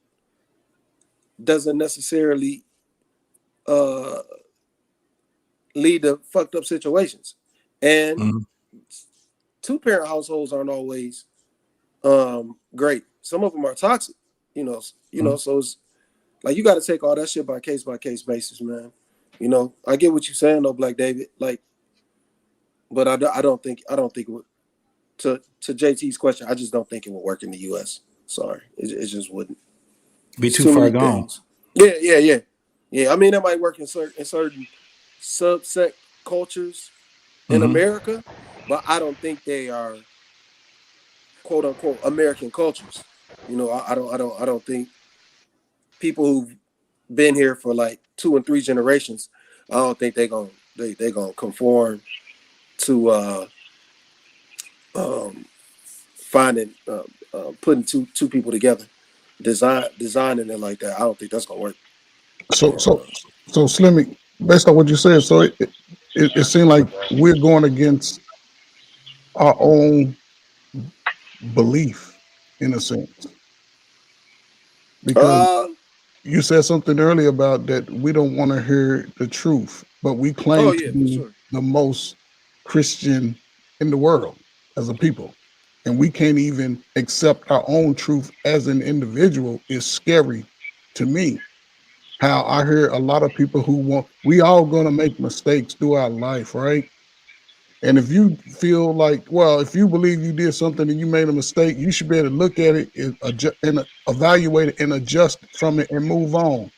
doesn't necessarily uh, lead to fucked up situations, and two parent households aren't always great. Some of them are toxic. You know. So it's like you got to take all that shit by case basis, man. You know, I get what you're saying though, Black David. Like, but I don't think it would, to JT's question, I just don't think it would work in the U.S. Sorry, it just wouldn't. Be too far gone. Things. Yeah. I mean, it might work in certain subset cultures in America, but I don't think they are quote unquote American cultures. You know, I don't think people who've been here for like 2 and 3 generations, I don't think they gonna conform to finding putting two people together, designing it like that. I don't think that's gonna work. So Slimmy, based on what you said, so it seemed like we're going against our own belief in a sense, because you said something earlier about that we don't want to hear the truth, but we claim to be the most Christian in the world as a people, and we can't even accept our own truth as an individual. Is scary to me. How I hear a lot of people we all gonna make mistakes throughout life, right? And if you feel like, well, if you believe you did something and you made a mistake, you should be able to look at it and evaluate it and adjust from it and move on.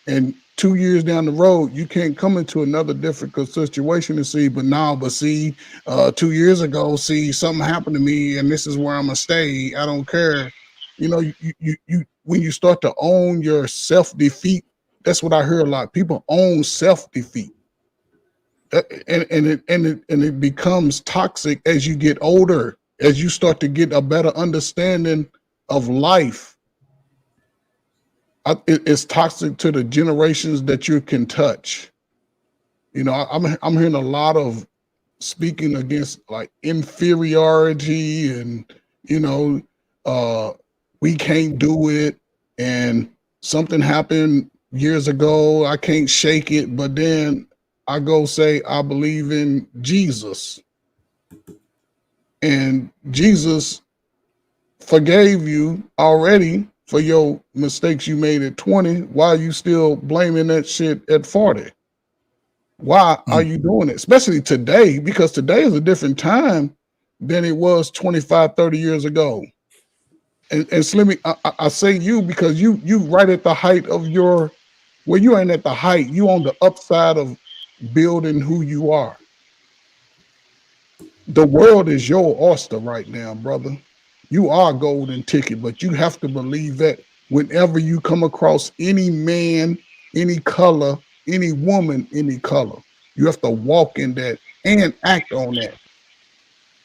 And 2 years down the road, you can't come into another difficult situation and see, but see, 2 years ago, see, something happened to me and this is where I'm gonna stay. I don't care. You know, you when you start to own your self-defeat, that's what I hear a lot. People own self-defeat. And it becomes toxic as you get older, as you start to get a better understanding of life. It's toxic to the generations that you can touch. You know, I'm hearing a lot of speaking against like inferiority and we can't do it, and something happened years ago, I can't shake it, but then I go say I believe in Jesus, and Jesus forgave you already for your mistakes you made at 20. Why are you still blaming that shit at 40? Why are you doing it? Especially today, because today is a different time than it was 25, 30 years ago. And Slimmy, I say you because you right at the height of your, well, you ain't at the height, you on the upside of building who you are. The world is your oyster right now, brother. you are a golden ticket, but you have to believe that whenever you come across any man, any color, any woman, any color, you have to walk in that and act on that.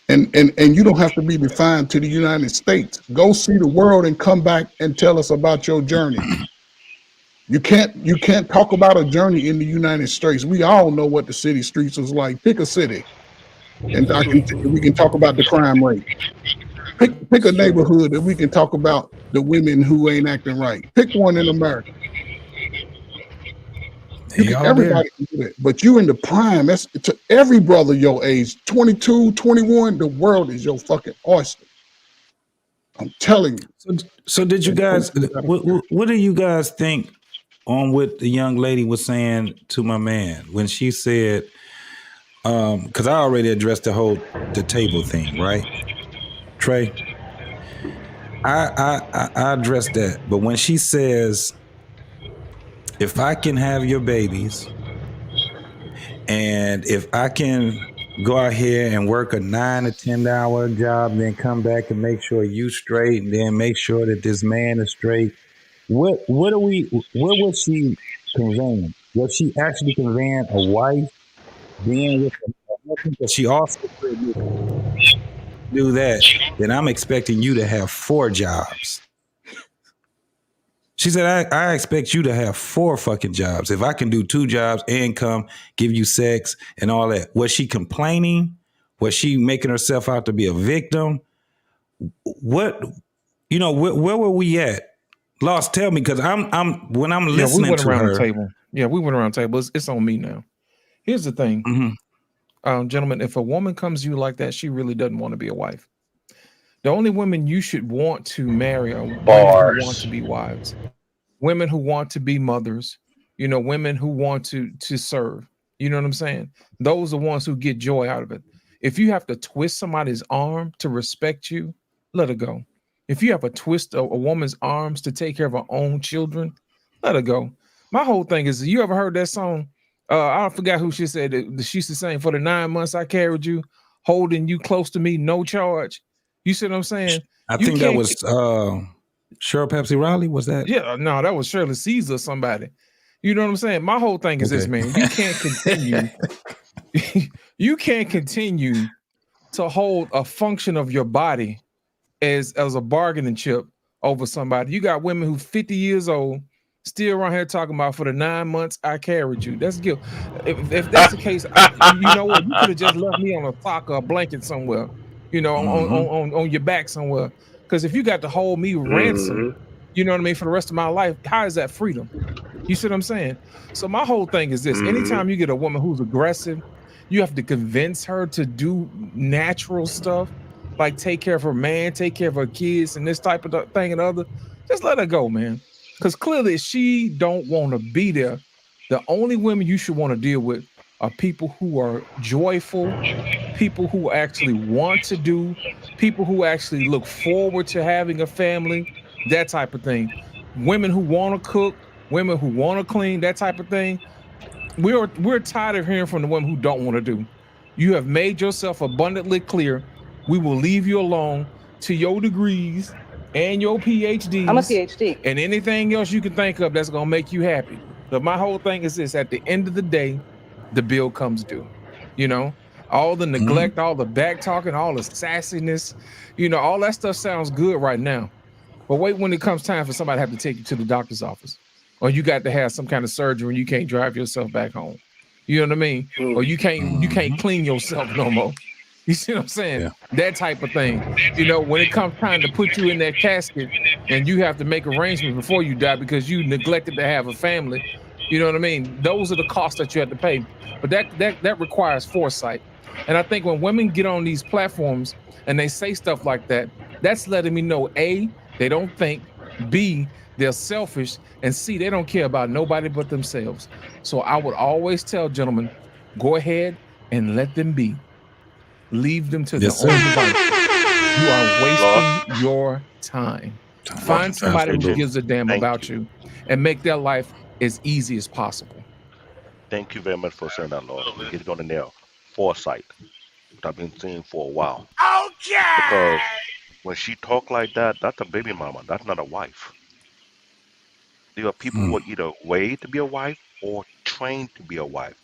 And you don't have to be defined to the United States. Go see the world and come back and tell us about your journey. You can't talk about a journey in the United States. We all know what the city streets was like. Pick a city, and we can talk about the crime rate. Pick a neighborhood that we can talk about the women who ain't acting right. Pick one in America. Everybody can do that. But you in the prime, that's to every brother your age, 22, 21, the world is your fucking oyster. I'm telling you. So did you guys, what do you guys think on what the young lady was saying to my man when she said, because I already addressed the table thing, right? Trey, I addressed that, but when she says, if I can have your babies, and if I can go out here and work a 9 to 10 hour job, then come back and make sure you straight, and then make sure that this man is straight. What was she conveying? Was she actually conveying a wife being with a husband? But she also said, do that, then I'm expecting you to have 4 jobs. She said, I expect you to have 4 fucking jobs. If I can do 2 jobs and come give you sex and all that. Was she complaining? Was she making herself out to be a victim? What, where were we at? Lost, tell me, because I'm when I'm listening we went to around her. the table. Yeah, we went around the table. It's on me now. Here's the thing, gentlemen, if a woman comes to you like that, she really doesn't want to be a wife. The only women you should want to marry are women who want to be wives, women who want to be mothers, women who want to serve. You know what I'm saying? Those are the ones who get joy out of it. If you have to twist somebody's arm to respect you, let her go. If you have to twist a woman's arms to take care of her own children, let her go. My whole thing is, you ever heard that song? I forgot who she said that she used to sing, for the 9 months I carried you, holding you close to me, no charge. You see what I'm saying? I think that was Cheryl Pepsi Riley. Was that? Yeah, no, that was Shirley Caesar, somebody. You know what I'm saying? My whole thing is this, man. You can't continue. You can't continue to hold a function of your body as a bargaining chip over somebody. You got women who 50 years old still around here talking about, for the 9 months I carried you. That's guilt. If that's the case, you know what? You could have just left me on a sock or a blanket somewhere, on your back somewhere. Because if you got to hold me ransom, you know what I mean, for the rest of my life, how is that freedom? You see what I'm saying? So my whole thing is this. Anytime you get a woman who's aggressive, you have to convince her to do natural stuff, like take care of her man, take care of her kids, and this type of thing and other. Just let her go, man. Because clearly she don't want to be there. The only women you should want to deal with are people who are joyful, people who actually want to do, people who actually look forward to having a family, that type of thing. Women who want to cook, women who want to clean, that type of thing. We're tired of hearing from the women who don't want to do. You have made yourself abundantly clear. We will leave you alone to your degrees and your PhDs. I'm a PhD. And anything else you can think of that's going to make you happy. But my whole thing is this: at the end of the day, the bill comes due. All the neglect, all the back talking, all the sassiness, all that stuff sounds good right now. But wait when it comes time for somebody to have to take you to the doctor's office, or you got to have some kind of surgery and you can't drive yourself back home. You know what I mean? Or you can't clean yourself no more. You see what I'm saying? Yeah. That type of thing. When it comes time to put you in that casket and you have to make arrangements before you die because you neglected to have a family. You know what I mean? Those are the costs that you have to pay. But that requires foresight. And I think when women get on these platforms and they say stuff like that, that's letting me know, A, they don't think, B, they're selfish, and C, they don't care about nobody but themselves. So I would always tell gentlemen, go ahead and let them be. Leave them to their own devices. You are wasting your time. Find somebody who gives a damn about you and make their life as easy as possible. Thank you very much for saying that, Lord. We get it on the nail. Foresight, which I've been seeing for a while. Okay. Because When she talk like that, that's a baby mama. That's not a wife. There are people who are either way to be a wife or trained to be a wife.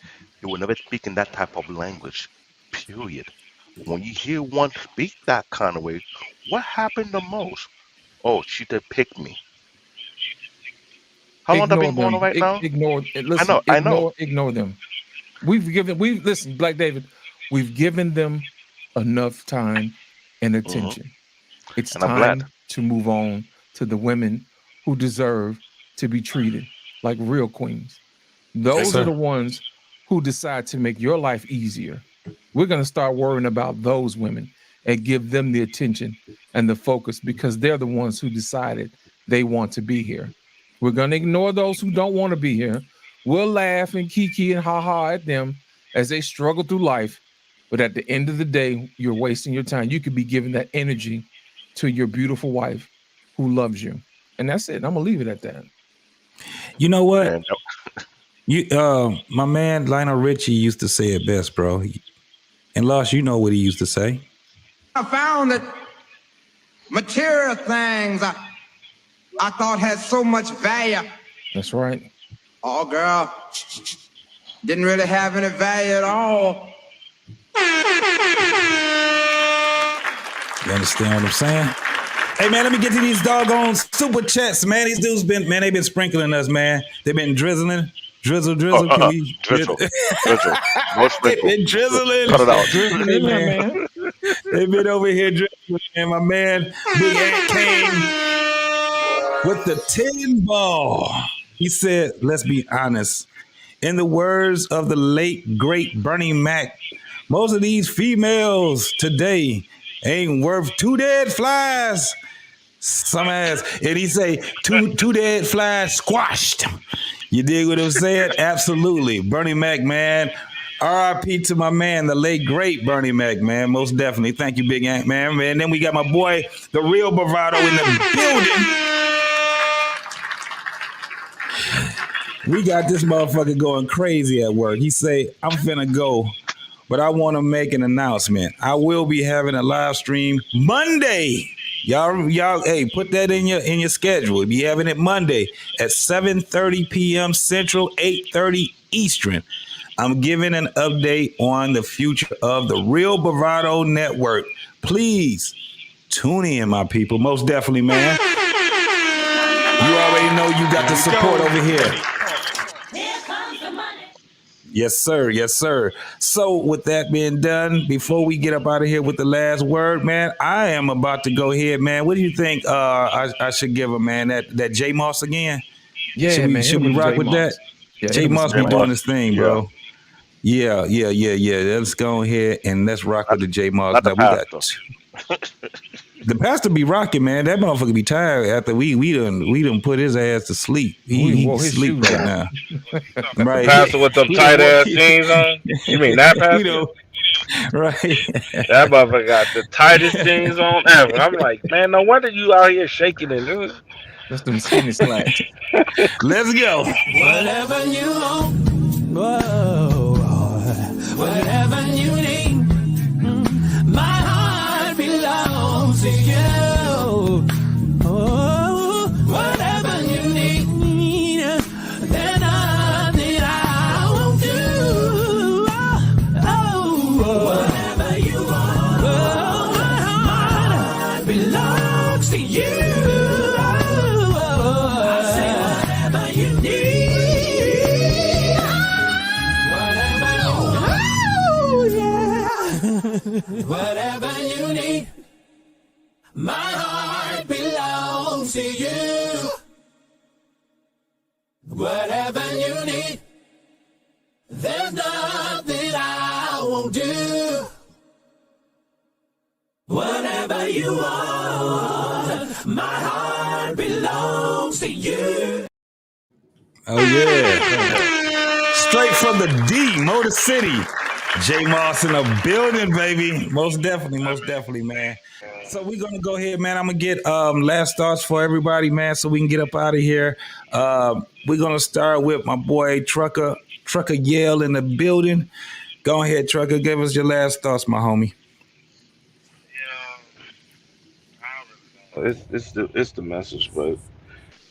They will never speak in that type of language. Period. When you hear one speak that kind of way, what happened the most? Oh, she did pick me. How long that Ignore been going on them. right now? Listen, I know. ignore them. Listen, Black David, we've given them enough time and attention. It's And I'm glad. time to move on to the women who deserve to be treated like real queens. Those are the ones who decide to make your life easier. We're going to start worrying about those women and give them the attention and the focus because they're the ones who decided they want to be here. We're going to ignore those who don't want to be here. We'll laugh and kiki and ha-ha at them as they struggle through life. But at the end of the day, you're wasting your time. You could be giving that energy to your beautiful wife who loves you. And that's it. I'm going to leave it at that. You know what? My man Lionel Richie used to say it best, bro. And Lost, you know what he used to say. I found that material things I thought had so much value. That's right. Oh, girl, didn't really have any value at all. You understand what I'm saying? Hey, man, let me get to these doggone super chats, man. These dudes they've been sprinkling us, man. They've been drizzling. Drizzle. Drizzle. No sprinkle. They've been drizzling. Cut it out. Drizzling, man. They've been over here drizzling, man. My man, Big Ant came with the 10 ball. He said, let's be honest. In the words of the late, great Bernie Mac, most of these females today ain't worth 2 dead flies. Some ass. And he say, two dead flies squashed. You dig what I'm saying? Absolutely. Bernie Mac, man. R.I.P. to my man, the late, great Bernie Mac, man. Most definitely. Thank you, Big Ant, man. And then we got my boy, the real bravado in the building. We got this motherfucker going crazy at work. He say, I'm finna go, but I want to make an announcement. I will be having a live stream Monday. Y'all, hey, put that in your schedule. We'll be having it Monday at 7:30 p.m. Central, 8:30 Eastern. I'm giving an update on the future of the Real Bravado Network. Please tune in, my people. Most definitely, man. You already know you got the support over here. Yes, sir. Yes, sir. So with that being done, before we get up out of here with the last word, man, I am about to go ahead, man. What do you think I should give him, man? That J Moss again? Yeah, man. Should we rock with that? Yeah, J Moss be doing his thing, bro. Yeah. Let's go ahead and let's rock with the J Moss. The pastor be rocking, man. That motherfucker be tired after we done put his ass to sleep. He sleep right now. Right. The pastor with them tight ass jeans on? You mean that pastor? Right. That motherfucker got the tightest jeans on ever. I'm like, man, no wonder you out here shaking it. That's them skinny slacks. Let's go. Whatever you want, whoa, whatever you need, my heart belongs to you. Oh, whatever you need, then nothing I won't do. Oh, whatever you want, oh, my heart belongs to you. Whatever you need, my heart belongs to you. Whatever you need, there's nothing I won't do. Whatever you want, my heart belongs to you. Oh yeah. Straight from the D, Motor City. J Moss in the building, baby. Most definitely, man. So we're gonna go ahead, man. I'm gonna get last thoughts for everybody, man, so we can get up out of here. We're gonna start with my boy Trucker Yale in the building. Go ahead, Trucker. Give us your last thoughts, my homie. I It's the message, but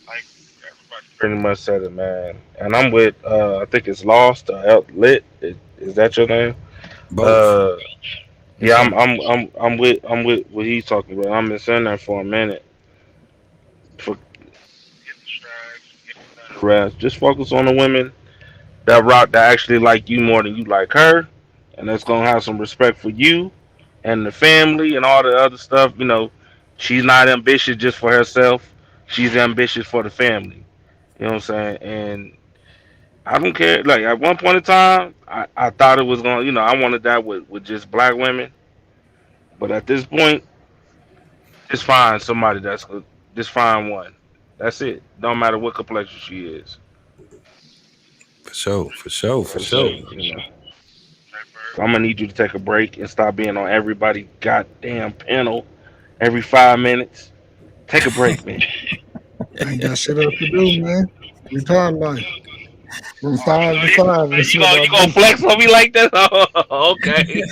like everybody pretty much said it, man. And I'm with I think it's Lost or Lit. Is that your name? Both. Uh, Yes, yeah, sir. I'm with what he's talking about. I'm been saying that for a minute. For the rest, just focus on the women that actually like you more than you like her, and that's gonna have some respect for you and the family and all the other stuff. You know, she's not ambitious just for herself. She's ambitious for the family. You know what I'm saying? And I don't care. Like at one point in time, I thought it was gonna. You know, I wanted that with just black women. But at this point, just find somebody that's good. Just find one. That's it. Don't matter what complexion she is. For sure. For sure. For That's it. sure. You know. So I'm gonna need you to take a break and stop being on everybody goddamn panel every 5 minutes. Take a break, man. I ain't got shit else to do, man. Retired life. From 5 to 5. That's You what gonna I you gonna do. flex on me like that? Oh, okay.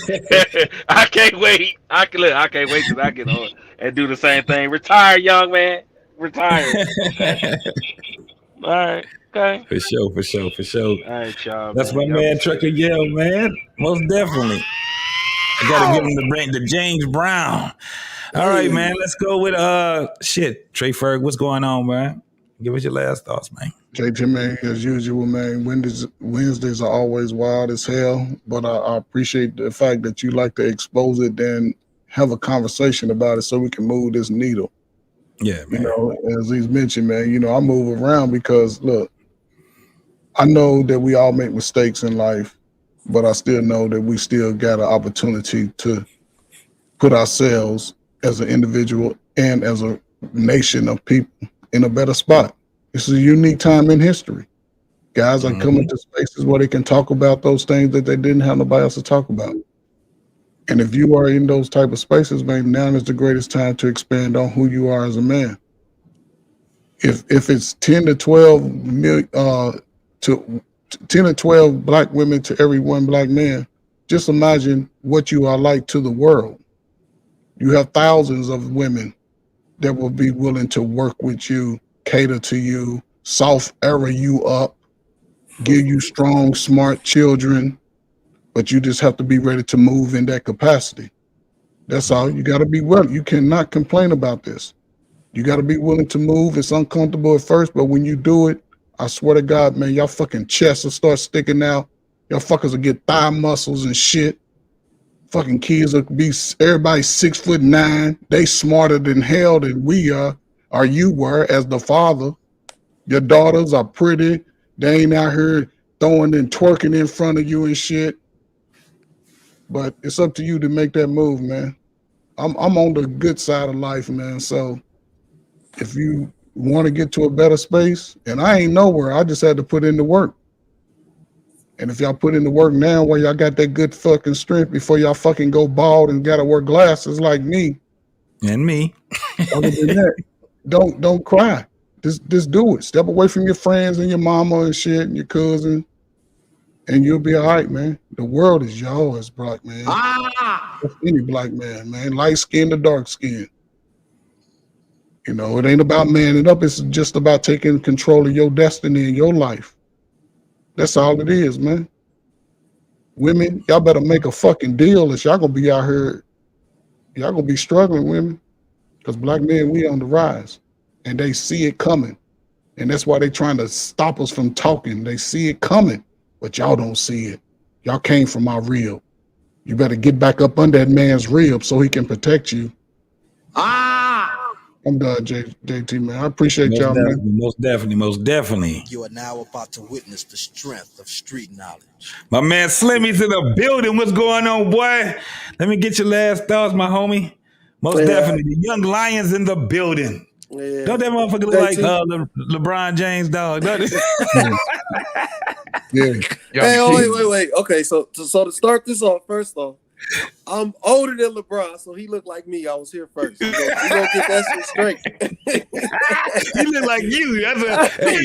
I can't wait. I can't wait till I get on and do the same thing. Retire, young man. Retire. Okay. All right. Okay. For sure. For sure. For sure. All right, y'all, That's my man. Y'all be man safe. Trucker Yell, man. Most definitely. I gotta give him the James Brown. All right, man. Let's go with shit. Trey Ferg, what's going on, man? Give us your last thoughts, man. JT, man, as usual, man, Wednesdays are always wild as hell, but I appreciate the fact that you like to expose it and have a conversation about it so we can move this needle. Yeah, man. You know, as he's mentioned, man, you know, I move around because, look, I know that we all make mistakes in life, but I still know that we still got an opportunity to put ourselves as an individual and as a nation of people in a better spot. This is a unique time in history. Guys are coming to spaces where they can talk about those things that they didn't have nobody else to talk about. And if you are in those type of spaces, man, now is the greatest time to expand on who you are as a man. If it's 10 to 12 million to 10 or 12 black women to every one black man, just imagine what you are like to the world. You have thousands of women that will be willing to work with you, cater to you, soft era you up, give you strong, smart children, but you just have to be ready to move in that capacity. That's all. You got to be willing. You cannot complain about this. You got to be willing to move. It's uncomfortable at first, but when you do it, I swear to God, man, y'all fucking chests will start sticking out. Y'all fuckers will get thigh muscles and shit. Fucking kids will be, everybody's 6'9". They smarter than hell than we are, or you were as the father. Your daughters are pretty. They ain't out here throwing and twerking in front of you and shit. But it's up to you to make that move, man. I'm on the good side of life, man. So if you want to get to a better space, and I ain't nowhere, I just had to put in the work. And if y'all put in the work now where y'all got that good fucking strength before y'all fucking go bald and gotta wear glasses like me. And me. Other than that, don't cry. Just do it. Step away from your friends and your mama and shit and your cousin, and you'll be all right, man. The world is yours, black man. Any black man, man. Light skin to dark skin. You know, it ain't about manning up. It's just about taking control of your destiny and your life. That's all it is, man. Women, y'all better make a fucking deal if y'all gonna be out here. Y'all gonna be struggling, women. Because black men, we on the rise. And they see it coming. And that's why they trying to stop us from talking. They see it coming, but y'all don't see it. Y'all came from our rib. You better get back up under that man's rib so he can protect you. I'm done, JT, man. I appreciate Most y'all, definitely, man. most definitely, most definitely. You are now about to witness the strength of street knowledge. My man Slimmy to the building. What's going on, boy? Let me get your last thoughts, my homie. Most definitely. The young lions in the building. Yeah. Don't that motherfucker look like LeBron James, dog? Yeah. Hey, wait. Okay, so to start this off, first off, I'm older than LeBron, so he looked like me. I was here first. We gonna get that shit straight. He look like you. Hey,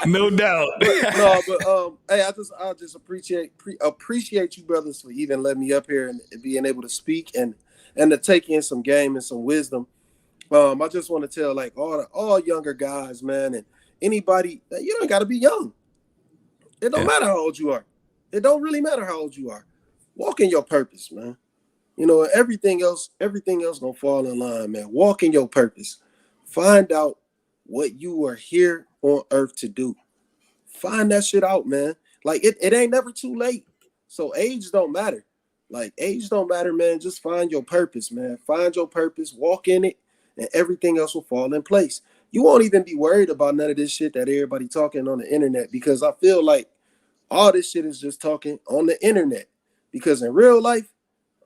no doubt. Hey, I just appreciate you brothers for even letting me up here and being able to speak and and to take in some game and some wisdom. I just want to tell like all younger guys, man, and anybody that you don't got to be young. It don't matter how old you are. It don't really matter how old you are. Walk in your purpose, man. You know, everything else gonna fall in line, man. Walk in your purpose. Find out what you are here on earth to do. Find that shit out, man. Like it ain't never too late. So age don't matter. Like age don't matter, man. Just find your purpose, man. Find your purpose, walk in it, and everything else will fall in place. You won't even be worried about none of this shit that everybody talking on the internet, because I feel like all this shit is just talking on the internet. Because in real life,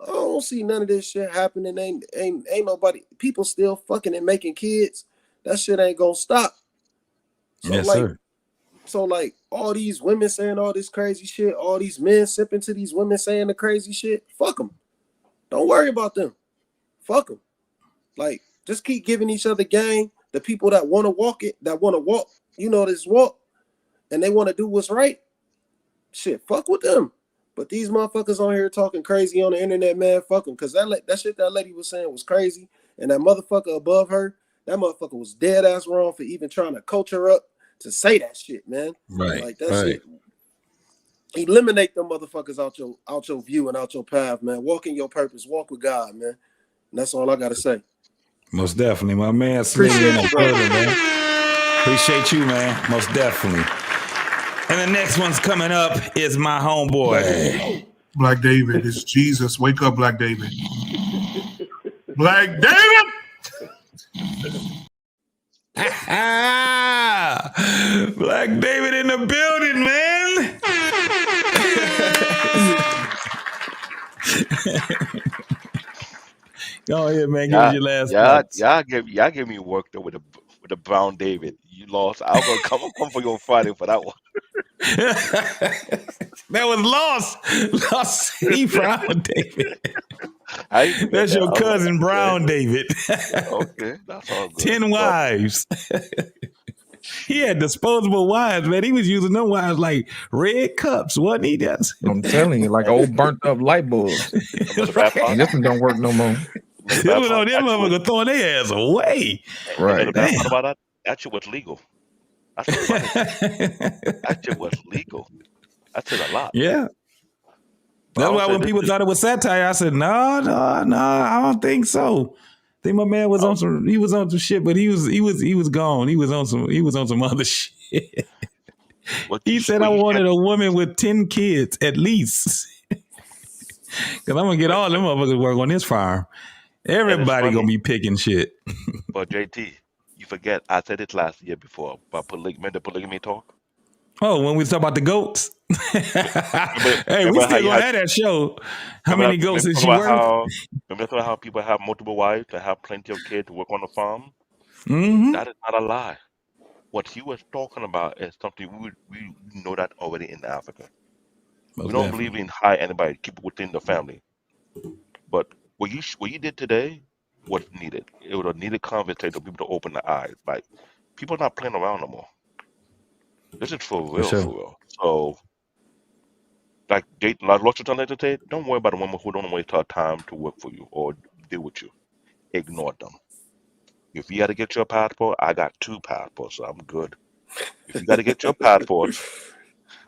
I don't see none of this shit happening. Ain't nobody, people still fucking and making kids. That shit ain't gonna stop. So Yes, like, sir. so like all these women saying all this crazy shit, all these men sipping to these women saying the crazy shit, fuck them. Don't worry about them. Fuck them. Like, just keep giving each other game. The people that want to walk it, that want to walk, you know, this walk, and they want to do what's right, shit, fuck with them. But these motherfuckers on here talking crazy on the internet, man, fuck them. Because that shit that lady was saying was crazy. And that motherfucker above her, that motherfucker was dead ass wrong for even trying to coach her up to say that shit, man. Right. Like that shit. Eliminate them motherfuckers out your view and out your path, man. Walk in your purpose. Walk with God, man. And that's all I gotta say. Most definitely, my man. Appreciate you, brother, man. Appreciate you, man. Most definitely. And the next one's coming up is my homeboy. Black David, it's Jesus. Wake up, Black David. Black David! Black David in the building, man. Go ahead, man. Give us your last thoughts. Y'all give me work though with the Brown David. You lost. I'm gonna come for your Friday for that one. That was Lost City Brown David. That's your that. cousin Brown David. Okay, that's all good. 10 wives. He had disposable wives, man. He was using them wives like red cups, wasn't he? I'm telling you, like old burnt up light bulbs. Right. And this one don't work no more. This one on them motherfuckers throwing their ass away. Right. The bad part about that, that shit was legal. That's the funny. That shit was legal. That said a lot. Yeah. That's why when people thought it was satire, I said, no, I don't think so. I think my man was on some shit, but he was gone. He was on some other shit. He said I wanted a woman with 10 kids at least. Cause I'm gonna get all them motherfuckers work on this farm. Everybody gonna be picking shit. But JT, you forget I said it last year before about the polygamy talk. Oh, when we talk about the goats. Hey, we still gonna have that show. How many goats is she worth? Remember how people have multiple wives to have plenty of kids to work on the farm? Mm-hmm. That is not a lie. What he was talking about is something we know that already in Africa. We don't believe in hire anybody, keep it within the family. But what you did today was needed. It was a needed conversation for people to open their eyes. Like, people are not playing around no more. This is for real, for real. So, like lots of times they say, don't worry about a woman who don't waste her time to work for you or deal with you. Ignore them. If you got to get your passport, I got 2 passports, so I'm good. If you got to get your passport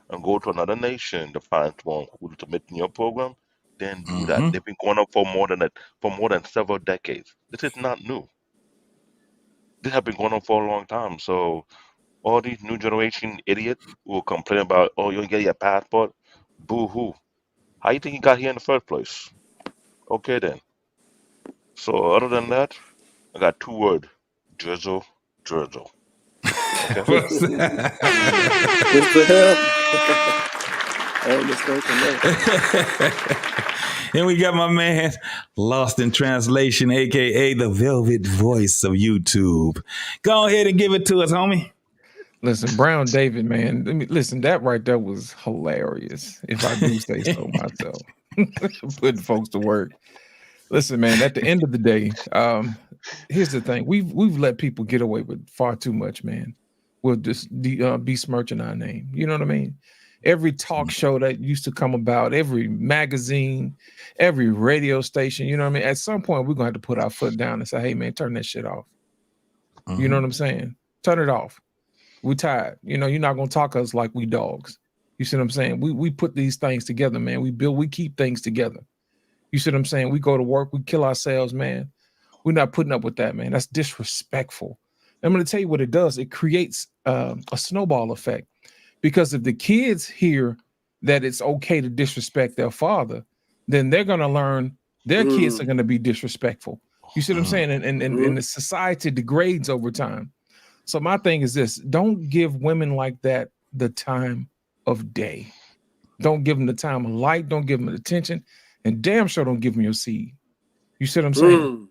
and go to another nation to find someone who will submit in your program, then do that. They've been going on for more than several decades. This is not new. This has been going on for a long time. So all these new generation idiots who complain about, oh, you don't get your passport, boo-hoo. How you think you got here in the first place? Okay then. So other than that, I got 2 words: drizzle. Okay. What's the hell? I ain't mistaken that. And we got my man Lost in Translation, aka the Velvet Voice of YouTube. Go ahead and give it to us, homie. Listen, Brown David, man. Listen, that right there was hilarious, if I do say so myself. Putting folks to work. Listen, man, at the end of the day, here's the thing. We've let people get away with far too much, man. We'll just besmirching our name. You know what I mean? every talk show that used to come about, every magazine, every radio station. You know what I mean? At some point, we're gonna have to put our foot down and say, "Hey, man, turn that shit off." You know what I'm saying? Turn it off. We tired. You know, you're not gonna talk us like we dogs. You see what I'm saying? We put these things together, man. We keep things together. You see what I'm saying? We go to work, we kill ourselves, man. We're not putting up with that, man. That's disrespectful. I'm going to tell you what it does. It creates a snowball effect, because if the kids hear that it's okay to disrespect their father, then they're going to learn their kids are going to be disrespectful. You see what I'm saying? And the society degrades over time. So my thing is this: don't give women like that the time of day. Don't give them the time of light. Don't give them the attention, and damn sure don't give them your seed. You see what I'm saying?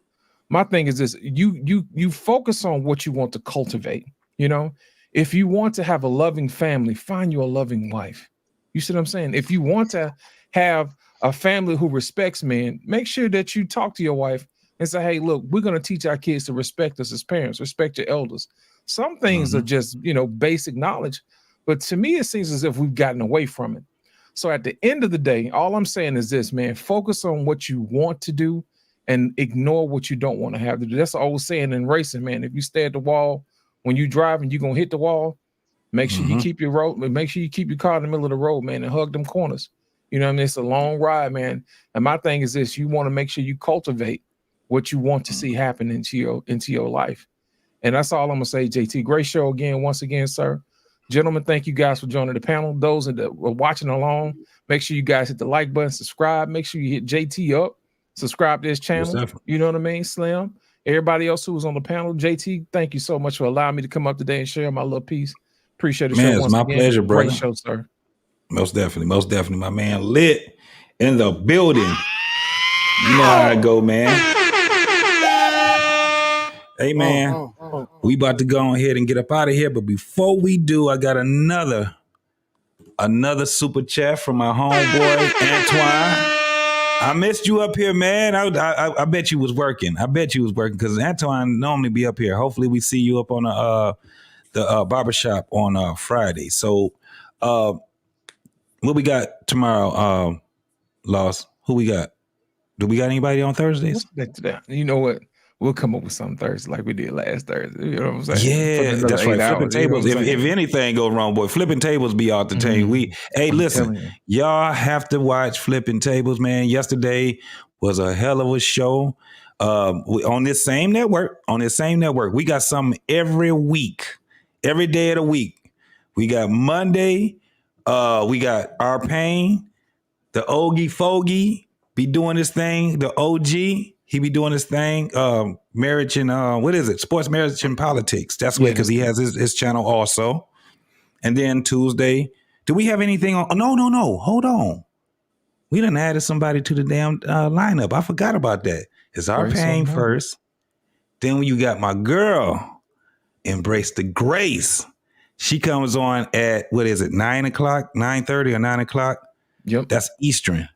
My thing is this: you focus on what you want to cultivate. You know, if you want to have a loving family, find you a loving wife. You see what I'm saying? If you want to have a family who respects men, make sure that you talk to your wife and say, "Hey, look, we're going to teach our kids to respect us as parents, respect your elders." Some things are just, you know, basic knowledge, but to me, it seems as if we've gotten away from it. So at the end of the day, all I'm saying is this, man: focus on what you want to do and ignore what you don't want to have to do. That's the old saying in racing, man. If you stare at the wall when you drive and you're going to hit the wall, make sure you keep your road, make sure you keep your car in the middle of the road, man, and hug them corners. You know what I mean? It's a long ride, man. And my thing is this: you want to make sure you cultivate what you want to see happen into your life. And that's all I'm gonna say, JT. Great show again, once again, sir. Gentlemen, thank you guys for joining the panel. Those that were watching along, make sure you guys hit the like button, subscribe. Make sure you hit JT up, subscribe to his channel. You know what I mean? Slim. Everybody else who was on the panel, JT, thank you so much for allowing me to come up today and share my little piece. Appreciate it. Man, it's my pleasure, brother. Great show, sir. Most definitely, my man. Lit in the building. You know how I go, man. Hey, man, we about to go ahead and get up out of here. But before we do, I got another super chat from my homeboy, Antoine. I missed you up here, man. I bet you was working. Because Antoine normally be up here. Hopefully we see you up on the barbershop on Friday. So what we got tomorrow, Loss? Who we got? Do we got anybody on Thursdays? You know what? We'll come up with something Thursday like we did last Thursday. You know what I'm saying? Yeah, that's right. Flipping tables. If anything goes wrong, boy, flipping tables be out the chain. Listen, y'all have to watch Flipping Tables, man. Yesterday was a hell of a show. On this same network, we got something every week, every day of the week. We got Monday. We got Our Pain, the Ogie Fogie be doing this thing. The OG. He be doing his thing, marriage and what is it? Sports, marriage, and politics. That's where, because he has his channel also. And then Tuesday, do we have anything on? No. Hold on. We done added somebody to the damn lineup. I forgot about that. It's Our Pain first. Then you got my girl, Embrace the Grace. She comes on at, 9 o'clock, 9:30 or 9 o'clock? Yep. That's Eastern.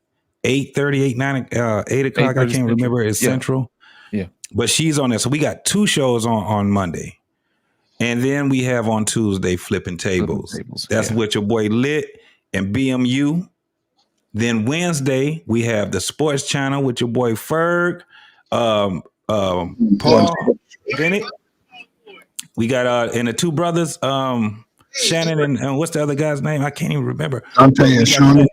8:30, 8 o'clock. I can't remember. It's Central. Yeah. But she's on there. So we got two shows on Monday. And then we have on Tuesday Flipping Tables. That's with your boy Lit and BMU. Then Wednesday, we have the Sports Channel with your boy Ferg, Paul Bennett. We got and the two brothers, Shannon and what's the other guy's name? I can't even remember. Dante and Shannon.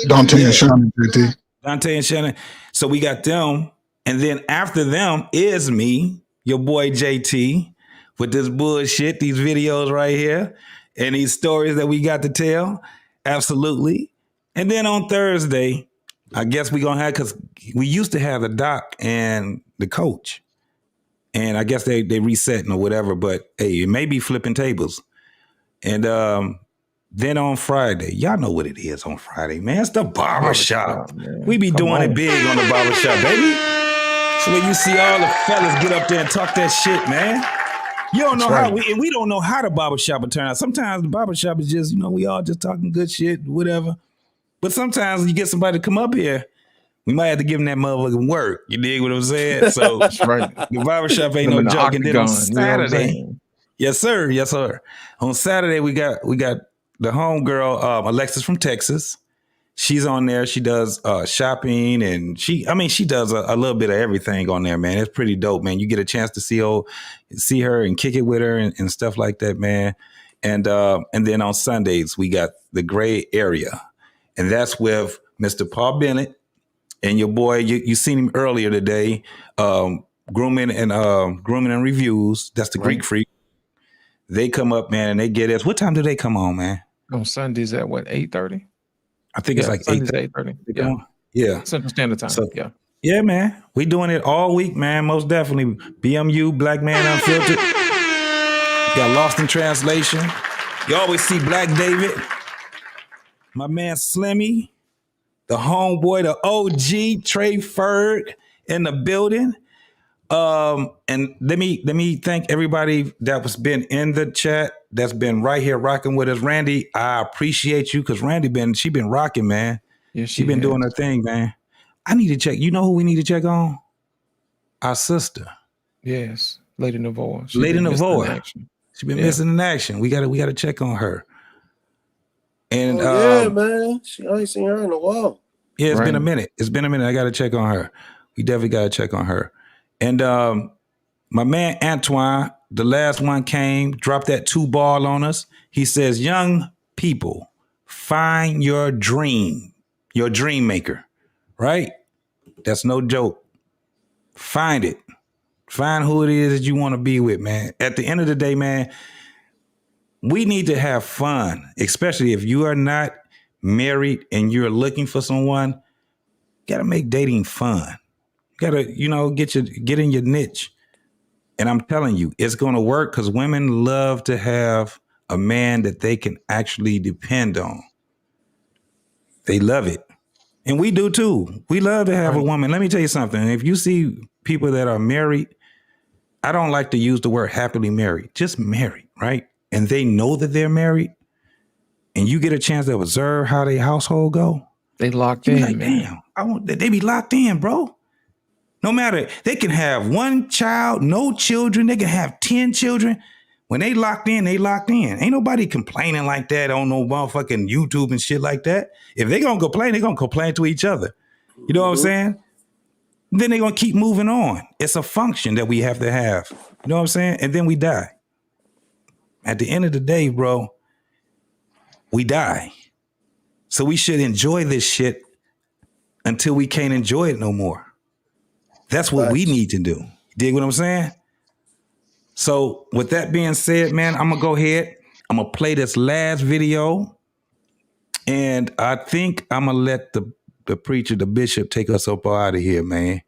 Dante and Shannon, JT. Dante and Shannon. So we got them. And then after them is me, your boy JT, with this bullshit, these videos right here, and these stories that we got to tell. Absolutely. And then on Thursday, I guess we're going to have, because we used to have the doc and the coach. And I guess they resetting or whatever, but hey, it may be Flipping Tables. And then on Friday, y'all know what it is on Friday, man. It's the barbershop. We be doing it big on the barbershop, baby. So when you see all the fellas get up there and talk that shit, man. You don't know how, we don't know how the barbershop will turn out. Sometimes the barbershop is just, we all just talking good shit, whatever. But sometimes you get somebody to come up here, we might have to give them that motherfucking work. You dig what I'm saying? So that's right. The barbershop ain't no joke. And then on Saturday, yes, sir. On Saturday, we got the homegirl, Alexis from Texas. She's on there. She does shopping, and she does a little bit of everything on there, man. It's pretty dope, man. You get a chance to see her and kick it with her and stuff like that, man. And then on Sundays we got the Gray Area, and that's with Mr. Paul Bennett and your boy. You seen him earlier today, grooming and reviews. That's the Greek Freak. They come up, man, and they get us. What time do they come on, man? On Sundays at what, 8:30? I think it's like 8:30. Yeah. Central Standard Time. So, yeah, man. We doing it all week, man. Most definitely. BMU, Black Man Unfiltered. Got Lost in Translation. You always see Black David. My man Slimmy. The homeboy, the OG, Trey Ferg in the building. And let me thank everybody that was been in the chat, that's been right here rocking with us. Randy, I appreciate you, because Randy she been rocking, man. Yeah, she been doing her thing, man. I need to check. You know who we need to check on? Our sister. Yes, Lady Navoa. Lady Navoa. She been missing in action. We gotta check on her. And yeah, man. I ain't seen her in a while. Yeah, it's been a minute. I gotta check on her. We definitely gotta check on her. And my man Antoine, the last one came, dropped that 2-ball on us. He says, young people, find your dream maker, right? That's no joke. Find it. Find who it is that you want to be with, man. At the end of the day, man, we need to have fun, especially if you are not married and you're looking for someone. You got to make dating fun. You got to, get in your niche. And I'm telling you, it's going to work, because women love to have a man that they can actually depend on. They love it. And we do too. We love to have a woman. Let me tell you something. If you see people that are married, I don't like to use the word happily married, just married, right? And they know that they're married, and you get a chance to observe how their household go. They locked in, like, man. They be locked in, bro. No matter, they can have one child, no children. They can have 10 children. When they locked in, they locked in. Ain't nobody complaining like that on no motherfucking YouTube and shit like that. If they gonna complain, they gonna complain to each other. You know what I'm saying? Then they gonna keep moving on. It's a function that we have to have. You know what I'm saying? And then we die. At the end of the day, bro, we die. So we should enjoy this shit until we can't enjoy it no more. That's what we need to do. Dig what I'm saying? So with that being said, man, I'm going to go ahead. I'm going to play this last video. And I think I'm going to let the preacher, the bishop, take us up out of here, man.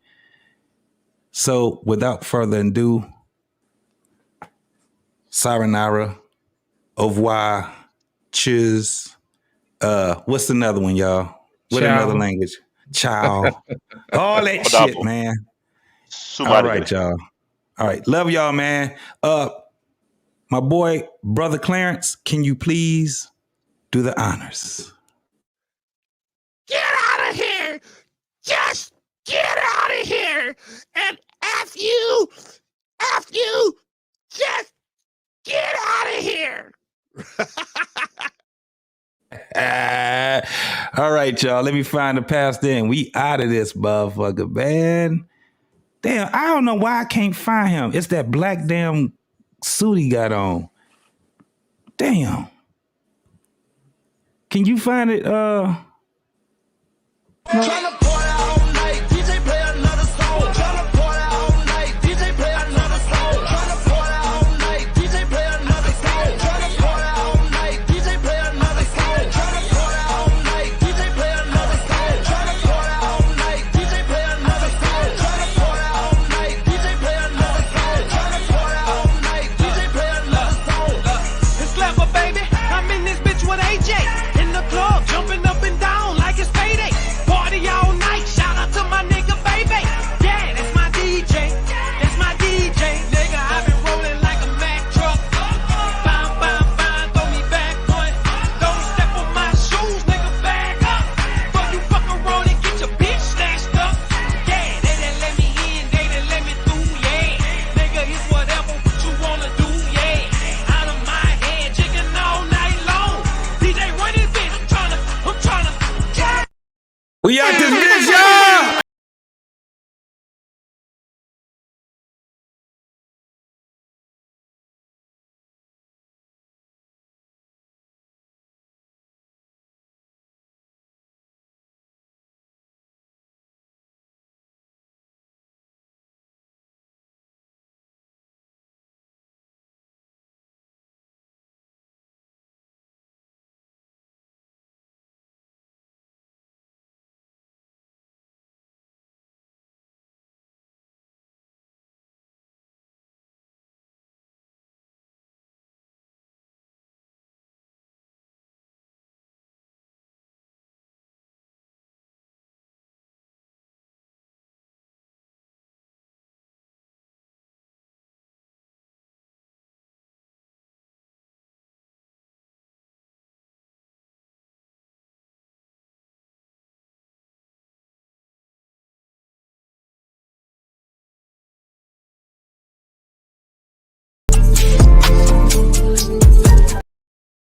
So without further ado, Saranara, au revoir, cheers. What's another one, y'all? What another language? Ciao. All that shit, man. All right, y'all. All right. Love y'all, man. My boy, Brother Clarence, can you please do the honors? Get out of here! Just get out of here! And F you, just get out of here! All right, y'all. Let me find the pastor and we out of this motherfucker, man. Damn, I don't know why I can't find him. It's that black damn suit he got on. Damn. Can you find it? Tryna party all night, DJ play another song. Tryna party all night, DJ play another song. Tryna party all night, DJ play another song. Tryna party all night, DJ play another song. Tryna party all night, DJ play another song. Tryna party all night, DJ play another song. Tryna party all night, DJ play another song. Tryna party all night, DJ play another song. It's clever, baby. I'm in this bitch with AJ in the club, jumping up and down like it's payday. Party all We out this bitch, y'all.